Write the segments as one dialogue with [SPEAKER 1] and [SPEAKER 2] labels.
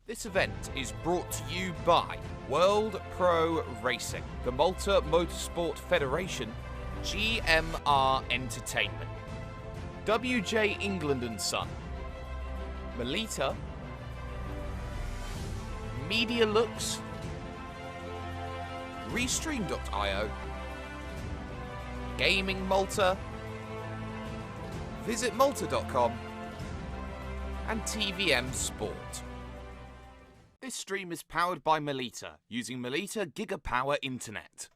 [SPEAKER 1] This event is brought to you by World Pro Racing, the Malta Motorsport Federation, GMR Entertainment, WJ England & Son, Melita, Media Looks, Restream.io, Gaming Malta, VisitMalta.com, and TVM Sport. This stream is powered by Melita, using Melita Gigapower Internet.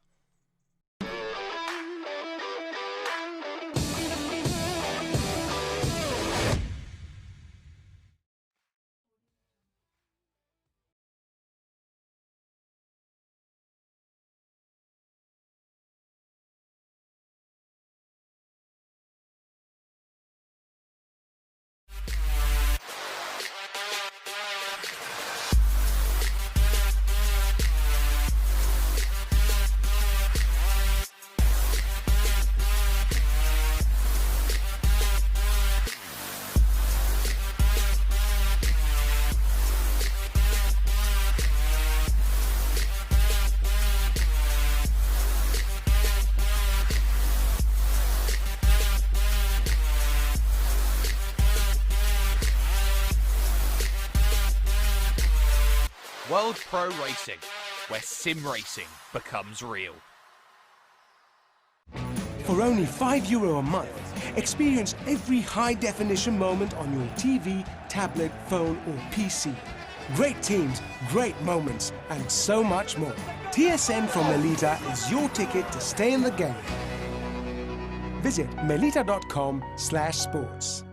[SPEAKER 1] World Pro Racing, where sim racing becomes real.
[SPEAKER 2] For only €5 a month, experience every high-definition moment on your TV, tablet, phone or PC. Great teams, great moments, and so much more. TSN from Melita is your ticket to stay in the game. Visit melita.com/sports.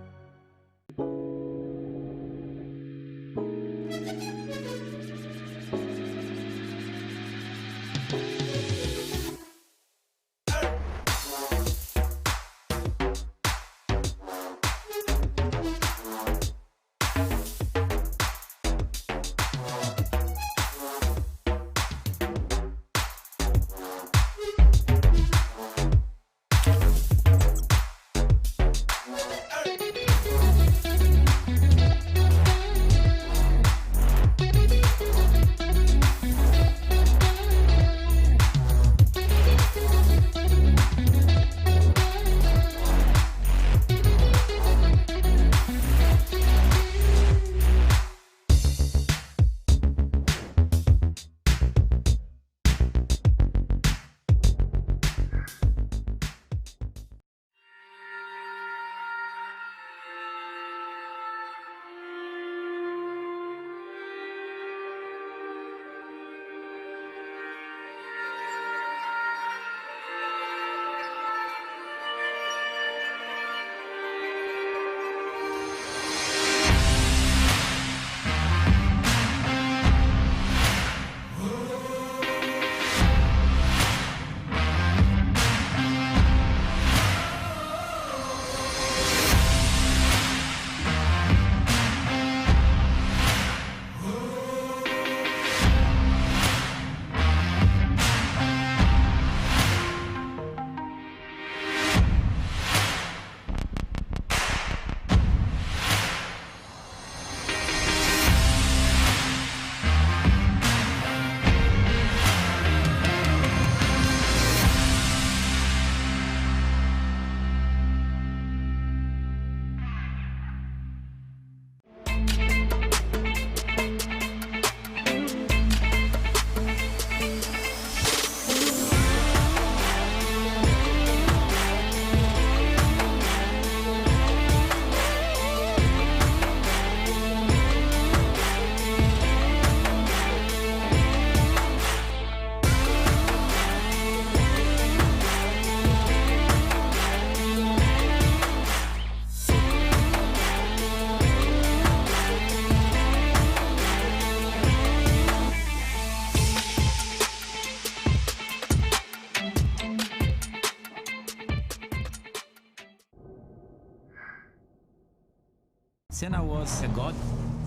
[SPEAKER 3] Senna was a god.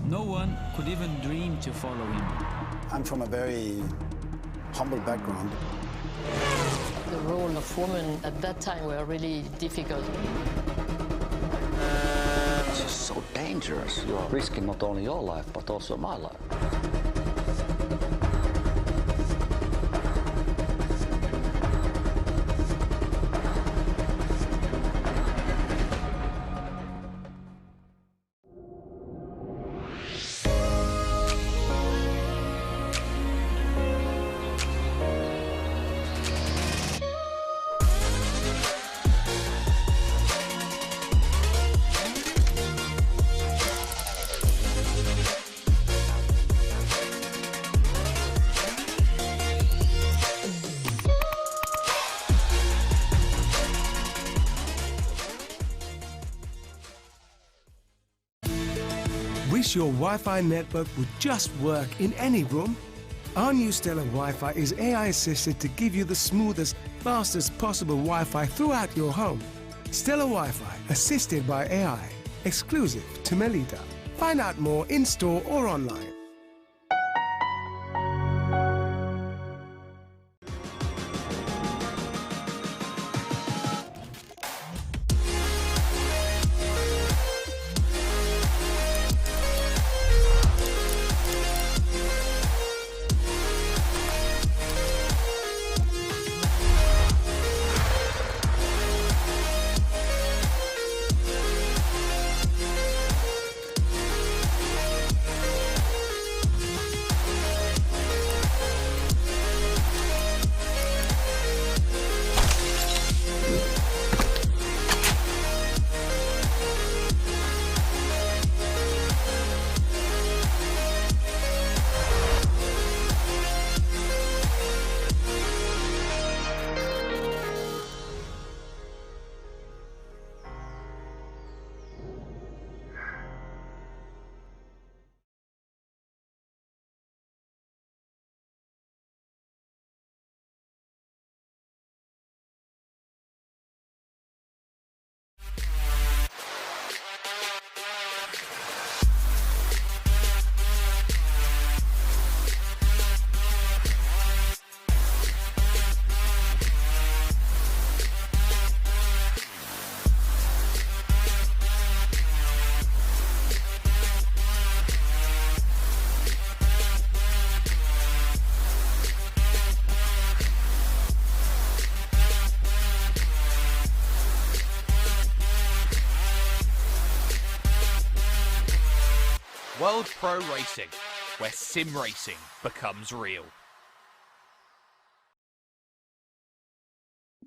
[SPEAKER 3] No one could even dream to follow him.
[SPEAKER 4] I'm from a very humble background.
[SPEAKER 5] The role of women at that time were really difficult.
[SPEAKER 6] She's so damn dangerous. You are risking not only your life, but also my life.
[SPEAKER 2] Wish your Wi-Fi network would just work in any room? Our new Stellar Wi-Fi is AI assisted to give you the smoothest, fastest possible Wi-Fi throughout your home. Stellar Wi-Fi assisted by AI, exclusive to Melita. Find out more in-store or online.
[SPEAKER 1] World Pro Racing, where sim racing becomes real.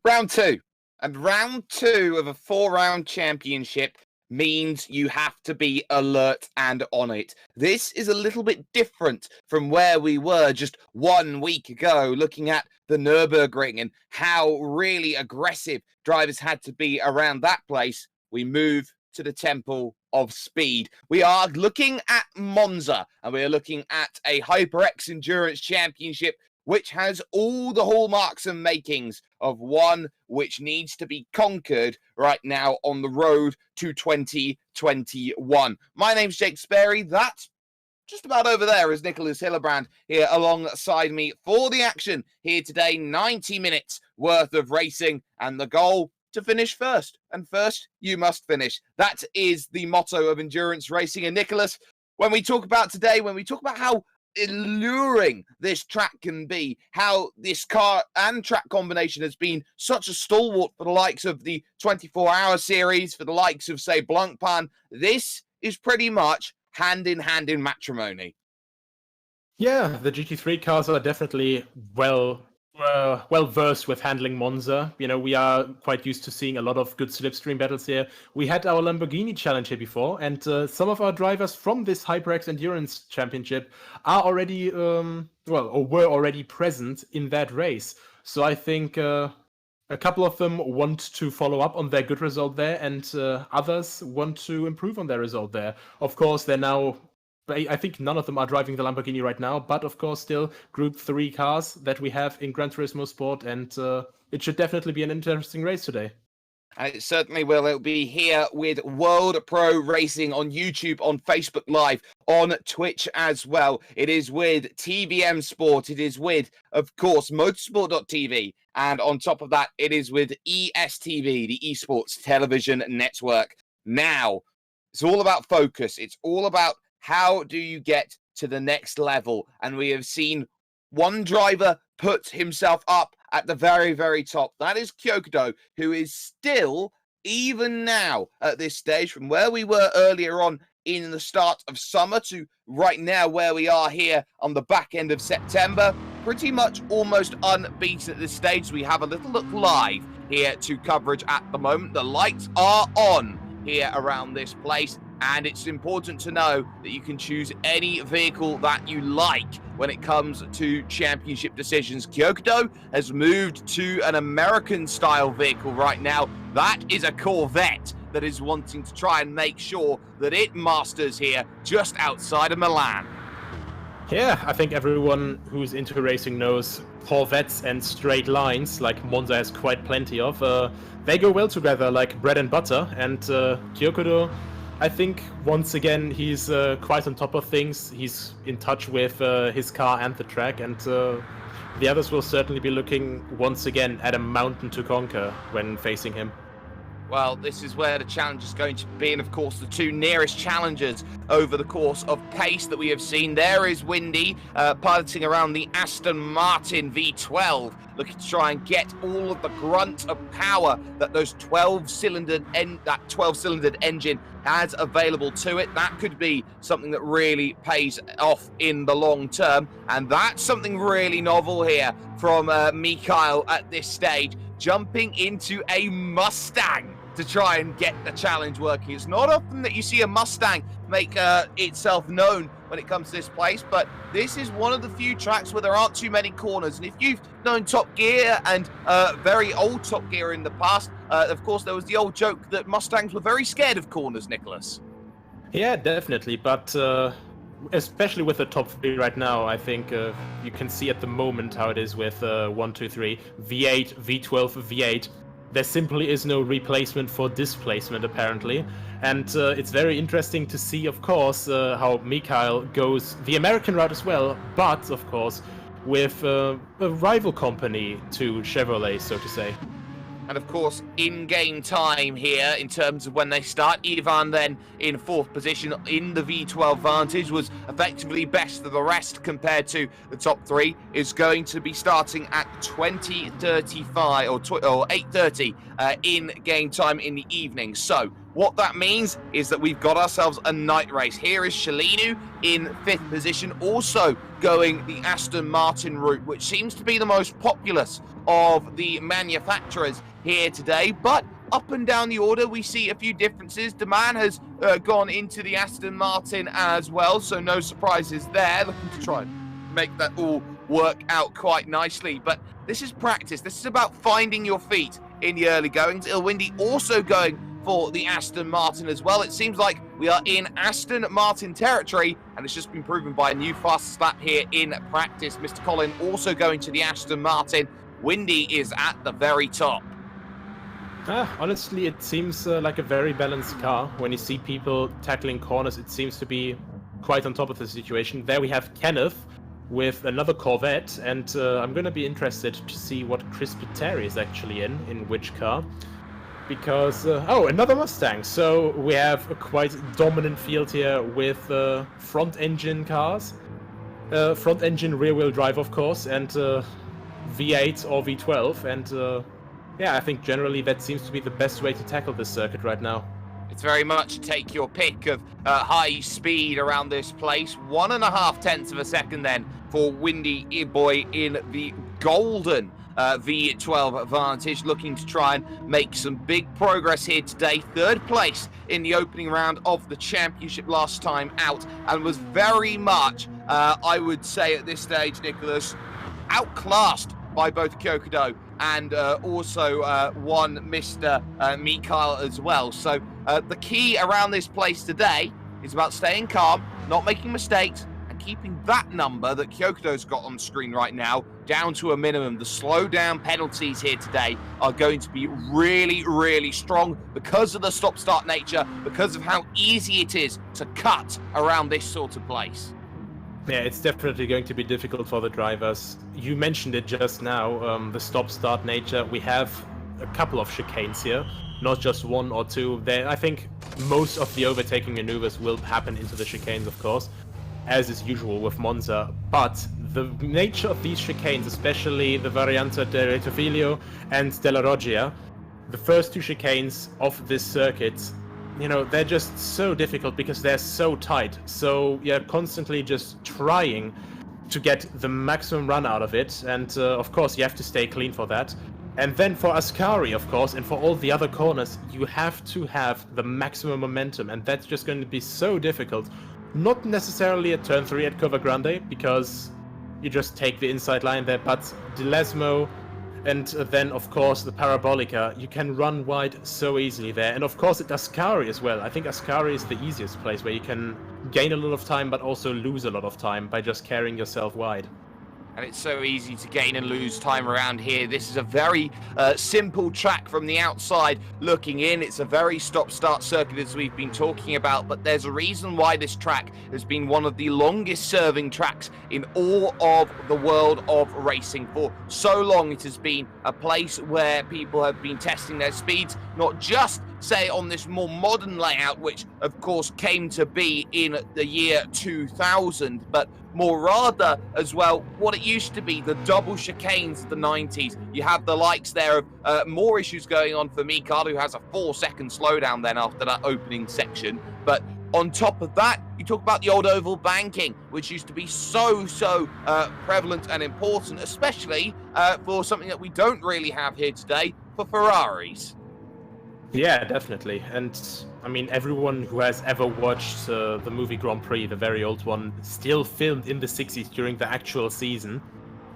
[SPEAKER 1] Round two. And round two of a 4-round championship means you have to be alert and on it. This is a little bit different from where we were just 1 week ago, looking at the Nürburgring and how really aggressive drivers had to be around that place. We move to the Temple of Speed. We are looking at Monza, and we are looking at a HyperX Endurance Championship, which has all the hallmarks and makings of one which needs to be conquered right now on the road to 2021. My name's Jake Sperry. That just about over there is Nicholas Hillebrand here alongside me for the action here today. 90 minutes worth of racing, and the goal to finish first. And first, you must finish. That is the motto of endurance racing. And Nicholas, when we talk about today, when we talk about how alluring this track can be, how this car and track combination has been such a stalwart for the likes of the 24-hour series, for the likes of, say, Blancpain, this is pretty much hand in matrimony.
[SPEAKER 7] Yeah, the GT3 cars are definitely well versed with handling Monza. You know, we are quite used to seeing a lot of good slipstream battles here. We had our Lamborghini challenge here before, and some of our drivers from this HyperX Endurance Championship are already, were already present in that race. So I think a couple of them want to follow up on their good result there, and others want to improve on their result there. Of course, they're now, I think none of them are driving the Lamborghini right now, but of course still Group 3 cars that we have in Gran Turismo Sport, and it should definitely be an interesting race today.
[SPEAKER 1] And it certainly will. It'll be here with World Pro Racing on YouTube, on Facebook Live, on Twitch as well. It is with TBM Sport. It is with, of course, motorsport.tv. And on top of that, it is with ESTV, the Esports Television Network. Now, It's all about focus. It's all about how do you get to the next level. And we have seen one driver put himself up at the very, very top. That is Kyokudo, who is still, even now at this stage, from where we were earlier on in the start of summer to right now where we are here on the back end of September, pretty much almost unbeaten at this stage. We have a little look live here to coverage at the moment. The lights are on here around this place, and it's important to know that you can choose any vehicle that you like when it comes to championship decisions. Kyokudo has moved to an American-style vehicle right now. That is a Corvette that is wanting to try and make sure that it masters here just outside of Milan.
[SPEAKER 7] Yeah, I think everyone who's into racing knows Corvettes and straight lines, like Monza has quite plenty of. They go well together, like bread and butter. And Kyokudo, I think once again he's quite on top of things. He's in touch with his car and the track, and the others will certainly be looking once again at a mountain to conquer when facing him.
[SPEAKER 1] Well, this is where the challenge is going to be, and of course the two nearest challengers over the course of pace that we have seen. There is Windy piloting around the Aston Martin V12, looking to try and get all of the grunt of power that those 12-cylindered engine has available to it. That could be something that really pays off in the long term, and that's something really novel here from Mikhail at this stage, jumping into a Mustang to try and get the challenge working. It's not often that you see a Mustang make itself known when it comes to this place, but this is one of the few tracks where there aren't too many corners. And if you've known Top Gear and very old Top Gear in the past, of course, there was the old joke that Mustangs were very scared of corners, Nicholas.
[SPEAKER 7] Yeah, definitely, but especially with the top three right now, I think you can see at the moment how it is with 1, 2, 3, V8, V12, V8. There simply is no replacement for displacement, apparently. And it's very interesting to see, of course, how Mikhail goes the American route as well, but, of course, with a rival company to Chevrolet, so to say.
[SPEAKER 1] And of course, in-game time here in terms of when they start, Ivan then in 4th position in the V12 Vantage was effectively best of the rest compared to the top 3, is going to be starting at 20:35 or 8:30 in-game time in the evening. So what that means is that we've got ourselves a night race. Here is Shalinu in 5th position, also going the Aston Martin route, which seems to be the most populous of the manufacturers here today. But up and down the order, we see a few differences. Deman has gone into the Aston Martin as well, so no surprises there. Looking to try and make that all work out quite nicely. But this is practice. This is about finding your feet in the early goings. Ilwindi also going for the Aston Martin as well. It seems like we are in Aston Martin territory, and it's just been proven by a new fast lap here in practice. Mr. Collin also going to the Aston Martin. Windy is at the very top.
[SPEAKER 7] Honestly, it seems like a very balanced car. When you see people tackling corners, it seems to be quite on top of the situation. There we have Kenneth with another Corvette, and I'm going to be interested to see what Chris Pitteri is actually in which car. Because, another Mustang. So we have a quite dominant field here with front engine cars. Front engine rear wheel drive, of course, and V8 or V12. And yeah, I think generally that seems to be the best way to tackle this circuit right now.
[SPEAKER 1] It's very much take your pick of high speed around this place. 1.5 tenths of a second then for Windy Boy in the golden V12 Vantage, looking to try and make some big progress here today. 3rd place in the opening round of the championship last time out, and was very much, I would say at this stage, Nicholas, outclassed by both Kyokudo and also one Mr. Mikhail as well. So the key around this place today is about staying calm, not making mistakes, and keeping that number that Kyokudo's got on screen right now down to a minimum. The slowdown penalties here today are going to be really, really strong because of the stop-start nature, because of how easy it is to cut around this sort of place.
[SPEAKER 7] Yeah, it's definitely going to be difficult for the drivers. You mentioned it just now, the stop-start nature. We have a couple of chicanes here, not just one or two. I think most of the overtaking maneuvers will happen into the chicanes, of course, as is usual with Monza. But the nature of these chicanes, especially the Variante del Retofiglio and della Roggia, the first two chicanes of this circuit, you know, they're just so difficult because they're so tight. So you're constantly just trying to get the maximum run out of it. And of course, you have to stay clean for that. And then for Ascari, of course, and for all the other corners, you have to have the maximum momentum. And that's just going to be so difficult. Not necessarily at turn 3 at Cova Grande, because you just take the inside line there, but Delesmo, and then, of course, the Parabolica, you can run wide so easily there. And, of course, at Ascari as well. I think Ascari is the easiest place where you can gain a lot of time, but also lose a lot of time by just carrying yourself wide.
[SPEAKER 1] And it's so easy to gain and lose time around here. This is a very simple track from the outside looking in. It's a very stop-start circuit, as we've been talking about, but there's a reason why this track has been one of the longest-serving tracks in all of the world of racing. For so long, it has been a place where people have been testing their speeds, not just say on this more modern layout, which of course came to be in the year 2000, but more rather as well what it used to be, the double chicanes of the 90s. You have the likes there of more issues going on for Mikado, who has a 4-second slowdown then after that opening section. But on top of that, you talk about the old oval banking, which used to be so prevalent and important, especially for something that we don't really have here today, for Ferraris.
[SPEAKER 7] Yeah, definitely. And I mean, everyone who has ever watched the movie Grand Prix, the very old one, still filmed in the 60s during the actual season,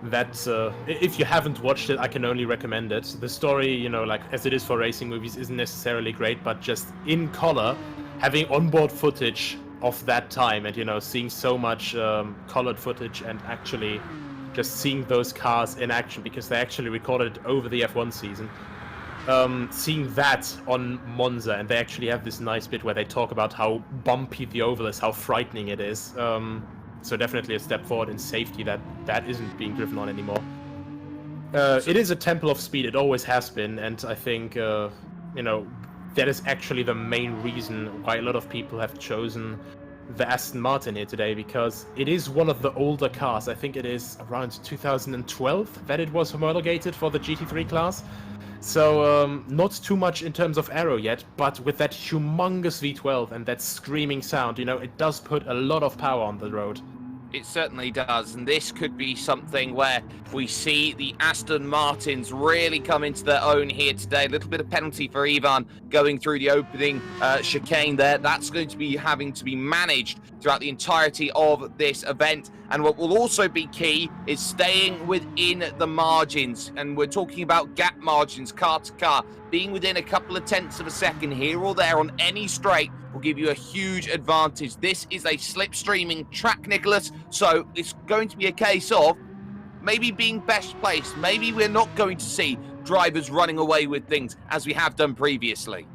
[SPEAKER 7] that if you haven't watched it, I can only recommend it. The story, you know, like as it is for racing movies, isn't necessarily great, but just in color, having onboard footage of that time and, you know, seeing so much colored footage and actually just seeing those cars in action, because they actually recorded it over the F1 season. Seeing that on Monza, and they actually have this nice bit where they talk about how bumpy the oval is, how frightening it is. So definitely a step forward in safety that isn't being driven on anymore. It is a temple of speed, it always has been, and I think, you know, that is actually the main reason why a lot of people have chosen the Aston Martin here today, because it is one of the older cars. I think it is around 2012 that it was homologated for the GT3 class. So, not too much in terms of aero yet, but with that humongous V12 and that screaming sound, you know, it does put a lot of power on the road.
[SPEAKER 1] It certainly does, and this could be something where we see the Aston Martins really come into their own here today. A little bit of penalty for Ivan going through the opening chicane there. That's going to be having to be managed throughout the entirety of this event. And what will also be key is staying within the margins. And we're talking about gap margins, car to car. Being within a couple of tenths of a second here or there on any straight will give you a huge advantage. This is a slipstreaming track, Nicholas, so it's going to be a case of maybe being best placed. Maybe we're not going to see drivers running away with things as we have done previously.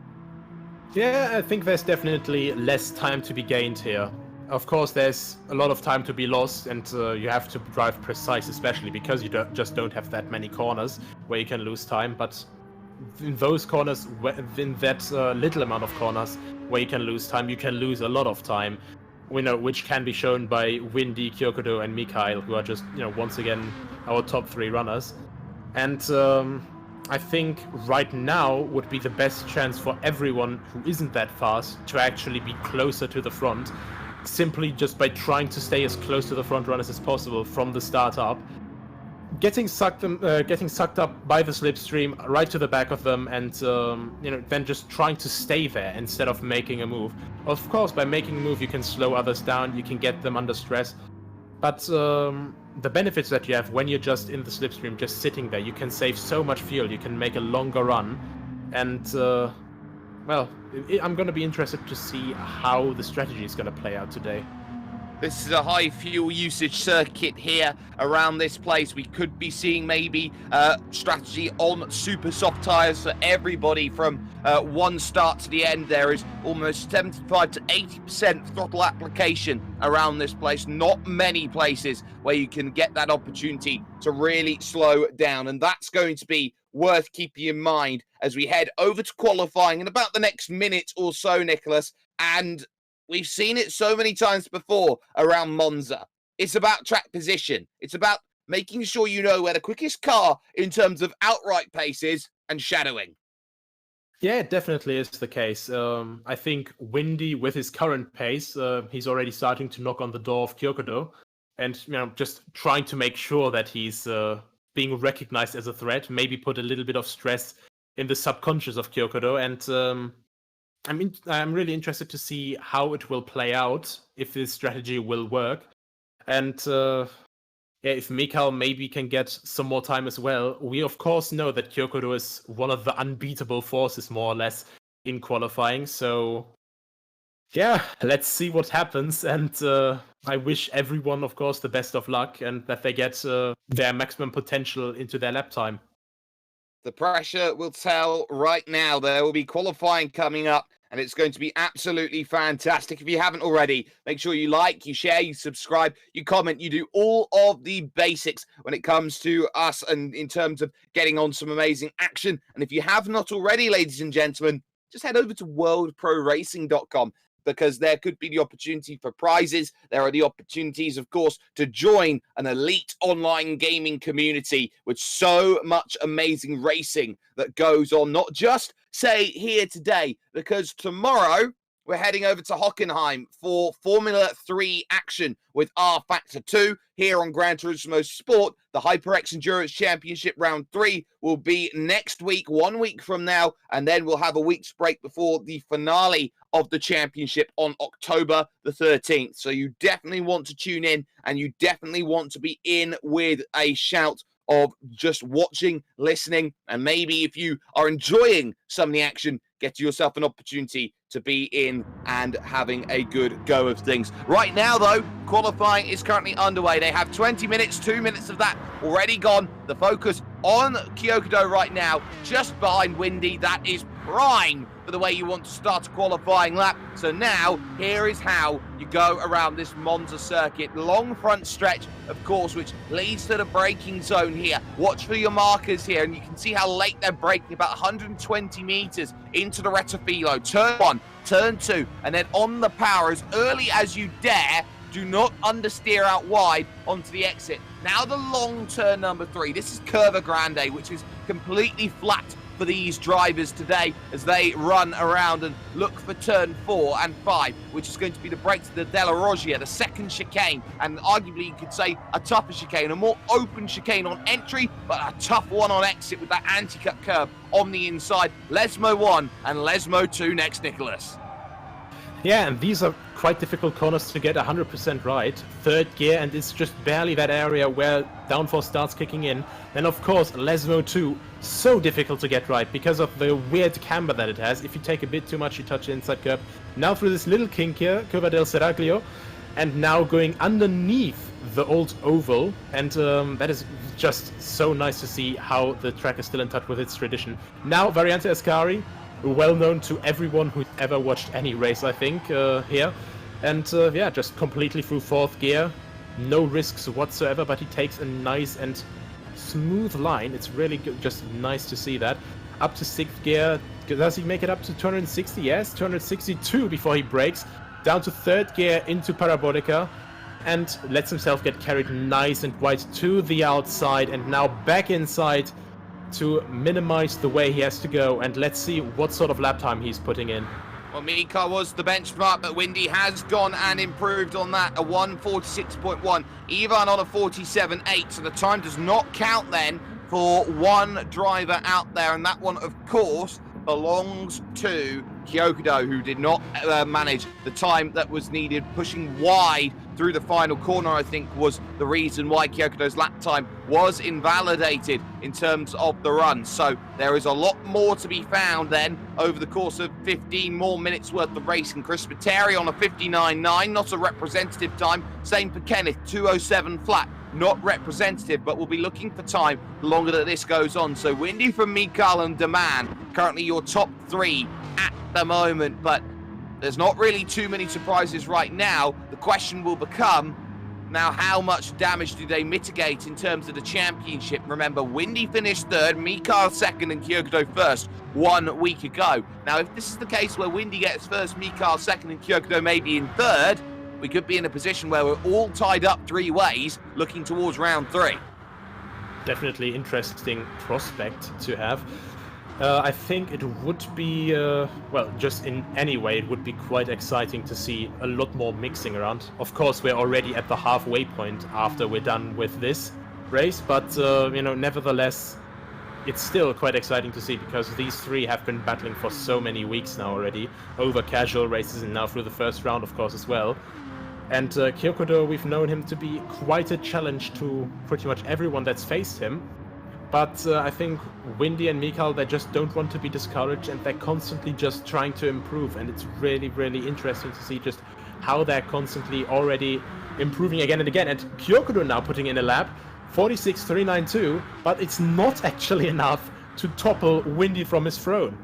[SPEAKER 7] Yeah, I think there's definitely less time to be gained here. Of course, there's a lot of time to be lost, and you have to drive precise, especially because you just don't have that many corners where you can lose time. But in those corners, in that little amount of corners where you can lose time, you can lose a lot of time, you know, which can be shown by Windy, Kyokodo, and Mikhail, who are just, you know, once again our top 3 runners. And I think right now would be the best chance for everyone who isn't that fast to actually be closer to the front, simply just by trying to stay as close to the front runners as possible from the start up. Getting sucked up by the slipstream right to the back of them, and you know, then just trying to stay there instead of making a move. Of course, by making a move, you can slow others down, you can get them under stress. But the benefits that you have when you're just in the slipstream, just sitting there, you can save so much fuel, you can make a longer run, and well, I'm going to be interested to see how the strategy is going to play out today.
[SPEAKER 1] This is a high fuel usage circuit here around this place. We could be seeing maybe strategy on super soft tyres for everybody from one start to the end. There is almost 75 to 80% throttle application around this place. Not many places where you can get that opportunity to really slow down. And that's going to be worth keeping in mind as we head over to qualifying in about the next minute or so, Nicholas. And we've seen it so many times before around Monza. It's about track position. It's about making sure you know where the quickest car in terms of outright pace is and shadowing.
[SPEAKER 7] Yeah, it definitely is the case. I think Windy, with his current pace, he's already starting to knock on the door of Kyokudo, and just trying to make sure that he's being recognized as a threat. Maybe put a little bit of stress in the subconscious of Kyokudo, and I'm really interested to see how it will play out, if this strategy will work, and if Mikhail maybe can get some more time as well. We of course know that Kyokudo is one of the unbeatable forces, more or less, in qualifying. So yeah, let's see what happens. And I wish everyone, of course, the best of luck and that they get their maximum potential into their lap time.
[SPEAKER 1] The pressure will tell right now. There will be qualifying coming up, and it's going to be absolutely fantastic. If you haven't already, make sure you like, you share, you subscribe, you comment, you do all of the basics when it comes to us and in terms of getting on some amazing action. And if you have not already, ladies and gentlemen, just head over to worldproracing.com, because there could be the opportunity for prizes. There are the opportunities, of course, to join an elite online gaming community with so much amazing racing that goes on, not just, say, here today, because tomorrow we're heading over to Hockenheim for Formula 3 action with R Factor 2 here on Gran Turismo Sport. The HyperX Endurance Championship Round 3 will be next week, 1 week from now, and then we'll have a week's break before the finale of the championship on October the 13th. So you definitely want to tune in, and you definitely want to be in with a shout of just watching, listening, and maybe if you are enjoying some of the action, get yourself an opportunity to be in and having a good go of things. Right now, though, qualifying is currently underway. They have 20 minutes, 2 minutes of that already gone. The focus on Kyokudo right now, just behind Windy. That is prime for the way you want to start a qualifying lap. So now, here is how you go around this Monza circuit. Long front stretch, of course, which leads to the braking zone here. Watch for your markers here, and you can see how late they're braking, about 120 meters into the Rettifilo. Turn 1, turn 2, and then on the power as early as you dare. Do not understeer out wide onto the exit. Now the long turn number 3. This is Curva Grande, which is completely flat for these drivers today as they run around and look for turn 4 and 5, which is going to be the break to the Della Roggia, the second chicane, and arguably you could say a tougher chicane, a more open chicane on entry, but a tough one on exit with that anti-cut curve on the inside. Lesmo 1 and Lesmo 2 next, Nicholas.
[SPEAKER 7] Yeah, and these are quite difficult corners to get 100% right. Third gear, and it's just barely that area where downforce starts kicking in. Then, of course, Lesmo 2, so difficult to get right because of the weird camber that it has. If you take a bit too much, you touch the inside curb. Now through this little kink here, Curva del Seraglio, and now going underneath the old oval. And that is just so nice to see how the track is still in touch with its tradition. Now, Variante Ascari, well known to everyone who's ever watched any race, I think, here. And yeah, just completely through fourth gear. No risks whatsoever, but he takes a nice and smooth line. It's really good, just nice to see that. Up to sixth gear. Does he make it up to 260? Yes, 262 before he breaks. Down to third gear into Parabolica. And lets himself get carried nice and wide to the outside. And now back inside to minimize the way he has to go, and let's see what sort of lap time he's putting in.
[SPEAKER 1] Well, Mika was the benchmark, but Windy has gone and improved on that. A 1:46.1, Ivan on a 47.8, so the time does not count then for one driver out there, and that one, of course, belongs to Kyokudo, who did not manage the time that was needed. Pushing wide through the final corner, I think, was the reason why Kyokudo's lap time was invalidated in terms of the run. So there is a lot more to be found then over the course of 15 more minutes worth of racing. Chris Spiteri on a 59.9, not a representative time. Same for Kenneth, 2:07 flat. Not representative, but we'll be looking for time the longer that this goes on. So Windy from Mikhail and Deman, currently your top 3 at the moment, but there's not really too many surprises right now. The question will become, Now, how much damage do they mitigate in terms of the championship? Remember, Windy finished third, Mikhail second, and Kyokudo first 1 week ago. Now, if this is the case where Windy gets first, Mikhail second, and Kyokudo maybe in third, we could be in a position where we're all tied up 3 ways, looking towards round 3.
[SPEAKER 7] Definitely interesting prospect to have. I think it would be, well, just in any way, it would be quite exciting to see a lot more mixing around. Of course, we're already at the halfway point after we're done with this race, but, you know, nevertheless, it's still quite exciting to see because these three have been battling for so many weeks now already, over casual races and now through the first round, of course, as well. And Kyokudo, we've known him to be quite a challenge to pretty much everyone that's faced him. But I think Windy and Mikhail, they just don't want to be discouraged and they're constantly just trying to improve. And it's really, really interesting to see just how they're constantly already improving again and again. And Kyokudo now putting in a lap, 46.392, but it's not actually enough to topple Windy from his throne.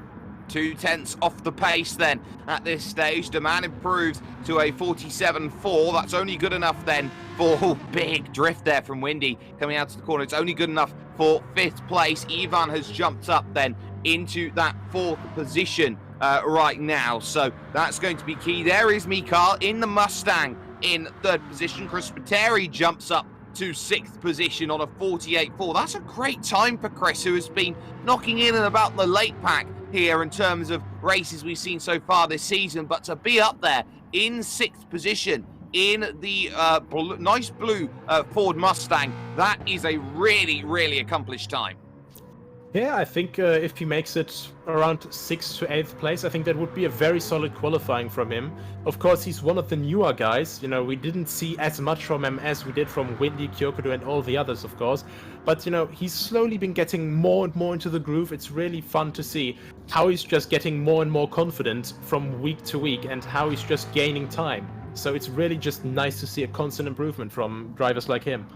[SPEAKER 1] 2/10 off the pace then at this stage. The man improves to a 47.4. That's only good enough then for big drift there from Windy coming out to the corner. It's only good enough for 5th place. Ivan has jumped up then into that 4th position right now. So that's going to be key. There is Mikhail in the Mustang in 3rd position. Chris Pateri jumps up to 6th position on a 48.4. That's a great time for Chris, who has been knocking in and about the late pack here in terms of races we've seen so far this season. But to be up there in 6th position in the nice blue Ford Mustang, that is a really, really accomplished time.
[SPEAKER 7] Yeah, I think if he makes it around 6th to 8th place, I think that would be a very solid qualifying from him. Of course, he's one of the newer guys. You know, we didn't see as much from him as we did from Windy, Kyokudo, and all the others, of course. But, you know, he's slowly been getting more and more into the groove. It's really fun to see how he's just getting more and more confident from week to week and how he's just gaining time. So it's really just nice to see a constant improvement from drivers like him.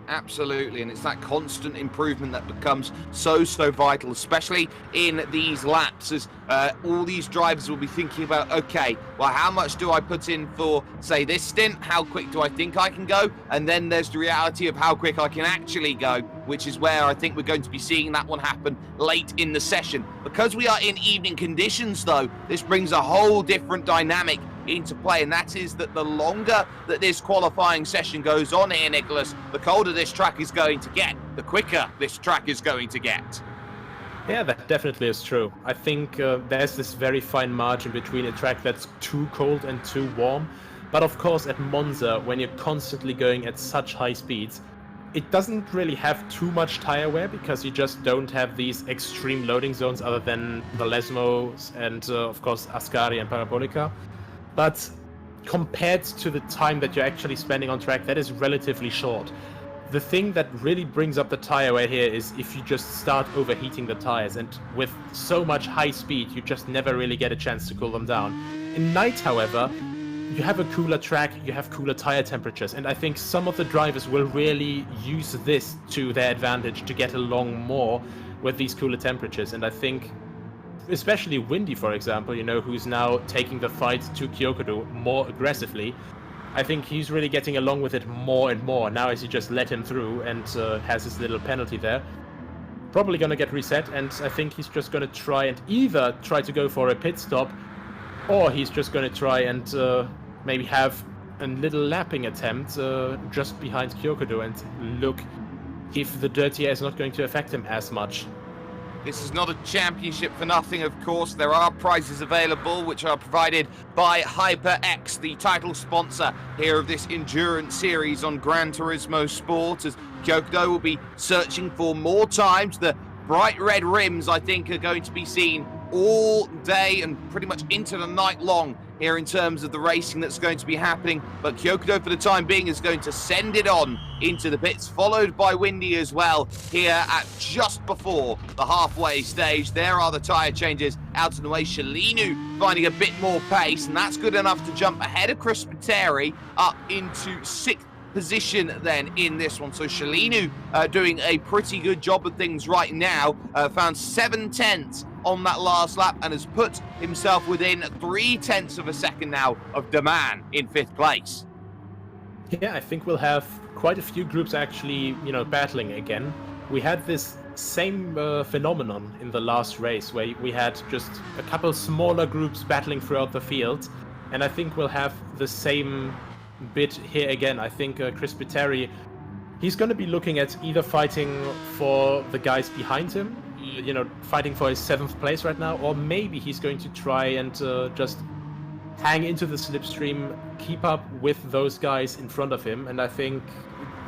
[SPEAKER 1] Absolutely, and it's that constant improvement that becomes so vital, especially in these laps, as all these drivers will be thinking about, okay, well, how much do I put in for, say, this stint? How quick do I think I can go? And then there's the reality of how quick I can actually go, which is where I think we're going to be seeing that one happen late in the session. Because we are in evening conditions, though, this brings a whole different dynamic into play, and that is that the longer that this qualifying session goes on here, Nicholas, the colder this track is going to get, the quicker this track is going to get.
[SPEAKER 7] Yeah, that definitely is true. I think there's this very fine margin between a track that's too cold and too warm. But of course, at Monza, when you're constantly going at such high speeds, it doesn't really have too much tire wear because you just don't have these extreme loading zones other than the Lesmos and, of course, Ascari and Parabolica. But compared to the time that you're actually spending on track, that is relatively short. The thing that really brings up the tire wear here is if you just start overheating the tires, and with so much high speed, you just never really get a chance to cool them down. In night, however, you have a cooler track, you have cooler tire temperatures, and I think some of the drivers will really use this to their advantage to get along more with these cooler temperatures. And I think especially Windy, for example, you know, who's now taking the fight to Kyokudo more aggressively, I think he's really getting along with it more and more now as you just let him through and has his little penalty there. Probably going to get reset, and I think he's just going to try and either try to go for a pit stop, or he's just going to try and maybe have a little lapping attempt just behind Kyokudo and look if the dirty air is not going to affect him as much.
[SPEAKER 1] This is not a championship for nothing, of course. There are prizes available, which are provided by HyperX, the title sponsor here of this endurance series on Gran Turismo Sport, as Kyokudo will be searching for more times. The bright red rims, I think, are going to be seen all day and pretty much into the night long here in terms of the racing that's going to be happening. But Kyokudo, for the time being, is going to send it on into the pits, followed by Windy as well here at just before the halfway stage. There are the tyre changes out of the way. Shalinu finding a bit more pace, and that's good enough to jump ahead of Chris Pateri up into 6th position then in this one. So Shalinu doing a pretty good job of things right now. Found 7/10 on that last lap and has put himself within 0.3 of a second now of Daman in 5th place.
[SPEAKER 7] Yeah, I think we'll have quite a few groups actually, battling again. We had this same phenomenon in the last race where we had just a couple smaller groups battling throughout the field, and I think we'll have the same bit here again. I think Chris Pitteri, he's going to be looking at either fighting for the guys behind him, fighting for his 7th place right now, or maybe he's going to try and just hang into the slipstream, keep up with those guys in front of him, and I think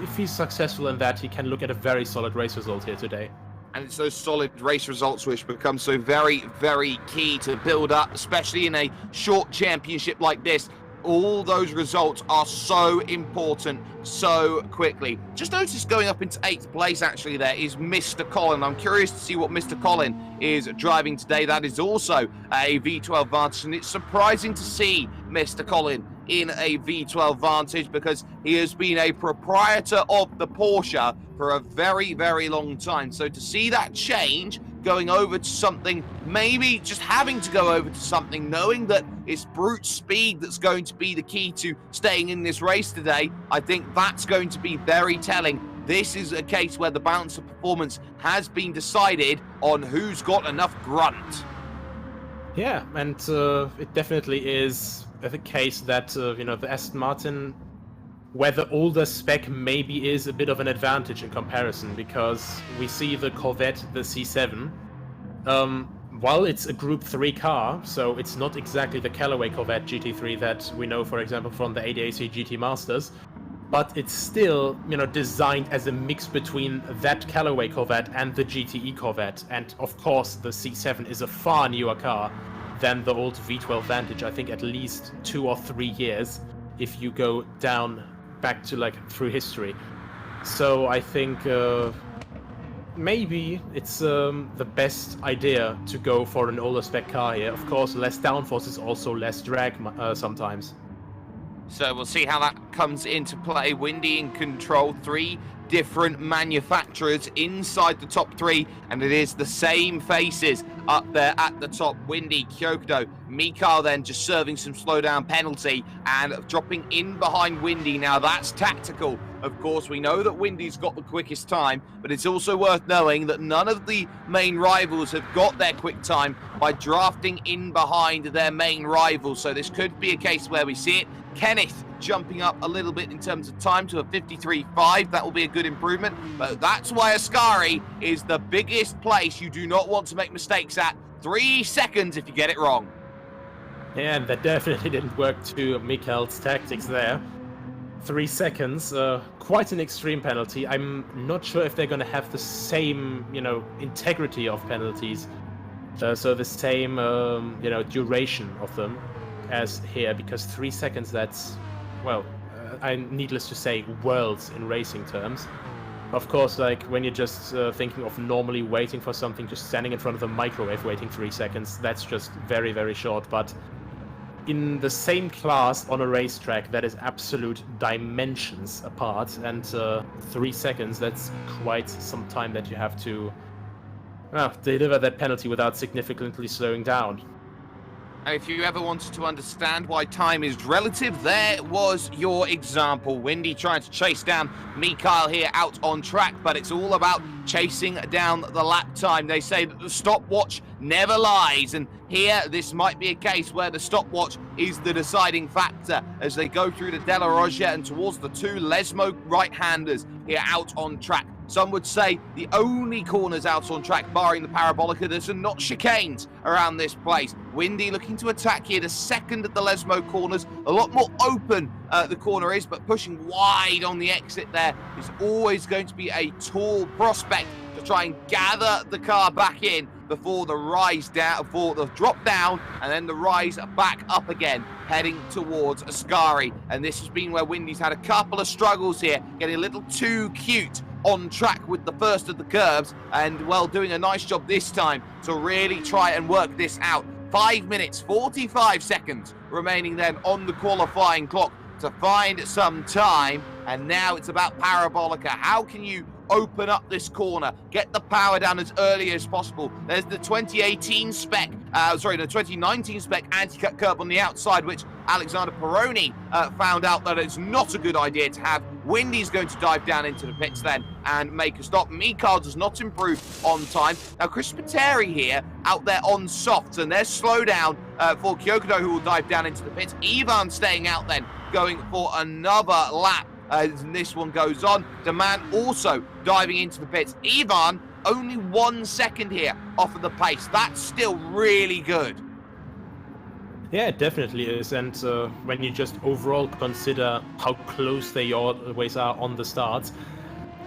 [SPEAKER 7] if he's successful in that, he can look at a very solid race result here today.
[SPEAKER 1] And it's those solid race results which become so very, very key to build up, especially in a short championship like this. All those results are so important so quickly. Just noticed going up into 8th place actually there is Mr. Colin. I'm curious to see what Mr. Colin is driving today. That is also a V12 Vantage, and it's surprising to see Mr. Colin in a V12 Vantage because he has been a proprietor of the Porsche for a very, very long time. So to see that change, going over to something, maybe just having to go over to something, knowing that it's brute speed that's going to be the key to staying in this race today, I think that's going to be very telling. This is a case where the balance of performance has been decided on who's got enough grunt.
[SPEAKER 7] Yeah, and it definitely is the case that, the Aston Martin, where the older spec maybe is a bit of an advantage in comparison, because we see the Corvette, the C7, while it's a Group 3 car, so it's not exactly the Callaway Corvette GT3 that we know, for example, from the ADAC GT Masters, but it's still, designed as a mix between that Callaway Corvette and the GTE Corvette, and of course the C7 is a far newer car than the old V12 Vantage, I think at least 2 or 3 years, if you go down back to through history. So I think maybe it's the best idea to go for an older spec car here. Of course, less downforce is also less drag sometimes.
[SPEAKER 1] So we'll see how that comes into play. Windy in control, 3 different manufacturers inside the top 3, and it is the same faces up there at the top. Windy, Kyoto, Mikael then just serving some slowdown penalty and dropping in behind Windy. Now that's tactical. Of course, we know that Windy's got the quickest time, but it's also worth knowing that none of the main rivals have got their quick time by drafting in behind their main rivals. So this could be a case where we see it. Kenneth jumping up a little bit in terms of time to a 53.5. That will be a good improvement, but that's why Ascari is the biggest place you do not want to make mistakes at. 3 seconds if you get it wrong.
[SPEAKER 7] Yeah, and that definitely didn't work to Mikael's tactics there. 3 seconds, quite an extreme penalty. I'm not sure if they're going to have the same, integrity of penalties. So the same, duration of them as here, because 3 seconds, that's, well, needless to say, worlds in racing terms. Of course, when you're just thinking of normally waiting for something, just standing in front of a microwave waiting 3 seconds, that's just very, very short. But in the same class on a racetrack, that is absolute dimensions apart, and 3 seconds, that's quite some time that you have to deliver that penalty without significantly slowing down.
[SPEAKER 1] And if you ever wanted to understand why time is relative, there was your example. Windy trying to chase down Mikael here out on track, but it's all about chasing down the lap time. They say that the stopwatch never lies, and here this might be a case where the stopwatch is the deciding factor as they go through the Della Roggia and towards the 2 Lesmo right-handers here out on track. Some would say the only corners out on track, barring the Parabolica, that are not chicanes around this place. Windy looking to attack here, the second at the Lesmo corners. A lot more open the corner is, but pushing wide on the exit there is always going to be a tall prospect to try and gather the car back in before the rise down, before the drop down, and then the rise back up again, heading towards Ascari. And this has been where Windy's had a couple of struggles here, getting a little too cute on track with the first of the curves, and well, doing a nice job this time to really try and work this out. 5 minutes 45 seconds remaining then on the qualifying clock to find some time, and now it's about Parabolica. How can you open up this corner, get the power down as early as possible? There's the 2018 spec, the 2019 spec anti-cut curb on the outside, which Alexander Peroni found out that it's not a good idea to have. Windy's going to dive down into the pits then and make a stop. Mikhail does not improve on time. Now, Chris Pateri here out there on softs, and there's slow down for Kyokudo, who will dive down into the pits. Ivan staying out then, going for another lap as this one goes on. Demand also diving into the pits. Ivan only 1 second here off of the pace. That's still really good.
[SPEAKER 7] Yeah, it definitely is. And when you just overall consider how close they always are on the starts,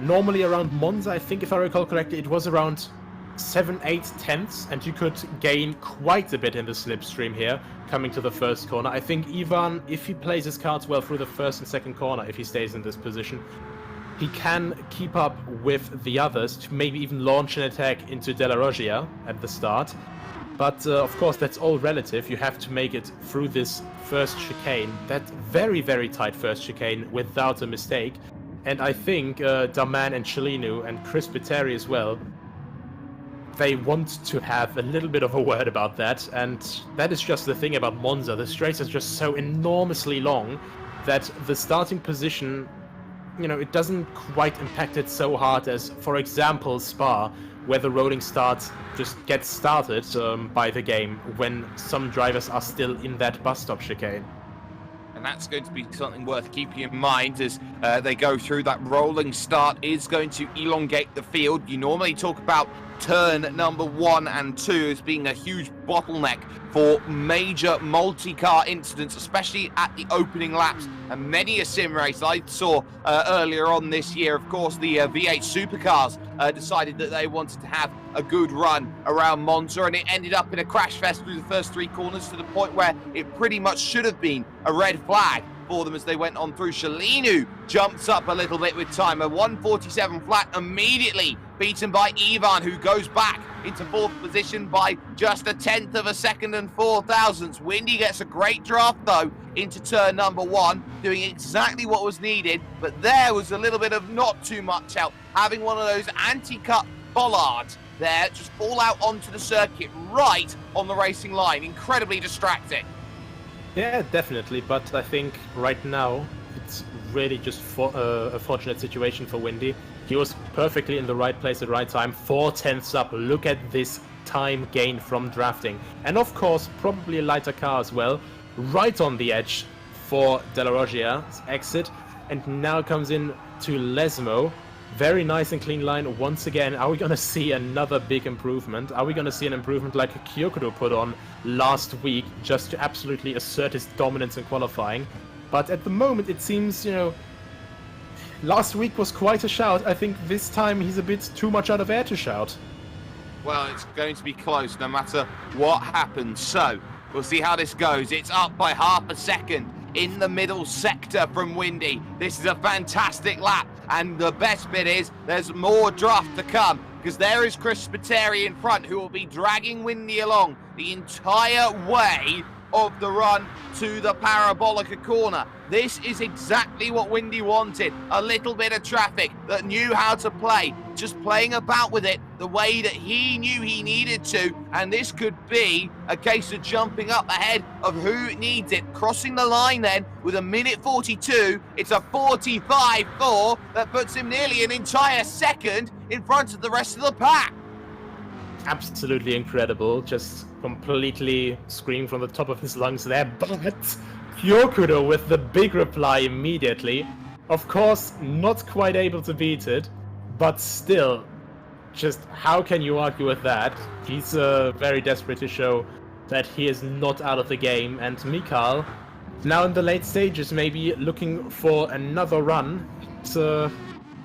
[SPEAKER 7] normally around Monza, I think if I recall correctly, it was around 7-8 tenths, and you could gain quite a bit in the slipstream here, coming to the first corner. I think Ivan, if he plays his cards well through the first and second corner, if he stays in this position, he can keep up with the others to maybe even launch an attack into Della Roggia at the start. But of course, that's all relative. You have to make it through this first chicane, that very, very tight first chicane, without a mistake. And I think Daman and Cellino and Chris Pateri as well, they want to have a little bit of a word about that. And that is just the thing about Monza. The straight is just so enormously long that the starting position, you know, it doesn't quite impact it so hard as, for example, Spa, where the rolling start just gets started by the game when some drivers are still in that bus stop chicane.
[SPEAKER 1] And that's going to be something worth keeping in mind as they go through. That rolling start is going to elongate the field. You normally talk about turn number 1 and 2 as being a huge bottleneck for major multi-car incidents, especially at the opening laps. And many a sim race I saw earlier on this year, of course, the V8 supercars decided that they wanted to have a good run around Monza, and it ended up in a crash fest through the first 3 corners, to the point where it pretty much should have been a red flag for them as they went on through. Cellino jumps up a little bit with time, a 1:47 flat, immediately beaten by Ivan, who goes back into 4th position by just a 1/10 of a second and 4 thousandths. Windy gets a great draft though into turn number 1, doing exactly what was needed, but there was a little bit of not too much help, having one of those anti-cut bollards there just fall out onto the circuit right on the racing line. Incredibly distracting.
[SPEAKER 7] Yeah, definitely, but I think right now it's really just a fortunate situation for Windy. He was perfectly in the right place at the right time, 4 tenths up. Look at this time gain from drafting. And of course, probably a lighter car as well, right on the edge for Della Roggia's exit. And now comes in to Lesmo. Very nice and clean line once again. Are we going to see another big improvement? Are we going to see an improvement like Kyokudo put on last week, just to absolutely assert his dominance in qualifying? But at the moment, it seems, you know, last week was quite a shout. I think this time he's a bit too much out of air to shout.
[SPEAKER 1] Well, it's going to be close no matter what happens. So we'll see how this goes. It's up by half a second in the middle sector from Windy. This is a fantastic lap, and the best bit is there's more draft to come, because there is Chris Pateri in front, who will be dragging Windy along the entire way of the run to the Parabolica corner. This is exactly what Windy wanted. A little bit of traffic that knew how to play, just playing about with it the way that he knew he needed to. And this could be a case of jumping up ahead of who needs it. Crossing the line then with a minute 42. It's a 45.4 that puts him nearly an entire second in front of the rest of the pack.
[SPEAKER 7] Absolutely incredible. Just completely screaming from the top of his lungs there. But Kyokudo with the big reply immediately. Of course, not quite able to beat it, but still, just how can you argue with that? He's very desperate to show that he is not out of the game, and Mikhail, now in the late stages, maybe looking for another run. So,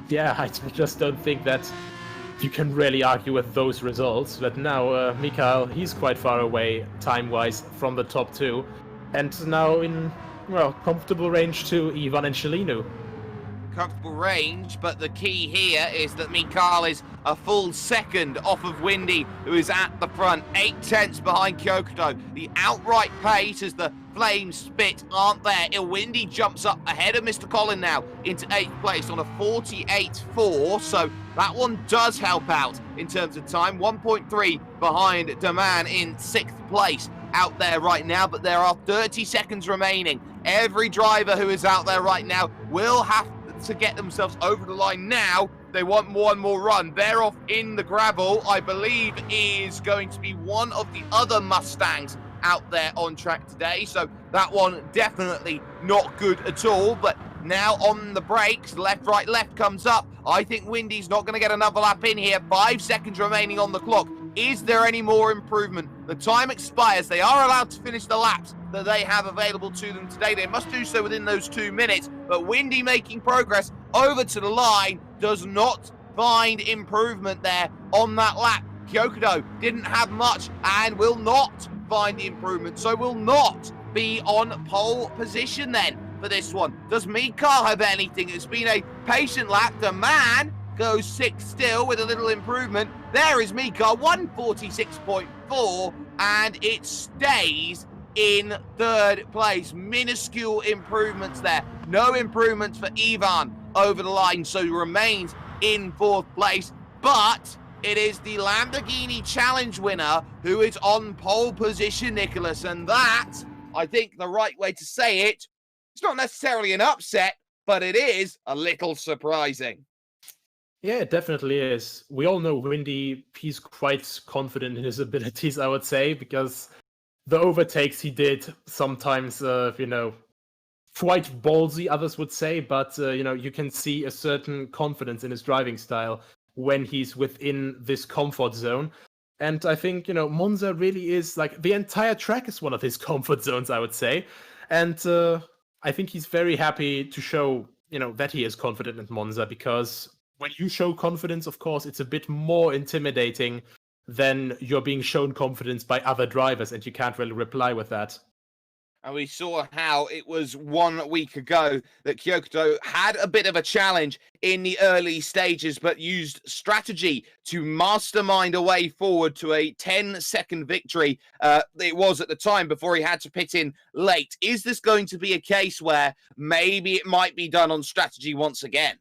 [SPEAKER 7] yeah, I just don't think that you can really argue with those results. But now Mikhail, he's quite far away time-wise from the top 2, and now in, well, comfortable range to Ivan and Cellino.
[SPEAKER 1] Comfortable range, but the key here is that Mikhail is a full second off of Windy, who is at the front, 8 tenths behind Kyokudo. The outright pace as the flames spit aren't there. Windy jumps up ahead of Mr. Collin now into 8th place on a 48.4, so that one does help out in terms of time. 1.3 behind Daman in 6th place. out there right now, but there are 30 seconds remaining. Every driver who is out there right now will have to get themselves over the line now. They want one more run. They're off in the gravel, I believe, is going to be one of the other Mustangs out there on track today. So that one definitely not good at all. But now on the brakes, left, right, left comes up. I think Windy's not going to get another lap in here. 5 seconds remaining on the clock. Is there any more improvement? The time expires. They are allowed to finish the laps that they have available to them today. They must do so within those 2 minutes. But Windy making progress over to the line, does not find improvement there on that lap. Kyokudo didn't have much and will not find the improvement, so will not be on pole position then for this one. Does Mika have anything? It's been a patient lap. The man goes 6 still with a little improvement. There is Mika, 146.4, and it stays in 3rd place. Minuscule improvements there. No improvements for Ivan over the line, so he remains in 4th place. But it is the Lamborghini Challenge winner who is on pole position, Nicholas, and that, I think the right way to say it, it's not necessarily an upset, but it is a little surprising.
[SPEAKER 7] Yeah, it definitely is. We all know Windy, he's quite confident in his abilities, I would say, because the overtakes he did sometimes, quite ballsy, others would say, but, you can see a certain confidence in his driving style when he's within this comfort zone. And I think, Monza really is, like, the entire track is one of his comfort zones, I would say. And I think he's very happy to show, that he is confident in Monza, because when you show confidence, of course, it's a bit more intimidating than you're being shown confidence by other drivers, and you can't really reply with that.
[SPEAKER 1] And we saw how it was 1 week ago that Kyokudo had a bit of a challenge in the early stages, but used strategy to mastermind a way forward to a 10-second victory. It was at the time before he had to pit in late. Is this going to be a case where maybe it might be done on strategy once again?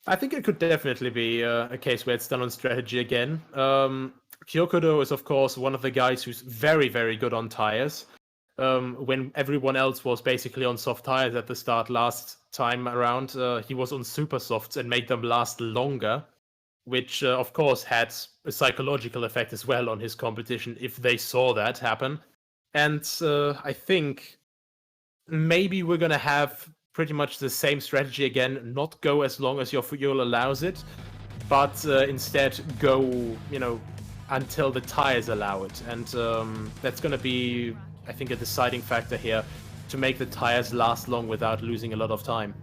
[SPEAKER 7] I think it could definitely be a case where it's done on strategy again. Kyokudo is, of course, one of the guys who's very, very good on tires. When everyone else was basically on soft tires at the start last time around, he was on super softs and made them last longer, which of course had a psychological effect as well on his competition if they saw that happen. And I think maybe we're going to have pretty much the same strategy again, not go as long as your fuel allows it, but instead go, until the tires allow it. And that's going to be, I think, a deciding factor here to make the tires last long without losing a lot of time.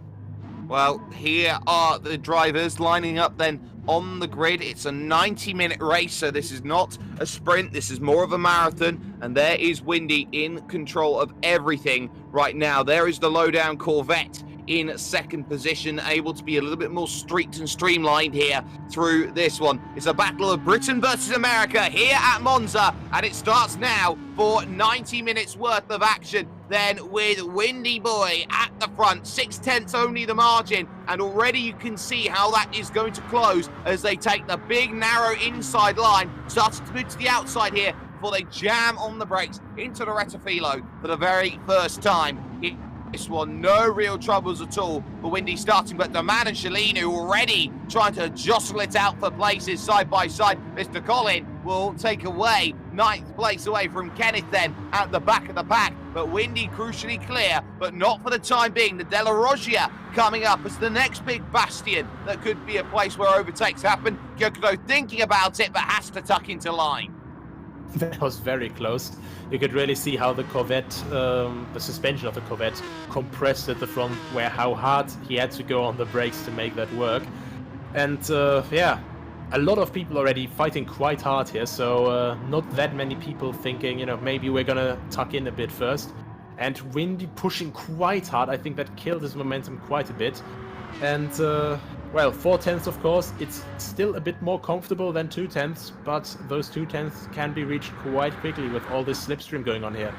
[SPEAKER 1] Well, here are the drivers lining up then on the grid. It's a 90-minute race, so this is not a sprint. This is more of a marathon, and there is Windy in control of everything right now. There is the lowdown Corvette in second position, able to be a little bit more streaked and streamlined here through this one. It's a battle of Britain versus America here at Monza, and it starts now for 90 minutes worth of action. Then with Windy Boy at the front, 6/10 only the margin, and already you can see how that is going to close as they take the big narrow inside line, starting to move to the outside here before they jam on the brakes into the Rettifilo for the very first time. This one, no real troubles at all for Windy starting, but the man and Shalini already trying to jostle it out for places side by side. Mr. Collin will take away 9th place away from Kenneth then at the back of the pack, but Windy crucially clear, but not for the time being. The Della Roggia coming up as the next big bastion that could be a place where overtakes happen. Kyokudo thinking about it, but has to tuck into line.
[SPEAKER 7] That was very close. You could really see how the Corvette, the suspension of the Corvette compressed at the front, where how hard he had to go on the brakes to make that work. And yeah, a lot of people already fighting quite hard here, so not that many people thinking, maybe we're gonna tuck in a bit first. And Windy pushing quite hard. I think that killed his momentum quite a bit. And well, 4/10, of course, it's still a bit more comfortable than 2/10, but those 2/10 can be reached quite quickly with all this slipstream going on here.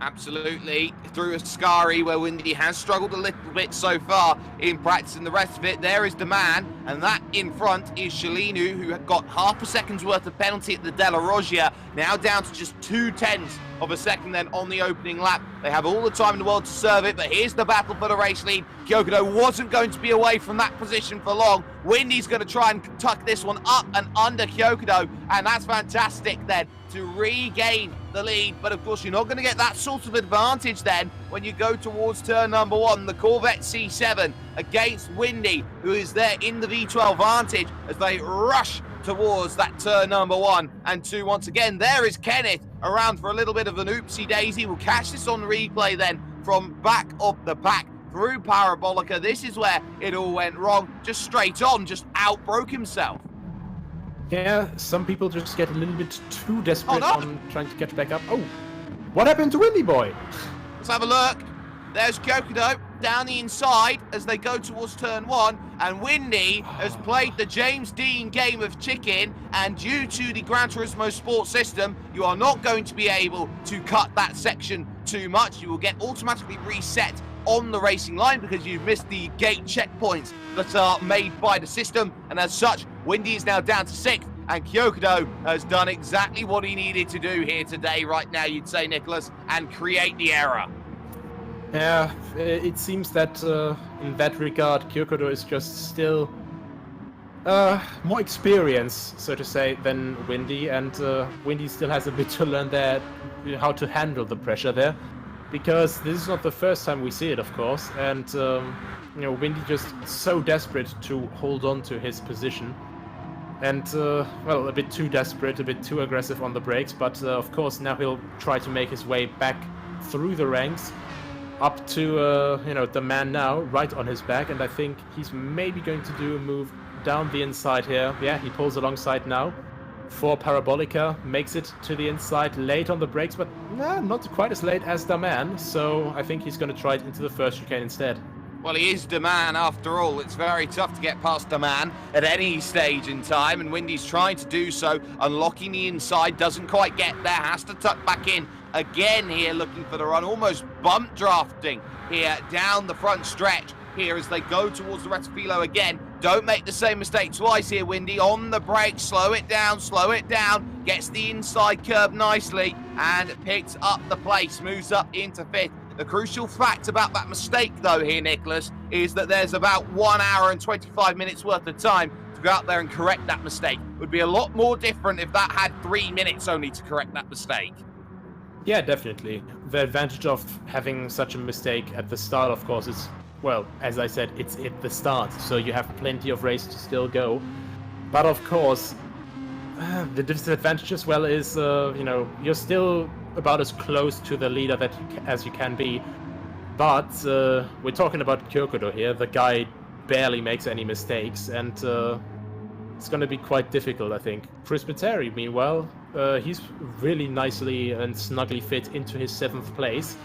[SPEAKER 1] Absolutely, through Ascari, where Windy has struggled a little bit so far in practice, and the rest of it, there is the man, and that in front is Shalinu, who got half a second's worth of penalty at the Della Roggia, now down to just 2/10 of a second then on the opening lap. They have all the time in the world to serve it, but here's the battle for the race lead. Kyokudo wasn't going to be away from that position for long. Windy's going to try and tuck this one up and under Kyokudo, and that's fantastic then to regain the lead. But of course, you're not going to get that sort of advantage then when you go towards turn number 1. The Corvette C7 against Windy, who is there in the V12 Vantage as they rush towards that turn number 1 and 2 once again. There is Kenneth around for a little bit of an oopsie daisy. We'll catch this on replay then from back of the pack through Parabolica. This is where it all went wrong. Just straight on, just outbroke himself.
[SPEAKER 7] Yeah, some people just get a little bit too desperate on trying to catch back up. Oh, what happened to Windy Boy?
[SPEAKER 1] Let's have a look. There's Kyokudo down the inside as they go towards turn 1, and Windy has played the James Dean game of chicken, and due to the Gran Turismo Sport system, you are not going to be able to cut that section too much. You will get automatically reset on the racing line because you've missed the gate checkpoints that are made by the system, and as such, Windy is now down to 6th, and Kyokudo has done exactly what he needed to do here today, right now, you'd say, Nicholas, and create the error.
[SPEAKER 7] Yeah, it seems that in that regard, Kyokudo is just still more experienced, so to say, than Windy, and Windy still has a bit to learn there, how to handle the pressure there, because this is not the first time we see it, of course, and Windy just so desperate to hold on to his position, and well, a bit too desperate, a bit too aggressive on the brakes, but of course now he'll try to make his way back through the ranks up to the man now right on his back, and I think he's maybe going to do a move down the inside here. Yeah, he pulls alongside now for Parabolica, makes it to the inside, late on the brakes, but not quite as late as the man, so I think he's going to try it into the first chicane instead.
[SPEAKER 1] Well, he is the man after all. It's very tough to get past the man at any stage in time, and Windy's trying to do so, unlocking the inside, doesn't quite get there, has to tuck back in again here, looking for the run, almost bump drafting here down the front stretch here as they go towards the Rettifilo again. Don't make the same mistake twice here, Windy. On the brake, slow it down, gets the inside curb nicely and picks up the place, moves up into 5th. The crucial fact about that mistake, though, here, Nicholas, is that there's about 1 hour and 25 minutes worth of time to go out there and correct that mistake. It would be a lot more different if that had 3 minutes only to correct that mistake.
[SPEAKER 7] Yeah, definitely. The advantage of having such a mistake at the start, of course, is, well, as I said, it's at the start, so you have plenty of race to still go. But of course, the disadvantage as well is, you're still about as close to the leader as you can be. But we're talking about Kyokudo here. The guy barely makes any mistakes, and it's going to be quite difficult, I think. Chris Bateri, meanwhile, he's really nicely and snugly fit into his 7th place.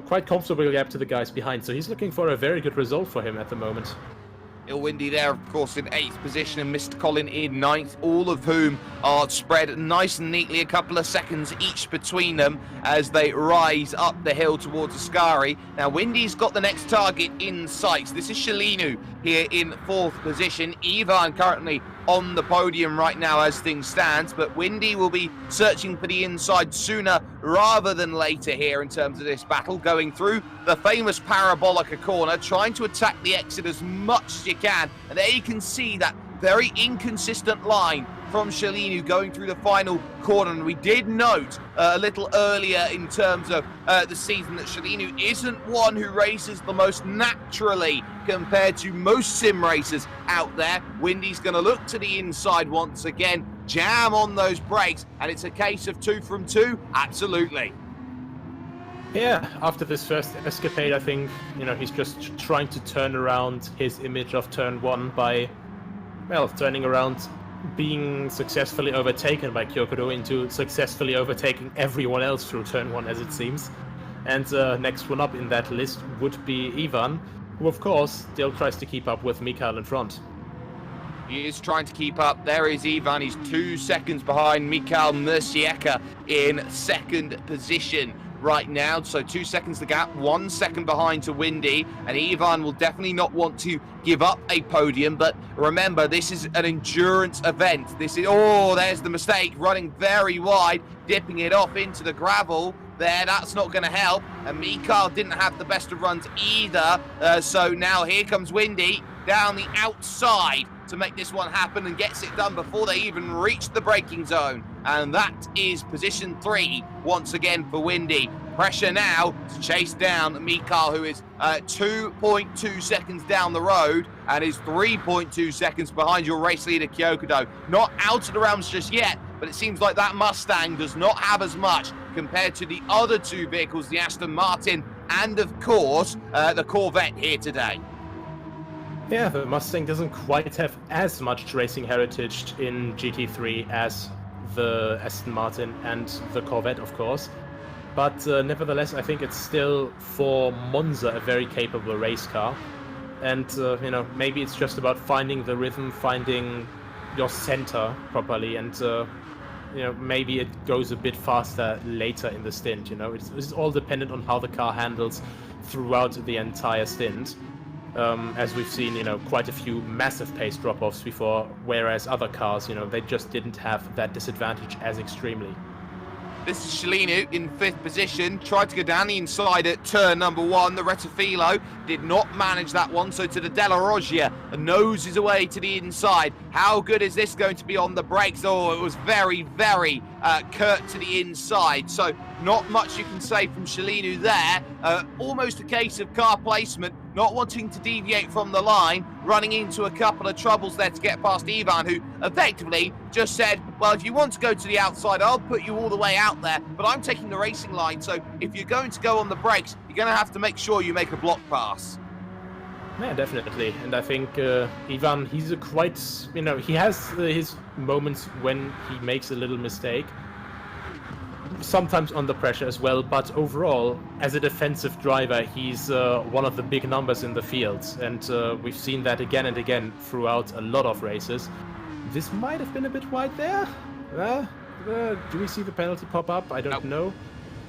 [SPEAKER 7] Quite comfortable gap to the guys behind, so he's looking for a very good result for him at the moment.
[SPEAKER 1] Windy there, of course, in 8th position, and Mr. Colin in 9th, all of whom are spread nice and neatly, a couple of seconds each between them as they rise up the hill towards Ascari. Now, Windy's got the next target in sight. This is Shalinu here in 4th position. Ivan currently on the podium right now as things stand, but Windy will be searching for the inside sooner rather than later here in terms of this battle, going through the famous Parabolica corner, trying to attack the exit as much as you can, and there you can see that very inconsistent line from Shalinu going through the final corner. And we did note a little earlier in terms of the season that Shalinu isn't one who races the most naturally compared to most sim racers out there. Windy's going to look to the inside once again, jam on those brakes, and it's a case of 2 from 2, absolutely.
[SPEAKER 7] Yeah, after this first escapade, I think, he's just trying to turn around his image of turn 1 by, well, turning around being successfully overtaken by Kyokudo into successfully overtaking everyone else through turn 1, as it seems. And next one up in that list would be Ivan, who of course still tries to keep up with Mikael in front.
[SPEAKER 1] He is trying to keep up. There is Ivan. He's 2 seconds behind Mikael Mursieka in 2nd position right now, so 2 seconds the gap, 1 second behind to Windy, and Ivan will definitely not want to give up a podium, but remember, this is an endurance event. This is, there's the mistake, running very wide, dipping it off into the gravel there. That's not going to help. And Mikhail didn't have the best of runs either. So now here comes Windy down the outside to make this one happen and gets it done before they even reach the braking zone. And that is position 3 once again for Windy. Pressure now to chase down Mikhail, who is 2.2 seconds down the road and is 3.2 seconds behind your race leader, Kyokudo. Not out of the realms just yet, but it seems like that Mustang does not have as much compared to the other 2 vehicles, the Aston Martin and, of course, the Corvette here today.
[SPEAKER 7] Yeah, the Mustang doesn't quite have as much racing heritage in GT3 as the Aston Martin and the Corvette, of course. But nevertheless, I think it's still, for Monza, a very capable race car. And, maybe it's just about finding the rhythm, finding your center properly, and, maybe it goes a bit faster later in the stint, It's all dependent on how the car handles throughout the entire stint. As we've seen, quite a few massive pace drop-offs before, whereas other cars, they just didn't have that disadvantage as extremely.
[SPEAKER 1] This is Shalinu in 5th position, tried to go down the inside at turn number 1. The Rettifilo did not manage that one, so to the Della Roggia, noses away to the inside. How good is this going to be on the brakes? Oh, it was very, very curt to the inside, so not much you can say from Shalinu there. Almost a case of car placement, not wanting to deviate from the line, running into a couple of troubles there to get past Ivan, who effectively just said, well, if you want to go to the outside, I'll put you all the way out there, but I'm taking the racing line, so if you're going to go on the brakes, you're going to have to make sure you make a block pass.
[SPEAKER 7] Yeah, definitely. And I think Ivan, he's a quite, he has his moments when he makes a little mistake. Sometimes under pressure as well, but overall, as a defensive driver, he's one of the big numbers in the field. And we've seen that again and again throughout a lot of races. This might have been a bit wide there. Do we see the penalty pop up? I don't know.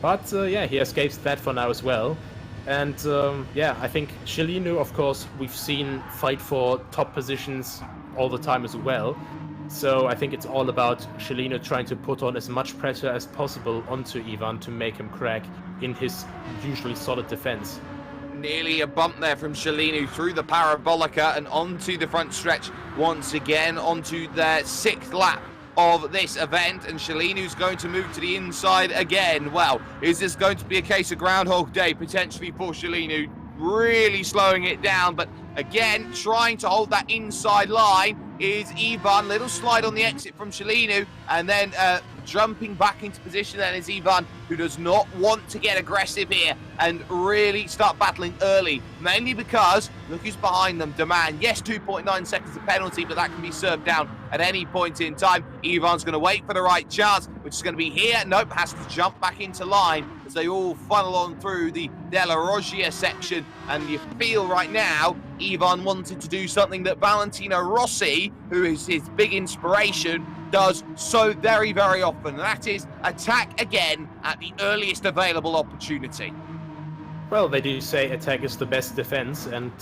[SPEAKER 7] But yeah, he escapes that for now as well. And yeah, I think Shalinu, of course, we've seen fight for top positions all the time as well. So I think it's all about Shalinu trying to put on as much pressure as possible onto Ivan to make him crack in his usually solid defense.
[SPEAKER 1] Nearly a bump there from Shalinu through the Parabolica and onto the front stretch once again, onto their 6th lap of this event, and Shalinu's going to move to the inside again. Well, is this going to be a case of Groundhog Day potentially for Shalinu? Really slowing it down, but again, trying to hold that inside line is Ivan. Little slide on the exit from Shalinu, and then jumping back into position then is Ivan, who does not want to get aggressive here and really start battling early, mainly because look who's behind them. Demand, yes, 2.9 seconds of penalty, but that can be served down at any point in time. Ivan's going to wait for the right chance, which is going to be here. Nope, has to jump back into line as they all funnel on through the Della Roggia section, and you feel right now Ivan wanted to do something that Valentino Rossi, who is his big inspiration, does so very, very often, and that is attack again at the earliest available opportunity.
[SPEAKER 7] Well, they do say attack is the best defense, and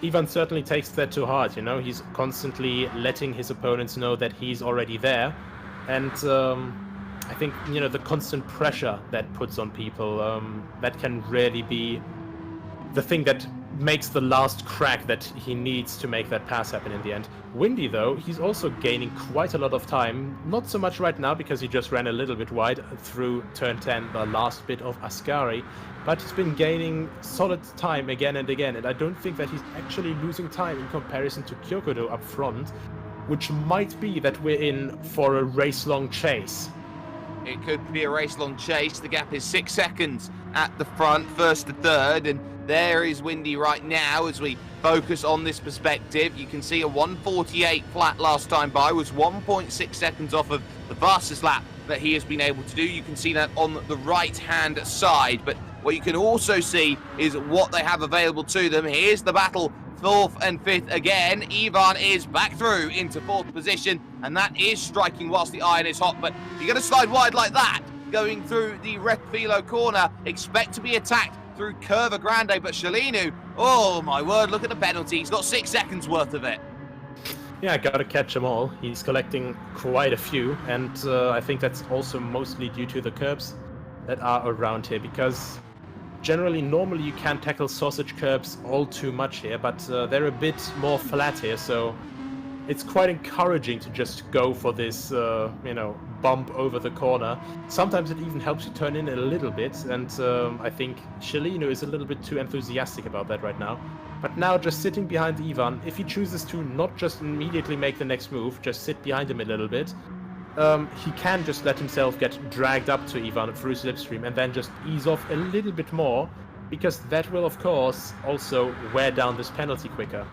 [SPEAKER 7] Ivan certainly takes that to heart, He's constantly letting his opponents know that he's already there, and I think, the constant pressure that puts on people, that can really be the thing that makes the last crack that he needs to make that pass happen in the end. Windy, though, he's also gaining quite a lot of time. Not so much right now because he just ran a little bit wide through turn 10, the last bit of Ascari, but he's been gaining solid time again and again, and I don't think that he's actually losing time in comparison to Kyokudo up front, which might be that we're in for a race-long chase.
[SPEAKER 1] It could be a race-long chase. The gap is 6 seconds at the front, first to third, and there is Windy right now as we focus on this perspective. You can see a 1:48 flat last time by, was 1.6 seconds off of the fastest lap that he has been able to do. You can see that on the right-hand side, but what you can also see is what they have available to them. Here's the battle, 4th and 5th again. Ivan is back through into 4th position, and that is striking whilst the iron is hot, but you're going to slide wide like that, going through the Retfilo corner, expect to be attacked through Curva Grande, but Shalinu, oh my word, look at the penalty. He's got 6 seconds worth of it.
[SPEAKER 7] Yeah, gotta catch them all. He's collecting quite a few, and I think that's also mostly due to the curbs that are around here, because normally you can't tackle sausage curbs all too much here, but they're a bit more flat here, so it's quite encouraging to just go for this, bump over the corner. Sometimes it even helps you turn in a little bit, and I think Cellino is a little bit too enthusiastic about that right now. But now, just sitting behind Ivan, if he chooses to not just immediately make the next move, just sit behind him a little bit, he can just let himself get dragged up to Ivan through slipstream and then just ease off a little bit more, because that will, of course, also wear down this penalty quicker.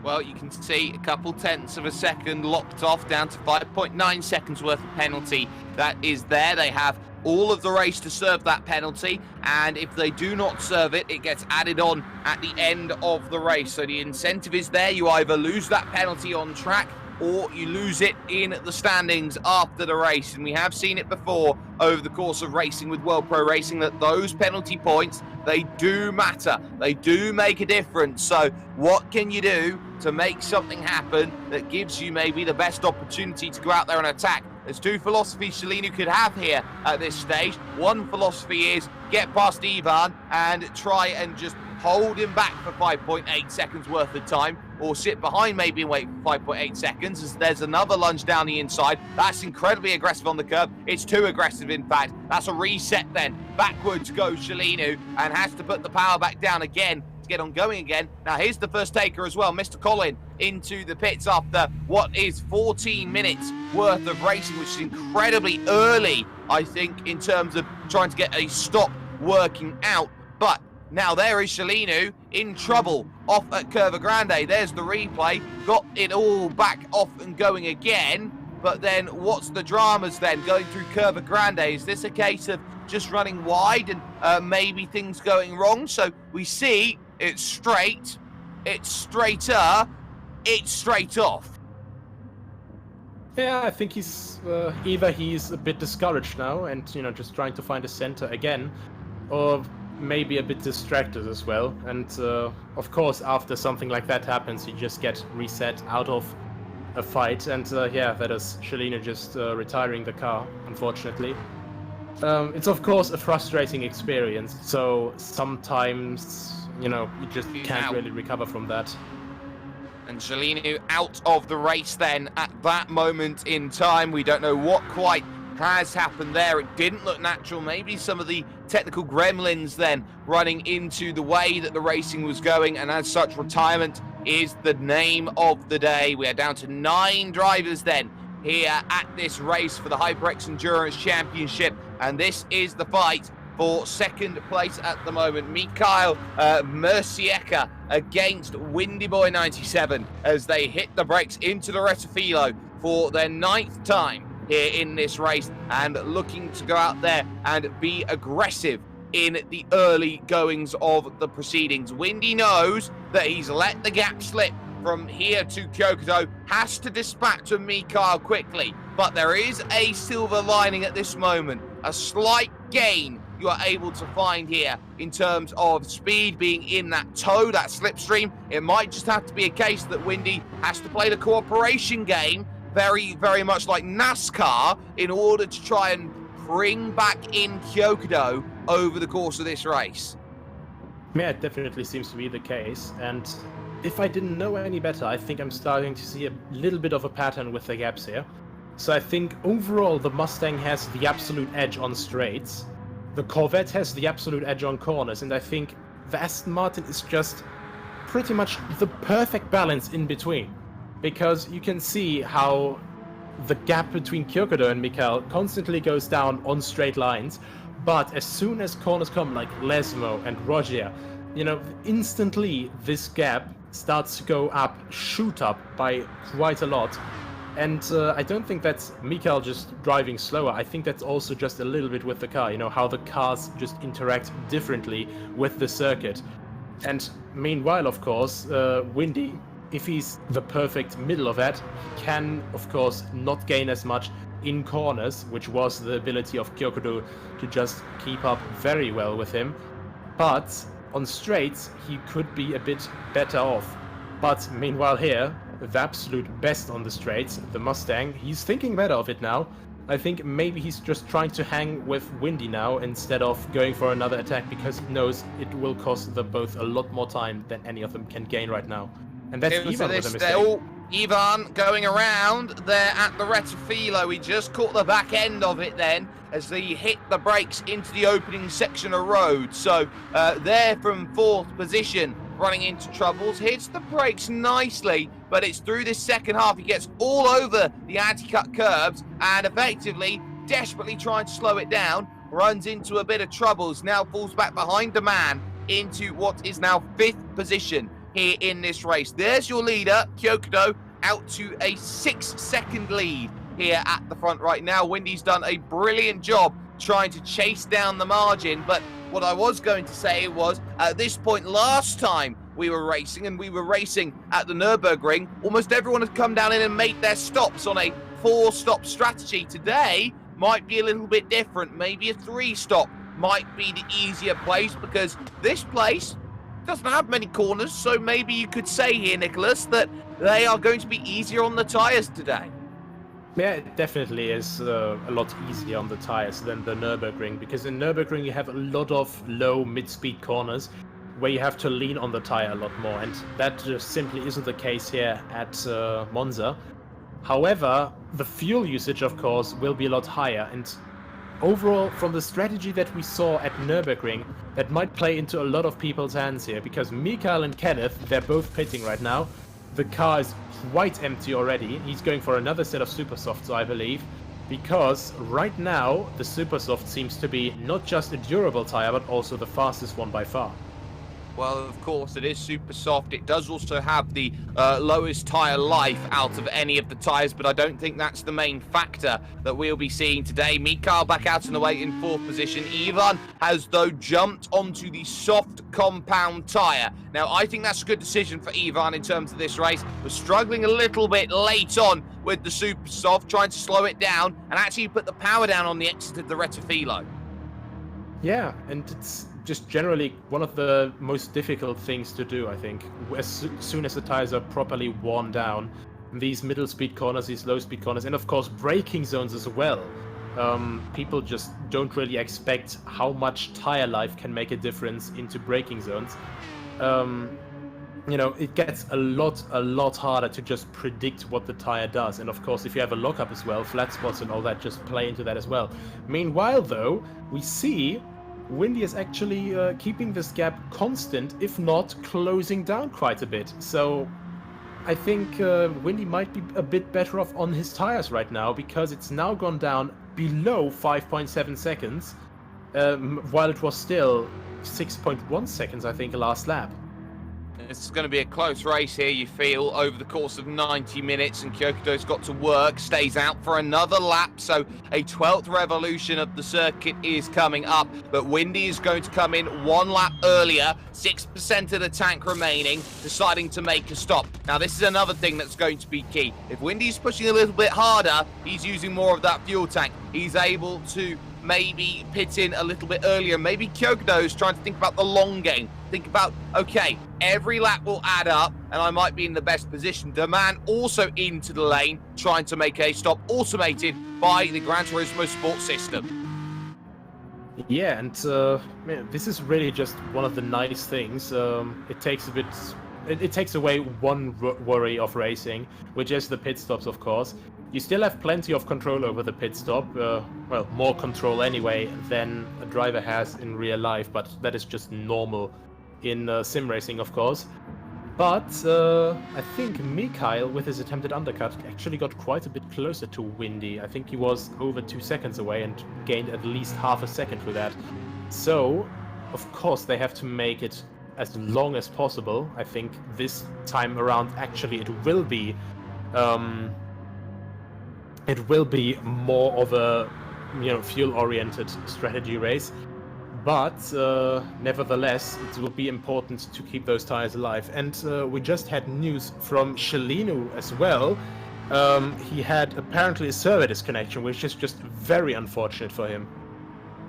[SPEAKER 1] Well, you can see a couple tenths of a second locked off, down to 5.9 seconds worth of penalty that is there. They have all of the race to serve that penalty, and if they do not serve it, it gets added on at the end of the race. So the incentive is there. You either lose that penalty on track or you lose it in the standings after the race. And we have seen it before over the course of racing with World Pro Racing, that those penalty points, they do matter. They do make a difference. So what can you do to make something happen that gives you maybe the best opportunity to go out there and attack? There's two philosophies Cellino could have here at this stage. One philosophy is get past Ivan and try and just hold him back for 5.8 seconds worth of time, or sit behind maybe and wait for 5.8 seconds as there's another lunge down the inside. That's incredibly aggressive on the curb. It's too aggressive, in fact. That's a reset then. Backwards goes Cellino and has to put the power back down again to get on going again. Now here's the first taker as well, Mr. Colin, into the pits after what is 14 minutes worth of racing, which is incredibly early, I think, in terms of trying to get a stop working out. But now there is Cellino in trouble off at Curva Grande. There's the replay. Got it all back off and going again. But then what's the dramas then going through Curva Grande? Is this a case of just running wide and maybe things going wrong? So we see it's straight, it's straighter, it's straight off.
[SPEAKER 7] Yeah, I think he's either he's a bit discouraged now and, just trying to find a center again, or maybe a bit distracted as well. And of course, after something like that happens, you just get reset out of a fight. And that is Cellino just retiring the car, unfortunately. It's of course a frustrating experience, so sometimes, you just can't really recover from that.
[SPEAKER 1] And Cellino out of the race then at that moment in time. We don't know what quite has happened there. It didn't look natural. Maybe some of the technical gremlins then running into the way that the racing was going, and as such, retirement is the name of the day. We are down to 9 drivers then here at this race for the HyperX Endurance Championship, and this is the fight for second place at the moment. Mikhail Mercieka against Windy Boy 97 as they hit the brakes into the Rettifilo for their 9th time here in this race, and looking to go out there and be aggressive in the early goings of the proceedings. Windy knows that he's let the gap slip from here to Kyoto, has to dispatch to Mikhail quickly, but there is a silver lining at this moment, a slight gain you are able to find here in terms of speed being in that tow, that slipstream. It might just have to be a case that Windy has to play the cooperation game very, very much like NASCAR in order to try and bring back in Kyoto over the course of this race.
[SPEAKER 7] Yeah, it definitely seems to be the case, and if I didn't know any better, I think I'm starting to see a little bit of a pattern with the gaps here. So I think overall the Mustang has the absolute edge on straights, the Corvette has the absolute edge on corners, and I think the Aston Martin is just pretty much the perfect balance in between. Because you can see how the gap between Kyoto and Mikhail constantly goes down on straight lines, but as soon as corners come like Lesmo and Roger, instantly this gap starts to go up, shoot up by quite a lot. And I don't think that's Mikhail just driving slower. I think that's also just a little bit with the car, how the cars just interact differently with the circuit. And meanwhile, of course, Windy, if he's the perfect middle of that, can, of course, not gain as much in corners, which was the ability of Kyoto to just keep up very well with him. But on straights, he could be a bit better off. But meanwhile here, the absolute best on the straights, the Mustang. He's thinking better of it now. I think maybe he's just trying to hang with Windy now instead of going for another attack, because he knows it will cost them both a lot more time than any of them can gain right now. And that's Ivan with a mistake.
[SPEAKER 1] Ivan going around there at the Rettifilo. He just caught the back end of it then as he hit the brakes into the opening section of road. So there from 4th position, running into troubles, hits the brakes nicely, but it's through this second half. He gets all over the anti-cut curbs and effectively, desperately trying to slow it down, runs into a bit of troubles, now falls back behind the man into what is now 5th position here in this race. There's your leader, Kyokudo, out to a 6-second lead here at the front right now. Windy's done a brilliant job trying to chase down the margin, but what I was going to say was, at this point last time we were racing, and we were racing at the Nürburgring, almost everyone had come down in and made their stops on a 4-stop strategy. Today might be a little bit different. Maybe a 3-stop might be the easier place, because this place doesn't have many corners, so maybe you could say here, Nicholas, that they are going to be easier on the tyres today.
[SPEAKER 7] Yeah, it definitely is a lot easier on the tires than the Nürburgring, because in Nürburgring you have a lot of low mid-speed corners where you have to lean on the tire a lot more, and that just simply isn't the case here at Monza. However, the fuel usage, of course, will be a lot higher, and overall, from the strategy that we saw at Nürburgring, that might play into a lot of people's hands here, because Mikael and Kenneth, they're both pitting right now. The car is quite empty already. He's going for another set of super softs, I believe, because right now the super soft seems to be not just a durable tire, but also the fastest one by far.
[SPEAKER 1] Well, of course, it is super soft. It does also have the lowest tyre life out of any of the tyres, but I don't think that's the main factor that we'll be seeing today. Mikael back out in the way in 4th position. Ivan has, though, jumped onto the soft compound tyre. Now, I think that's a good decision for Ivan in terms of this race. We're struggling a little bit late on with the super soft, trying to slow it down and actually put the power down on the exit of the Rettifilo.
[SPEAKER 7] Yeah, and it's just generally one of the most difficult things to do, I think. As soon as the tires are properly worn down, these middle speed corners, these low speed corners, and of course braking zones as well. People just don't really expect how much tire life can make a difference into braking zones. You know, it gets a lot harder to just predict what the tire does. And of course, if you have a lockup as well, flat spots and all that just play into that as well. Meanwhile, though, we see Windy is actually keeping this gap constant, if not closing down quite a bit. So I think Windy might be a bit better off on his tires right now, because it's now gone down below 5.7 seconds, while it was still 6.1 seconds, I think, last lap.
[SPEAKER 1] It's going to be a close race here, you feel, over the course of 90 minutes, and Kyokudo's got to work, stays out for another lap, so a 12th revolution of the circuit is coming up, but Windy is going to come in 1 lap earlier, 6% of the tank remaining, deciding to make a stop. Now, this is another thing that's going to be key. If Windy's pushing a little bit harder, he's using more of that fuel tank. He's able to maybe pit in a little bit earlier. Maybe Kyokudo's trying to think about the long game. Think about, okay, every lap will add up and I might be in the best position. The man also into the lane, trying to make a stop, automated by the Gran Turismo Sport system.
[SPEAKER 7] Yeah, and this is really just one of the nice things. It takes a bit... It takes away one worry of racing, which is the pit stops, of course. You still have plenty of control over the pit stop, well, more control anyway than a driver has in real life, but that is just normal in sim racing, of course. But I think Mikael, with his attempted undercut, actually got quite a bit closer to Windy. I think he was over 2 seconds away and gained at least half a second with that. So, of course, they have to make it as long as possible. I think this time around, actually, it will be more of a, fuel-oriented strategy race. But nevertheless, it will be important to keep those tires alive. And we just had news from Shelinu as well. He had apparently a server disconnection, which is just very unfortunate for him.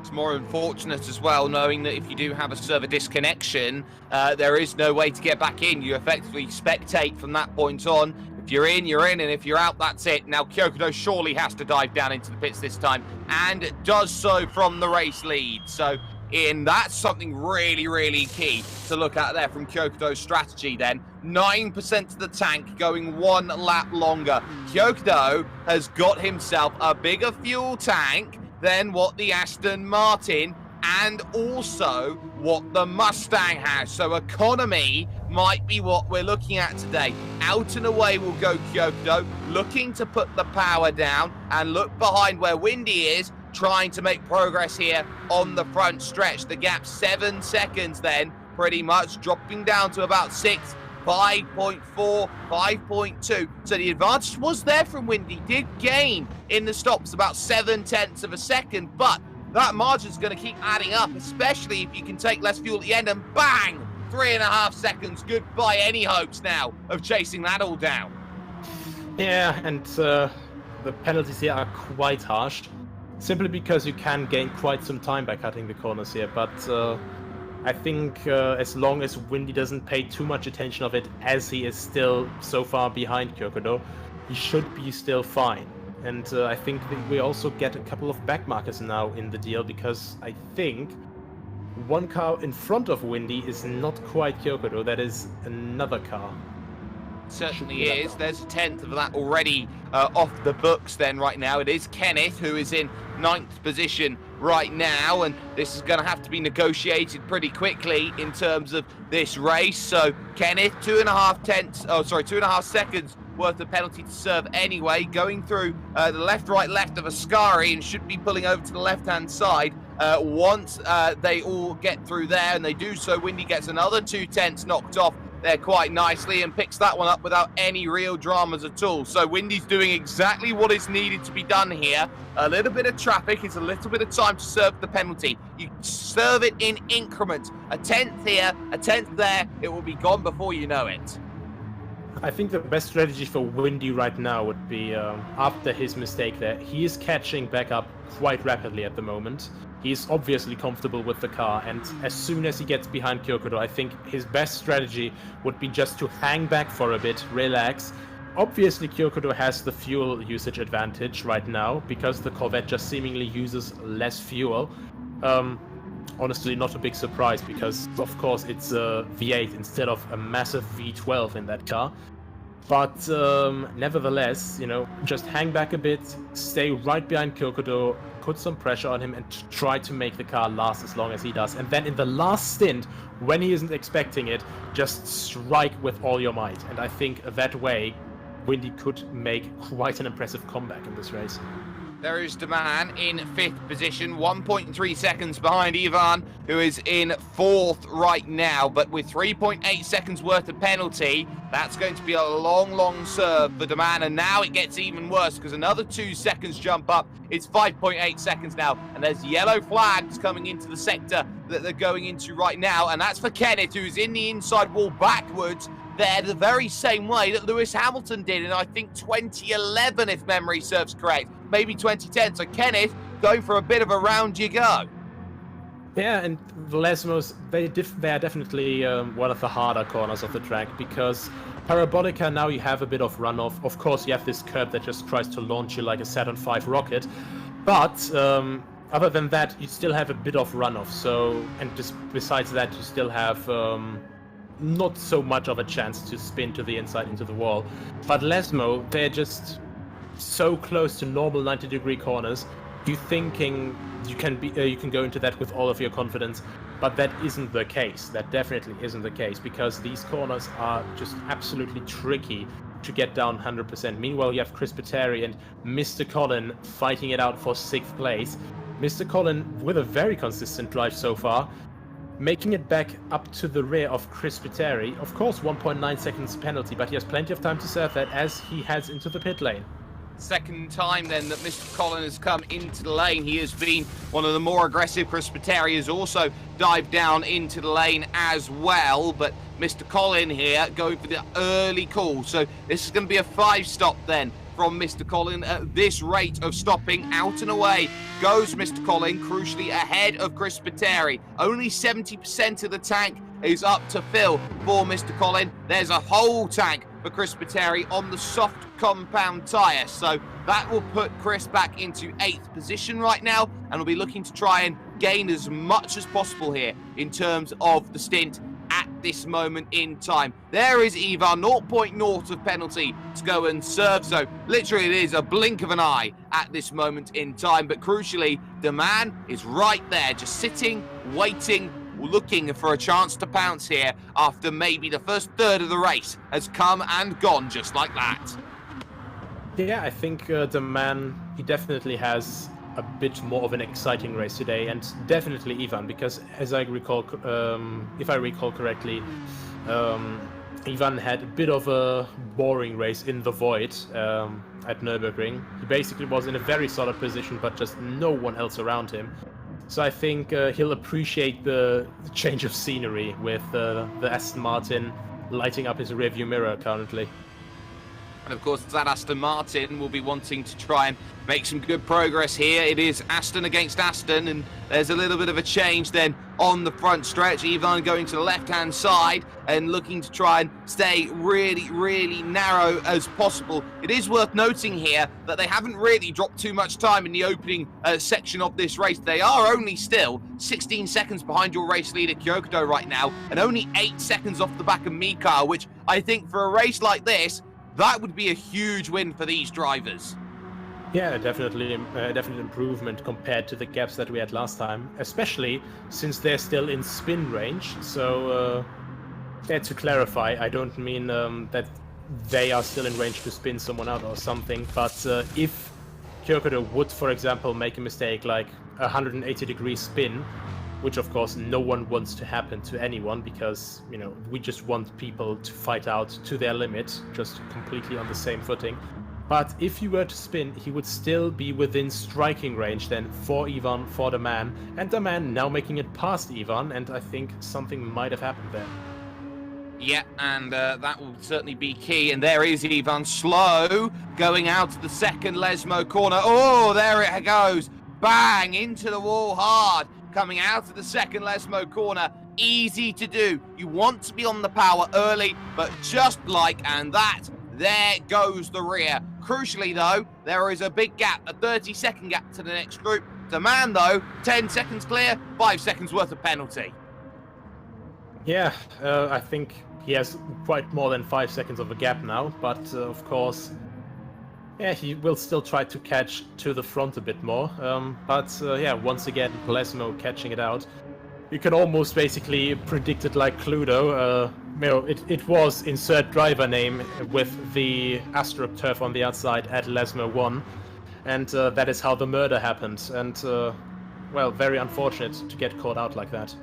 [SPEAKER 1] It's more unfortunate as well, knowing that if you do have a server disconnection, there is no way to get back in. You effectively spectate from that point on. If you're in, you're in, and if you're out, that's it. Now, Kyokudo surely has to dive down into the pits this time, and does so from the race lead. So, Ian, that's something really, really key to look at there from Kyokudo's strategy then. 9% of the tank going 1 lap longer. Kyokudo has got himself a bigger fuel tank than what the Aston Martin and also what the Mustang has. So economy might be what we're looking at today. Out and away will go Kyokudo, looking to put the power down and look behind where Windy is, trying to make progress here on the front stretch. The gap 7 seconds then, pretty much dropping down to about 6. 5.4, 5.2. So the advantage was there from Windy. Did gain in the stops about 7/10 of a second, but that margin's going to keep adding up, especially if you can take less fuel at the end, and bang! 3.5 seconds. Goodbye any hopes now of chasing that all down.
[SPEAKER 7] Yeah, and the penalties here are quite harsh, simply because you can gain quite some time by cutting the corners here, but I think as long as Windy doesn't pay too much attention of it, as he is still so far behind Kyokudo, he should be still fine. And I think that we also get a couple of back markers now in the deal, because I think one car in front of Windy is not quite Kyokudo, that is another car.
[SPEAKER 1] Certainly is. There's a 10th of that already off the books then right now. It is Kenneth who is in 9th position right now, and this is going to have to be negotiated pretty quickly in terms of this race. So Kenneth, 2.5 seconds worth of penalty to serve anyway, going through the left of Ascari, and should be pulling over to the left-hand side once they all get through there, and they do so. Windy gets another 2/10 knocked off there quite nicely and picks that one up without any real dramas at all. So Windy's doing exactly what is needed to be done here. A little bit of traffic is a little bit of time to serve the penalty. You serve it in increments. A 10th here, a 10th there, it will be gone before you know it.
[SPEAKER 7] I think the best strategy for Windy right now would be, after his mistake there, he is catching back up quite rapidly at the moment. He's obviously comfortable with the car, and as soon as he gets behind Kyokudo, I think his best strategy would be just to hang back for a bit, relax. Obviously, Kyokudo has the fuel usage advantage right now, because the Corvette just seemingly uses less fuel. Honestly, not a big surprise, because of course it's a V8 instead of a massive V12 in that car. But nevertheless, you know, just hang back a bit, stay right behind Kyokudo, put some pressure on him, and try to make the car last as long as he does. And then in the last stint, when he isn't expecting it, just strike with all your might. And I think that way, Windy could make quite an impressive comeback in this race.
[SPEAKER 1] There is Deman in 5th position, 1.3 seconds behind Ivan, who is in 4th right now. But with 3.8 seconds worth of penalty, that's going to be a long, long serve for Deman. And now it gets even worse, because another 2 seconds jump up. It's 5.8 seconds now. And there's yellow flags coming into the sector that they're going into right now. And that's for Kenneth, who's in the inside wall backwards there the very same way that Lewis Hamilton did in, I think, 2011, if memory serves correct. Maybe 2010. So Kenneth going for a bit of a round you go.
[SPEAKER 7] Yeah, and the Lesmos, they are definitely one of the harder corners of the track, because Parabolica, now you have a bit of runoff. Of course, you have this curb that just tries to launch you like a Saturn V rocket. But other than that, you still have a bit of runoff. So, and just besides that, you still have not so much of a chance to spin to the inside into the wall. But Lesmo, they're just so close to normal 90-degree corners. You're thinking you can go into that with all of your confidence, but that isn't the case. That definitely isn't the case, because these corners are just absolutely tricky to get down 100%. Meanwhile, you have Chris Pateri and Mr. Colin fighting it out for 6th place. Mr. Colin with a very consistent drive so far, making it back up to the rear of Chris Pateri. Of course, 1.9 seconds penalty, but he has plenty of time to serve that as he heads into the pit lane.
[SPEAKER 1] Second time then that Mr. Colin has come into the lane. He has been one of the more aggressive. Chris Pateri has also dived down into the lane as well, but Mr. Colin here going for the early call. So this is going to be a 5-stop then from Mr. Colin at this rate of stopping. Out and away goes Mr. Colin, crucially ahead of Chris Pateri. Only 70% of the tank is up to fill for Mr. Colin. There's a whole tank for Chris Pateri on the soft compound tyre. So that will put Chris back into 8th position right now, and will be looking to try and gain as much as possible here in terms of the stint at this moment in time. There is Ivan, 0.0 of penalty to go and serve. So literally it is a blink of an eye at this moment in time. But crucially, the man is right there, just sitting, waiting, looking for a chance to pounce here after maybe the first third of the race has come and gone just like that.
[SPEAKER 7] Yeah, I think the man, he definitely has a bit more of an exciting race today, and definitely Ivan, because as I recall, if I recall correctly, Ivan had a bit of a boring race in the void at Nürburgring. He basically was in a very solid position, but just no one else around him. So I think he'll appreciate the change of scenery with the Aston Martin lighting up his rearview mirror currently.
[SPEAKER 1] And of course, that Aston Martin will be wanting to try and make some good progress here. It is Aston against Aston, and there's a little bit of a change then on the front stretch. Ivan going to the left-hand side and looking to try and stay really, really narrow as possible. It is worth noting here that they haven't really dropped too much time in the opening section of this race. They are only still 16 seconds behind your race leader, Kyoto, right now, and only 8 seconds off the back of Mika, which I think for a race like this, that would be a huge win for these drivers.
[SPEAKER 7] Yeah, definitely, definite improvement compared to the gaps that we had last time, especially since they're still in spin range. So, to clarify, I don't mean that they are still in range to spin someone out or something, but if Kyoto would, for example, make a mistake like a 180-degree spin, which of course no one wants to happen to anyone, because, you know, we just want people to fight out to their limit, just completely on the same footing. But if he were to spin, he would still be within striking range then for Ivan, for the man, and the man now making it past Ivan, and I think something might have happened there.
[SPEAKER 1] Yeah, and that will certainly be key. And there is Ivan, slow, going out to the second Lesmo corner. Oh, there it goes. Bang, into the wall hard. Coming out of the second Lesmo corner, easy to do. You want to be on the power early, but just like, and that, there goes the rear. Crucially though, there is a big gap, a 30-second gap to the next group. The man though, 10 seconds clear, 5 seconds worth of penalty.
[SPEAKER 7] Yeah, I think he has quite more than 5 seconds of a gap now, but of course, yeah, he will still try to catch to the front a bit more. Yeah, once again, Lesmo catching it out. You can almost basically predict it like Cluedo. It was insert driver name with the AstroTurf on the outside at Lesmo 1. And that is how the murder happened. And, well, very unfortunate to get caught out like that.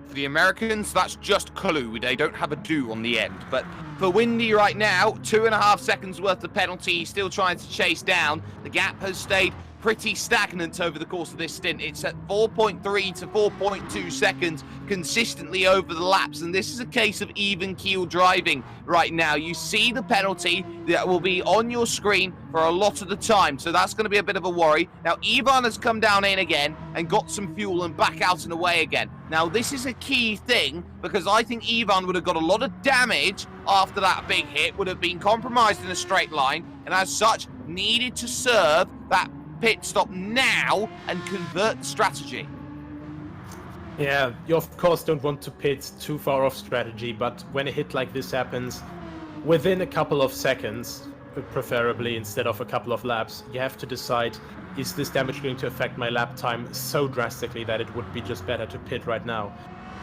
[SPEAKER 1] For the Americans, that's just clue. They don't have a do on the end. But for Windy right now, 2.5 seconds worth of penalty. He's still trying to chase down. The gap has stayed pretty stagnant over the course of this stint. It's at 4.3 to 4.2 seconds consistently over the laps, and this is a case of even keel driving right now. You see the penalty that will be on your screen for a lot of the time, so that's going to be a bit of a worry. Now Ivan has come down in again and got some fuel and back out and away again. Now this is a key thing, because I think Ivan would have got a lot of damage after that big hit, would have been compromised in a straight line, and as such needed to serve that pit stop now and convert the strategy.
[SPEAKER 7] Yeah, you of course don't want to pit too far off strategy, but when a hit like this happens, within a couple of seconds, preferably instead of a couple of laps, you have to decide, is this damage going to affect my lap time so drastically that it would be just better to pit right now?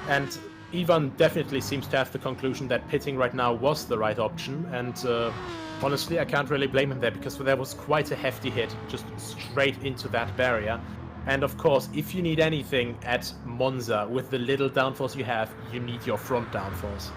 [SPEAKER 7] And Ivan definitely seems to have the conclusion that pitting right now was the right option, and honestly, I can't really blame him there, because there was quite a hefty hit just straight into that barrier. And of course, if you need anything at Monza, with the little downforce you have, you need your front downforce.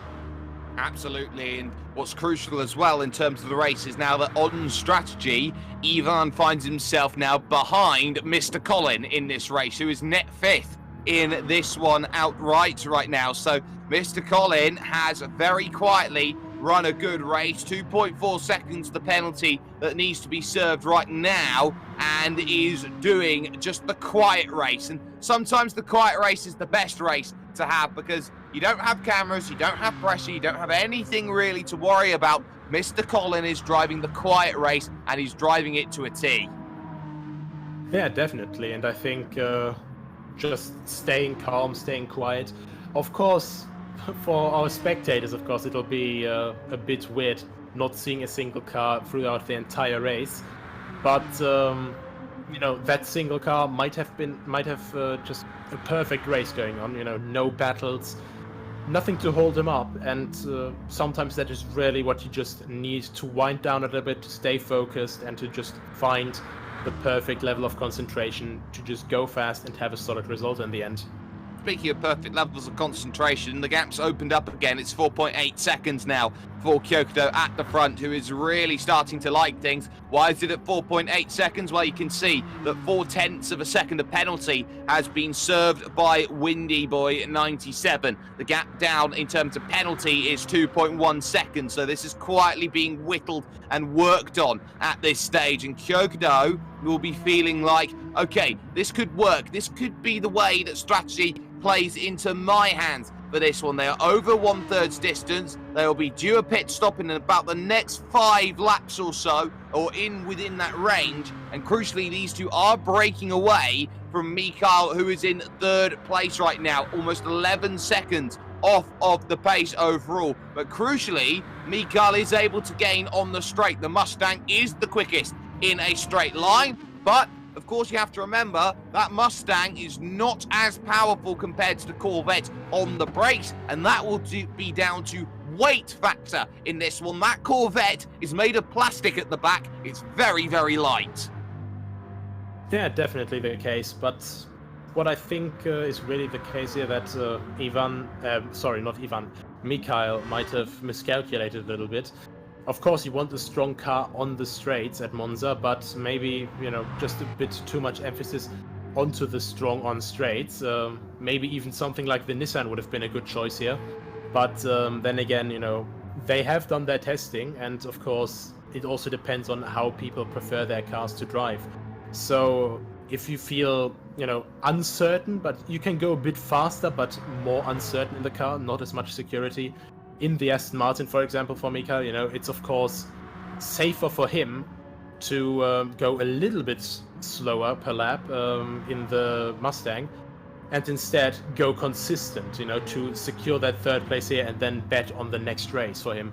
[SPEAKER 1] Absolutely, and what's crucial as well in terms of the race is now that on strategy, Ivan finds himself now behind Mr. Colin in this race, who is net 5th in this one outright right now. So Mr. Colin has very quietly run a good race. 2.4 seconds, the penalty that needs to be served right now, and is doing just the quiet race. And sometimes the quiet race is the best race to have because you don't have cameras, you don't have pressure, you don't have anything really to worry about. Mr. Colin is driving the quiet race, and he's driving it to a T.
[SPEAKER 7] Yeah, definitely. And I think just staying calm, staying quiet. Of course, for our spectators, of course, it'll be a bit weird not seeing a single car throughout the entire race. But you know, that single car might have just a perfect race going on. You know, no battles, nothing to hold him up, and sometimes that is really what you just need to wind down a little bit, to stay focused, and to just find the perfect level of concentration to just go fast and have a solid result in the end.
[SPEAKER 1] Speaking of perfect levels of concentration, the gap's opened up again. It's 4.8 seconds now for Kyokudo at the front, who is really starting to like things. Why is it at 4.8 seconds? Well, you can see that 0.4 of a second of penalty has been served by Windy Boy 97. The gap down in terms of penalty is 2.1 seconds, so this is quietly being whittled and worked on at this stage, and Kyokudo will be feeling like, okay, this could work. This could be the way that strategy plays into my hands for this one. They are over 1/3 distance. They will be due a pit stop in about the next 5 laps or so, or within that range. And crucially, these two are breaking away from Mikael, who is in 3rd place right now, almost 11 seconds off of the pace overall. But crucially, Mikael is able to gain on the straight. The Mustang is the quickest in a straight line, but of course, you have to remember that Mustang is not as powerful compared to the Corvette on the brakes, and that will be down to weight factor in this one. That Corvette is made of plastic at the back. It's very, very light.
[SPEAKER 7] Yeah, definitely the case. But what I think is really the case here, that Mikael might have miscalculated a little bit. Of course, you want a strong car on the straights at Monza, but maybe, you know, just a bit too much emphasis onto the strong on straights. Maybe even something like the Nissan would have been a good choice here. But then again, you know, they have done their testing, and of course, it also depends on how people prefer their cars to drive. So if you feel, you know, uncertain, but you can go a bit faster, but more uncertain in the car, not as much security. In the Aston Martin, for example, for Mikael, you know, it's of course safer for him to go a little bit slower per lap in the Mustang, and instead go consistent, you know, to secure that 3rd place here and then bet on the next race for him.